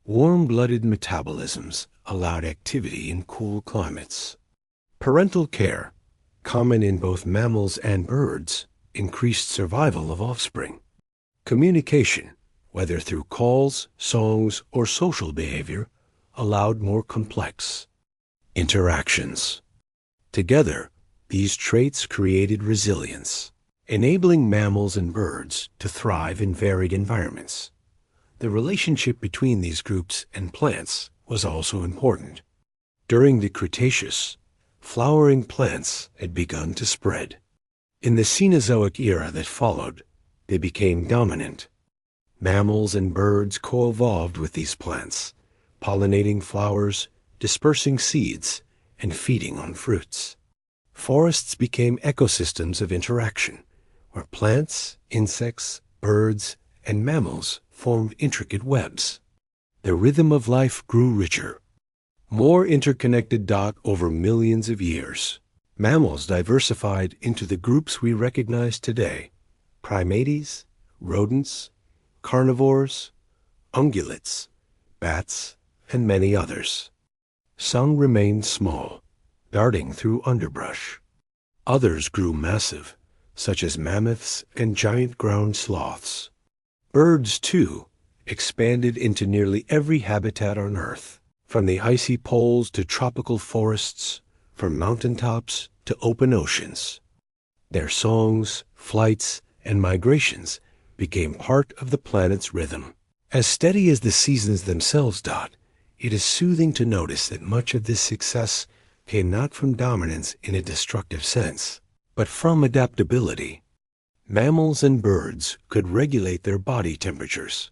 Warm-blooded metabolisms allowed activity in cool climates. Parental care, common in both mammals and birds, increased survival of offspring. Communication, whether through calls, songs, or social behavior, allowed more complex interactions. Together, these traits created resilience, enabling mammals and birds to thrive in varied environments. The relationship between these groups and plants was also important. During the Cretaceous, flowering plants had begun to spread. In the Cenozoic era that followed, they became dominant. Mammals and birds co-evolved with these plants, pollinating flowers, dispersing seeds, and feeding on fruits. Forests became ecosystems of interaction, where plants, insects, birds, and mammals formed intricate webs. The rhythm of life grew richer, more interconnected over millions of years. Mammals diversified into the groups we recognize today: primates, rodents, carnivores, ungulates, bats, and many others. Some remained small, darting through underbrush. Others grew massive, such as mammoths and giant ground sloths. Birds, too, expanded into nearly every habitat on Earth, from the icy poles to tropical forests, from mountaintops to open oceans. Their songs, flights, and migrations became part of the planet's rhythm. As steady as the seasons themselves, it is soothing to notice that much of this success came not from dominance in a destructive sense, but from adaptability. Mammals and birds could regulate their body temperatures,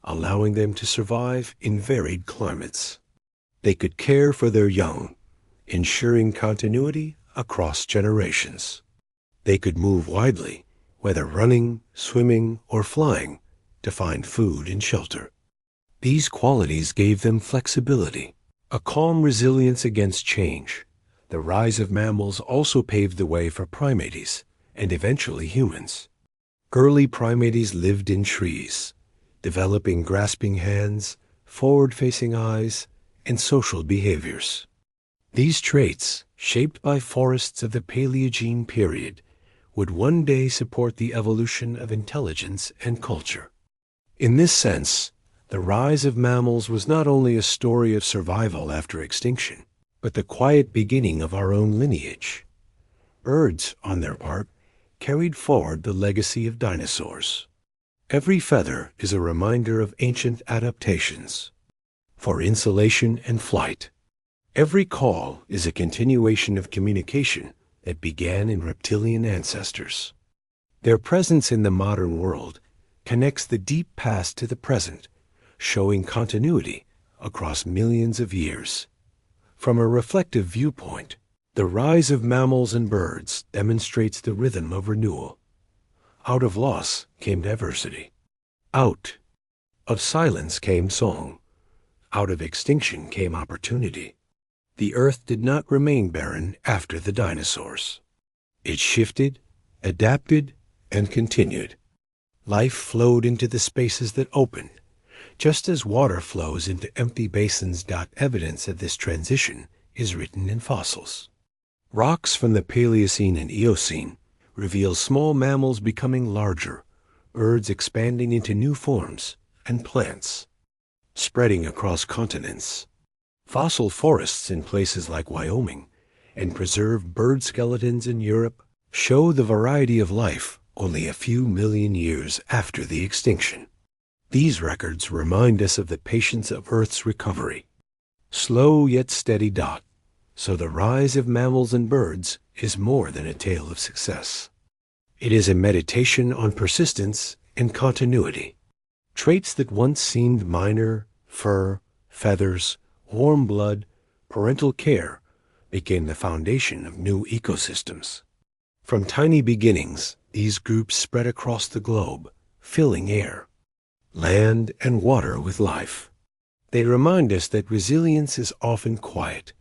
allowing them to survive in varied climates. They could care for their young, ensuring continuity across generations. They could move widely, whether running, swimming, or flying, to find food and shelter. These qualities gave them flexibility, a calm resilience against change. The rise of mammals also paved the way for primates, and eventually humans. Early primates lived in trees, developing grasping hands, forward-facing eyes, and social behaviors. These traits, shaped by forests of the Paleogene period, would one day support the evolution of intelligence and culture. In this sense, the rise of mammals was not only a story of survival after extinction, but the quiet beginning of our own lineage. Birds, on their part, carried forward the legacy of dinosaurs. Every feather is a reminder of ancient adaptations. For insulation and flight, every call is a continuation of communication that began in reptilian ancestors. Their presence in the modern world connects the deep past to the present, showing continuity across millions of years. From a reflective viewpoint, the rise of mammals and birds demonstrates the rhythm of renewal. Out of loss came diversity. Out of silence came song. Out of extinction came opportunity. The earth did not remain barren after the dinosaurs. It shifted, adapted, and continued. Life flowed into the spaces that opened, just as water flows into empty basins. Evidence of this transition is written in fossils. Rocks from the Paleocene and Eocene reveal small mammals becoming larger, birds expanding into new forms, and plants spreading across continents. Fossil forests in places like Wyoming and preserved bird skeletons in Europe show the variety of life only a few million years after the extinction. These records remind us of the patience of Earth's recovery. Slow yet steady. So the rise of mammals and birds is more than a tale of success. It is a meditation on persistence and continuity. Traits that once seemed minor, fur, feathers, warm blood, parental care, became the foundation of new ecosystems. From tiny beginnings, these groups spread across the globe, filling air, land, and water with life. They remind us that resilience is often quiet,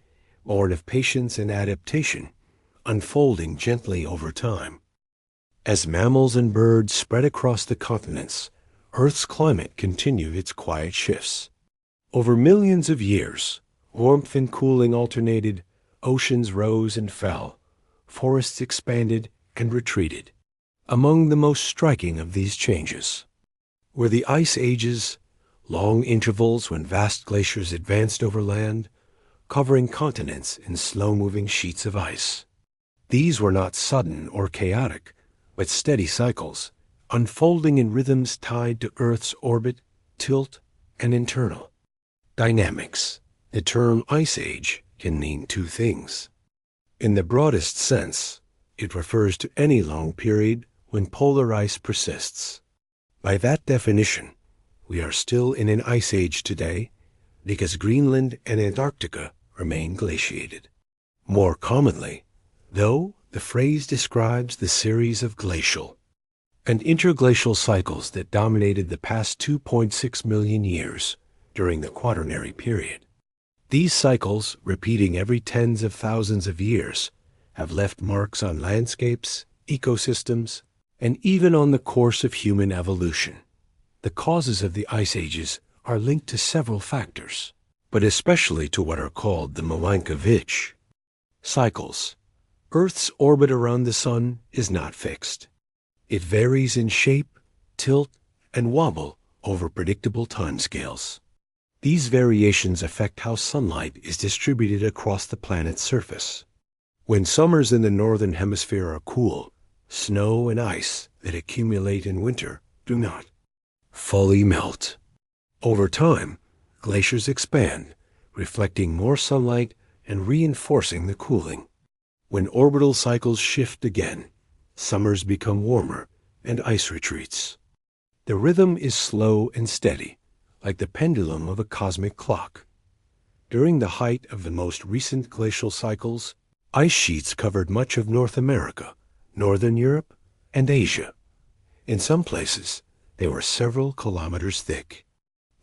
born of patience and adaptation, unfolding gently over time. As mammals and birds spread across the continents, Earth's climate continued its quiet shifts. Over millions of years, warmth and cooling alternated, oceans rose and fell, forests expanded and retreated. Among the most striking of these changes were the ice ages, long intervals when vast glaciers advanced over land, covering continents in slow-moving sheets of ice. These were not sudden or chaotic, but steady cycles, unfolding in rhythms tied to Earth's orbit, tilt, and internal dynamics. The term Ice Age can mean two things. In the broadest sense, it refers to any long period when polar ice persists. By that definition, we are still in an ice age today because Greenland and Antarctica remain glaciated. More commonly, though, the phrase describes the series of glacial and interglacial cycles that dominated the past 2.6 million years during the Quaternary period. These cycles, repeating every tens of thousands of years, have left marks on landscapes, ecosystems, and even on the course of human evolution. The causes of the ice ages are linked to several factors. but especially to what are called the Milankovitch cycles. Earth's orbit around the sun is not fixed. It varies in shape, tilt, and wobble over predictable timescales. These variations affect how sunlight is distributed across the planet's surface. When summers in the northern hemisphere are cool, snow and ice that accumulate in winter do not fully melt. Over time, glaciers expand, reflecting more sunlight and reinforcing the cooling. When orbital cycles shift again, summers become warmer and ice retreats. The rhythm is slow and steady, like the pendulum of a cosmic clock. During the height of the most recent glacial cycles, ice sheets covered much of North America, Northern Europe, and Asia. In some places, they were several kilometers thick.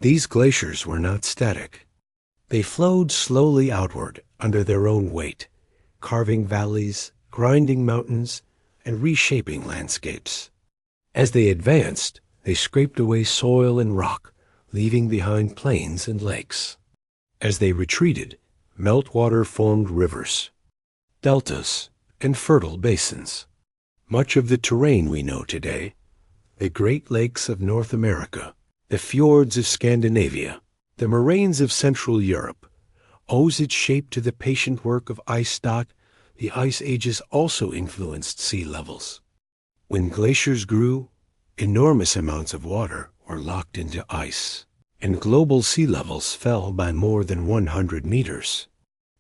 These glaciers were not static. They flowed slowly outward under their own weight, carving valleys, grinding mountains, and reshaping landscapes. As they advanced, they scraped away soil and rock, leaving behind plains and lakes. As they retreated, meltwater formed rivers, deltas, and fertile basins. Much of the terrain we know today, the Great Lakes of North America, the fjords of Scandinavia, the moraines of Central Europe, owes its shape to the patient work of ice stock. The ice ages also influenced sea levels. When glaciers grew, enormous amounts of water were locked into ice, and global sea levels fell by more than 100 meters.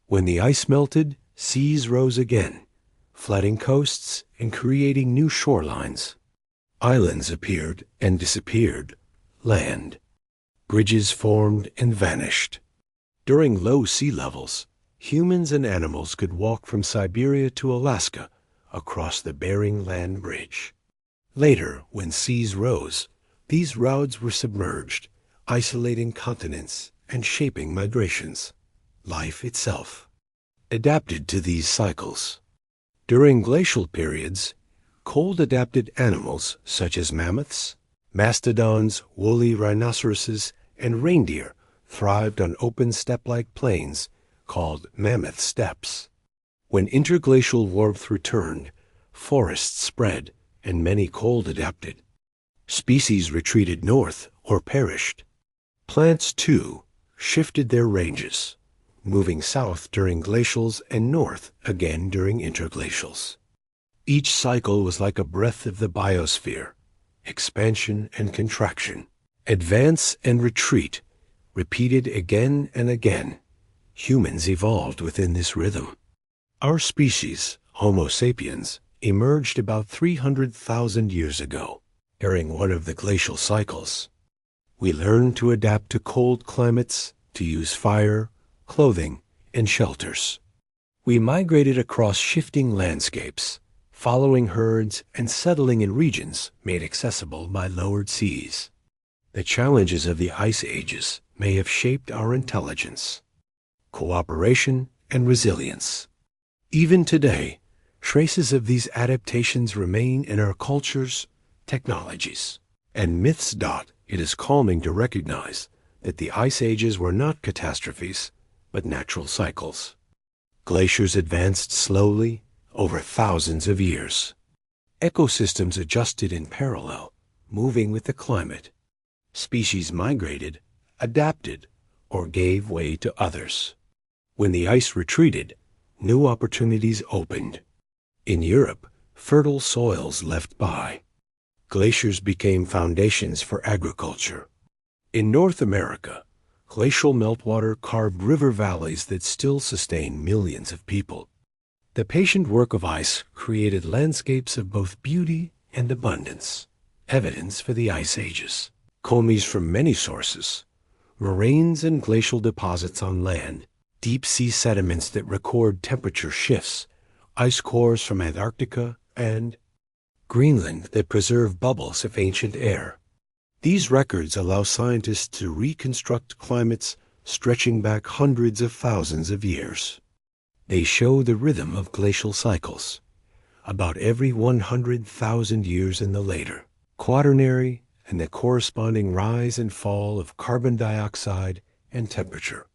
When the ice melted, seas rose again, flooding coasts and creating new shorelines. Islands appeared and disappeared, land. Bridges formed and vanished. During low sea levels, humans and animals could walk from Siberia to Alaska across the Bering Land Bridge. Later, when seas rose, these routes were submerged, isolating continents and shaping migrations. Life itself adapted to these cycles. During glacial periods, cold-adapted animals such as mammoths, mastodons, woolly rhinoceroses, and reindeer thrived on open steppe-like plains called mammoth steppes. When interglacial warmth returned, forests spread and many cold-adapted species retreated north or perished. Plants, too, shifted their ranges, moving south during glacials and north again during interglacials. Each cycle was like a breath of the biosphere, expansion and contraction, advance and retreat, repeated again and again. Humans evolved within this rhythm. Our species, Homo sapiens, emerged about 300,000 years ago, during one of the glacial cycles. We learned to adapt to cold climates, to use fire, clothing, and shelters. We migrated across shifting landscapes, following herds and settling in regions made accessible by lowered seas. The challenges of the ice ages may have shaped our intelligence, cooperation, and resilience. Even today, traces of these adaptations remain in our cultures, technologies, and myths. It is calming to recognize that the ice ages were not catastrophes, but natural cycles. Glaciers advanced slowly over thousands of years. Ecosystems adjusted in parallel, moving with the climate. Species migrated, adapted, or gave way to others. When the ice retreated, new opportunities opened. In Europe, fertile soils left by. Glaciers became foundations for agriculture. In North America, glacial meltwater carved river valleys that still sustain millions of people. The patient work of ice created landscapes of both beauty and abundance, evidence for the ice ages. Commies from many sources, moraines and glacial deposits on land, deep-sea sediments that record temperature shifts, ice cores from Antarctica and Greenland that preserve bubbles of ancient air. These records allow scientists to reconstruct climates stretching back hundreds of thousands of years. They show the rhythm of glacial cycles, about every 100,000 years in the later Quaternary, and the corresponding rise and fall of carbon dioxide and temperature.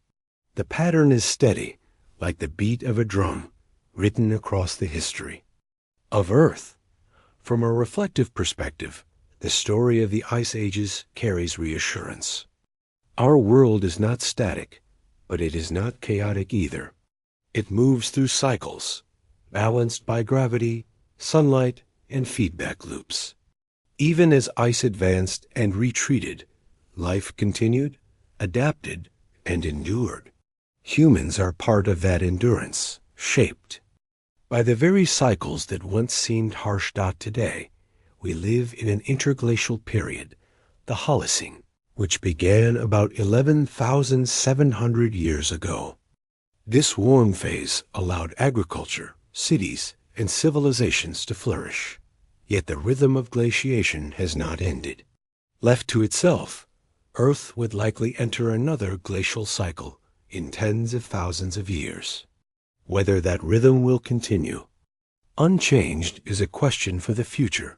The pattern is steady, like the beat of a drum, written across the history of Earth. From a reflective perspective, the story of the ice ages carries reassurance. Our world is not static, but it is not chaotic either. It moves through cycles, balanced by gravity, sunlight, and feedback loops. Even as ice advanced and retreated, life continued, adapted, and endured. Humans are part of that endurance, shaped by the very cycles that once seemed harsh. Today, we live in an interglacial period, the Holocene, which began about 11,700 years ago. This warm phase allowed agriculture, cities, and civilizations to flourish. Yet the rhythm of glaciation has not ended. Left to itself, Earth would likely enter another glacial cycle in tens of thousands of years. Whether that rhythm will continue, unchanged, is a question for the future,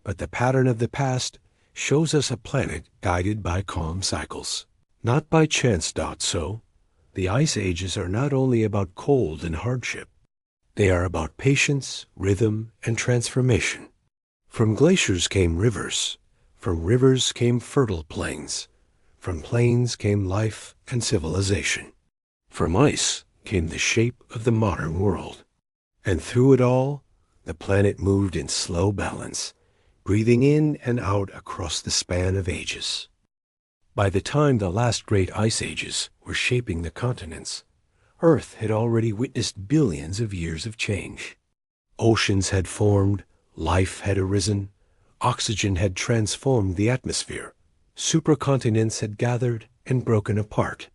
but the pattern of the past shows us a planet guided by calm cycles, not by chance. So, the ice ages are not only about cold and hardship, they are about patience, rhythm, and transformation. From glaciers came rivers, from rivers came fertile plains, from plains came life and civilization. From ice came the shape of the modern world. And through it all, the planet moved in slow balance, breathing in and out across the span of ages. By the time the last great ice ages were shaping the continents, Earth had already witnessed billions of years of change. Oceans had formed, life had arisen, oxygen had transformed the atmosphere, supercontinents had gathered and broken apart,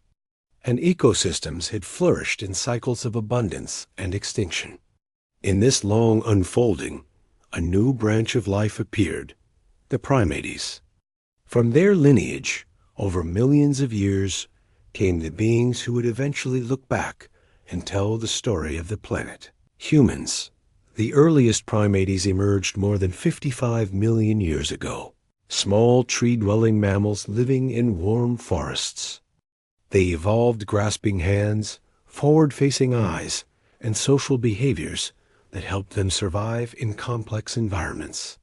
and ecosystems had flourished in cycles of abundance and extinction. In this long unfolding, a new branch of life appeared, the primates. From their lineage, over millions of years, came the beings who would eventually look back and tell the story of the planet. Humans. The earliest primates emerged more than 55 million years ago. Small tree-dwelling mammals living in warm forests. They evolved grasping hands, forward-facing eyes, and social behaviors that helped them survive in complex environments.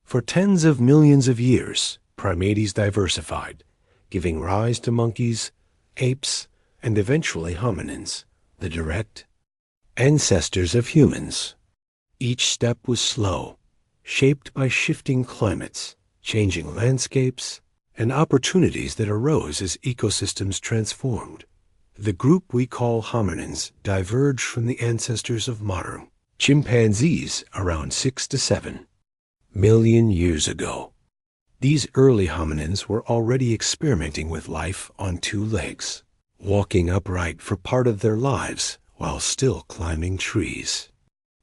For tens of millions of years, primates diversified, giving rise to monkeys, apes, and eventually hominins, the direct ancestors of humans. Each step was slow, shaped by shifting climates, changing landscapes, and opportunities that arose as ecosystems transformed. The group we call hominins diverged from the ancestors of modern chimpanzees around 6 to 7 million years ago. These early hominins were already experimenting with life on two legs, walking upright for part of their lives while still climbing trees.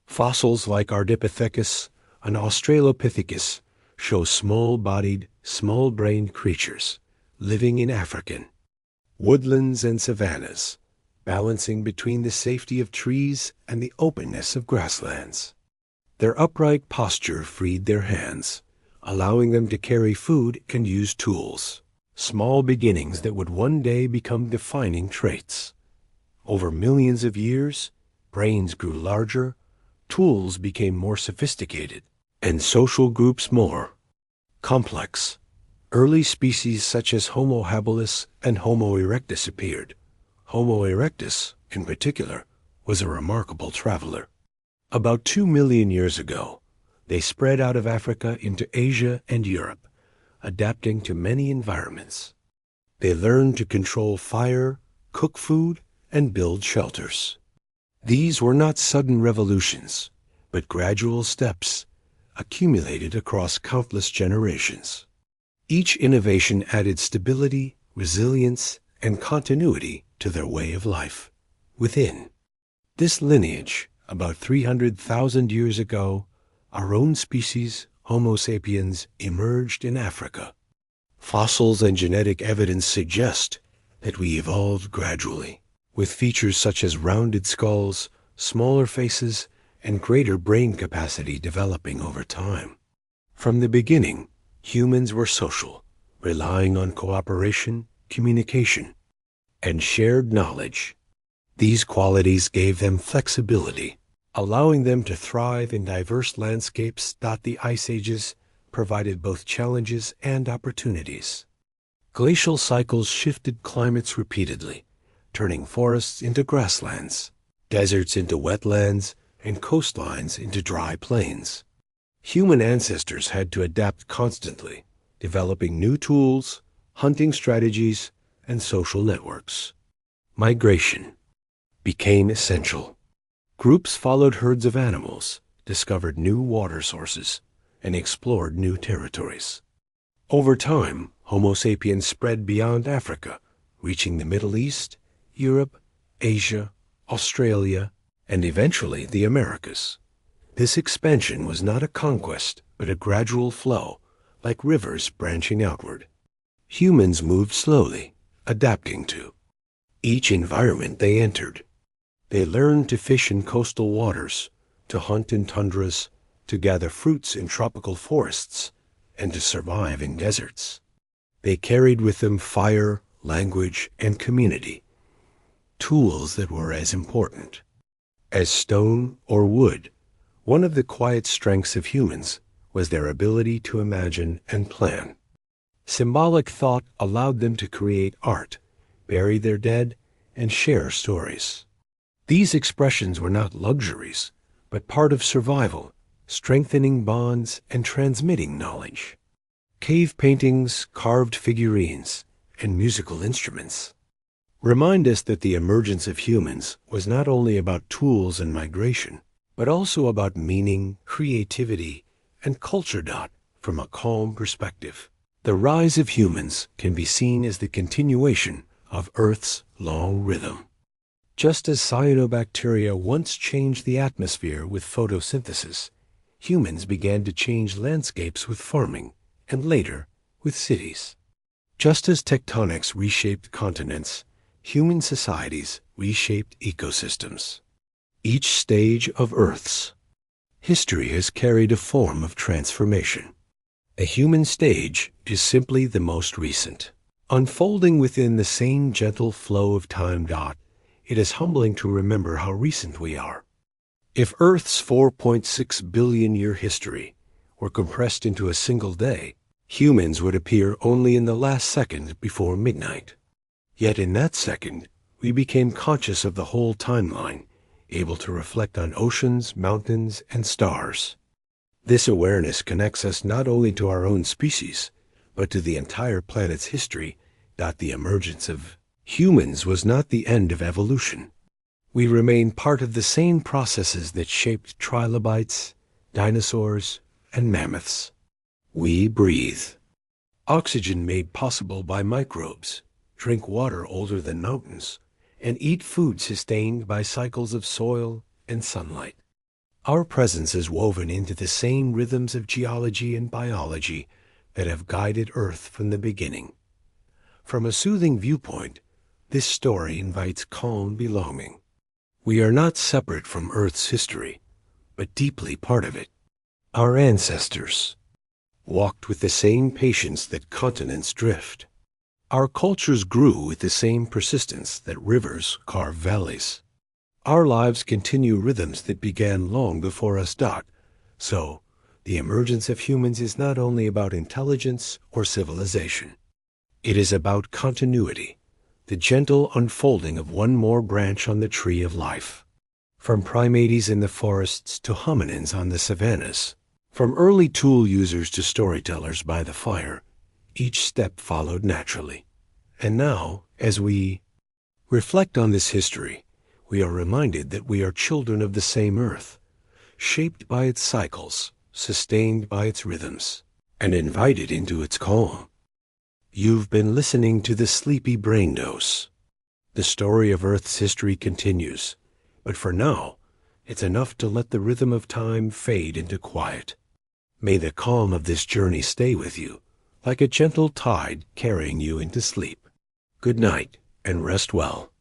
Fossils like Ardipithecus and Australopithecus show small-bodied, small-brained creatures living in African woodlands and savannas, balancing between the safety of trees and the openness of grasslands. Their upright posture freed their hands, allowing them to carry food and use tools, small beginnings that would one day become defining traits. Over millions of years, brains grew larger, tools became more sophisticated, and social groups more complex. Early species such as Homo habilis and Homo erectus appeared. Homo erectus, in particular, was a remarkable traveler. About 2 million years ago, they spread out of Africa into Asia and Europe, adapting to many environments. They learned to control fire, cook food, and build shelters. These were not sudden revolutions, but gradual steps accumulated across countless generations. Each innovation added stability, resilience, and continuity to their way of life. Within this lineage, about 300,000 years ago, our own species, Homo sapiens, emerged in Africa. Fossils and genetic evidence suggest that we evolved gradually, with features such as rounded skulls, smaller faces, and greater brain capacity developing over time. From the beginning, humans were social, relying on cooperation, communication, and shared knowledge. These qualities gave them flexibility, allowing them to thrive in diverse landscapes that the ice ages provided both challenges and opportunities. Glacial cycles shifted climates repeatedly, turning forests into grasslands, deserts into wetlands, and coastlines into dry plains. Human ancestors had to adapt constantly, developing new tools, hunting strategies, and social networks. Migration became essential. Groups followed herds of animals, discovered new water sources, and explored new territories. Over time, Homo sapiens spread beyond Africa, reaching the Middle East, Europe, Asia, Australia, and eventually the Americas. This expansion was not a conquest, but a gradual flow, like rivers branching outward. Humans moved slowly, adapting to each environment they entered. They learned to fish in coastal waters, to hunt in tundras, to gather fruits in tropical forests, and to survive in deserts. They carried with them fire, language, and community, tools that were as important as stone or wood. One of the quiet strengths of humans was their ability to imagine and plan. Symbolic thought allowed them to create art, bury their dead, and share stories. These expressions were not luxuries, but part of survival, strengthening bonds and transmitting knowledge. Cave paintings, carved figurines, and musical instruments remind us that the emergence of humans was not only about tools and migration, but also about meaning, creativity, and culture. From a calm perspective, the rise of humans can be seen as the continuation of Earth's long rhythm. Just as cyanobacteria once changed the atmosphere with photosynthesis, humans began to change landscapes with farming, and later with cities. Just as tectonics reshaped continents, human societies reshaped ecosystems. Each stage of Earth's history has carried a form of transformation. A human stage is simply the most recent, unfolding within the same gentle flow of time. It is humbling to remember how recent we are. If Earth's 4.6 billion year history were compressed into a single day, humans would appear only in the last second before midnight. Yet in that second, we became conscious of the whole timeline, able to reflect on oceans, mountains, and stars. This awareness connects us not only to our own species, but to the entire planet's history. The emergence of humans was not the end of evolution. We remain part of the same processes that shaped trilobites, dinosaurs, and mammoths. We breathe oxygen made possible by microbes, drink water older than mountains, and eat food sustained by cycles of soil and sunlight. Our presence is woven into the same rhythms of geology and biology that have guided Earth from the beginning. From a soothing viewpoint, this story invites calm belonging. We are not separate from Earth's history, but deeply part of it. Our ancestors walked with the same patience that continents drift. Our cultures grew with the same persistence that rivers carve valleys. Our lives continue rhythms that began long before us. So, the emergence of humans is not only about intelligence or civilization. It is about continuity, the gentle unfolding of one more branch on the tree of life. From primates in the forests to hominins on the savannas, from early tool users to storytellers by the fire, each step followed naturally. And now, as we reflect on this history, we are reminded that we are children of the same Earth, shaped by its cycles, sustained by its rhythms, and invited into its calm. You've been listening to the Sleepy Brain Dose. The story of Earth's history continues, but for now, it's enough to let the rhythm of time fade into quiet. May the calm of this journey stay with you, like a gentle tide carrying you into sleep. Good night, and rest well.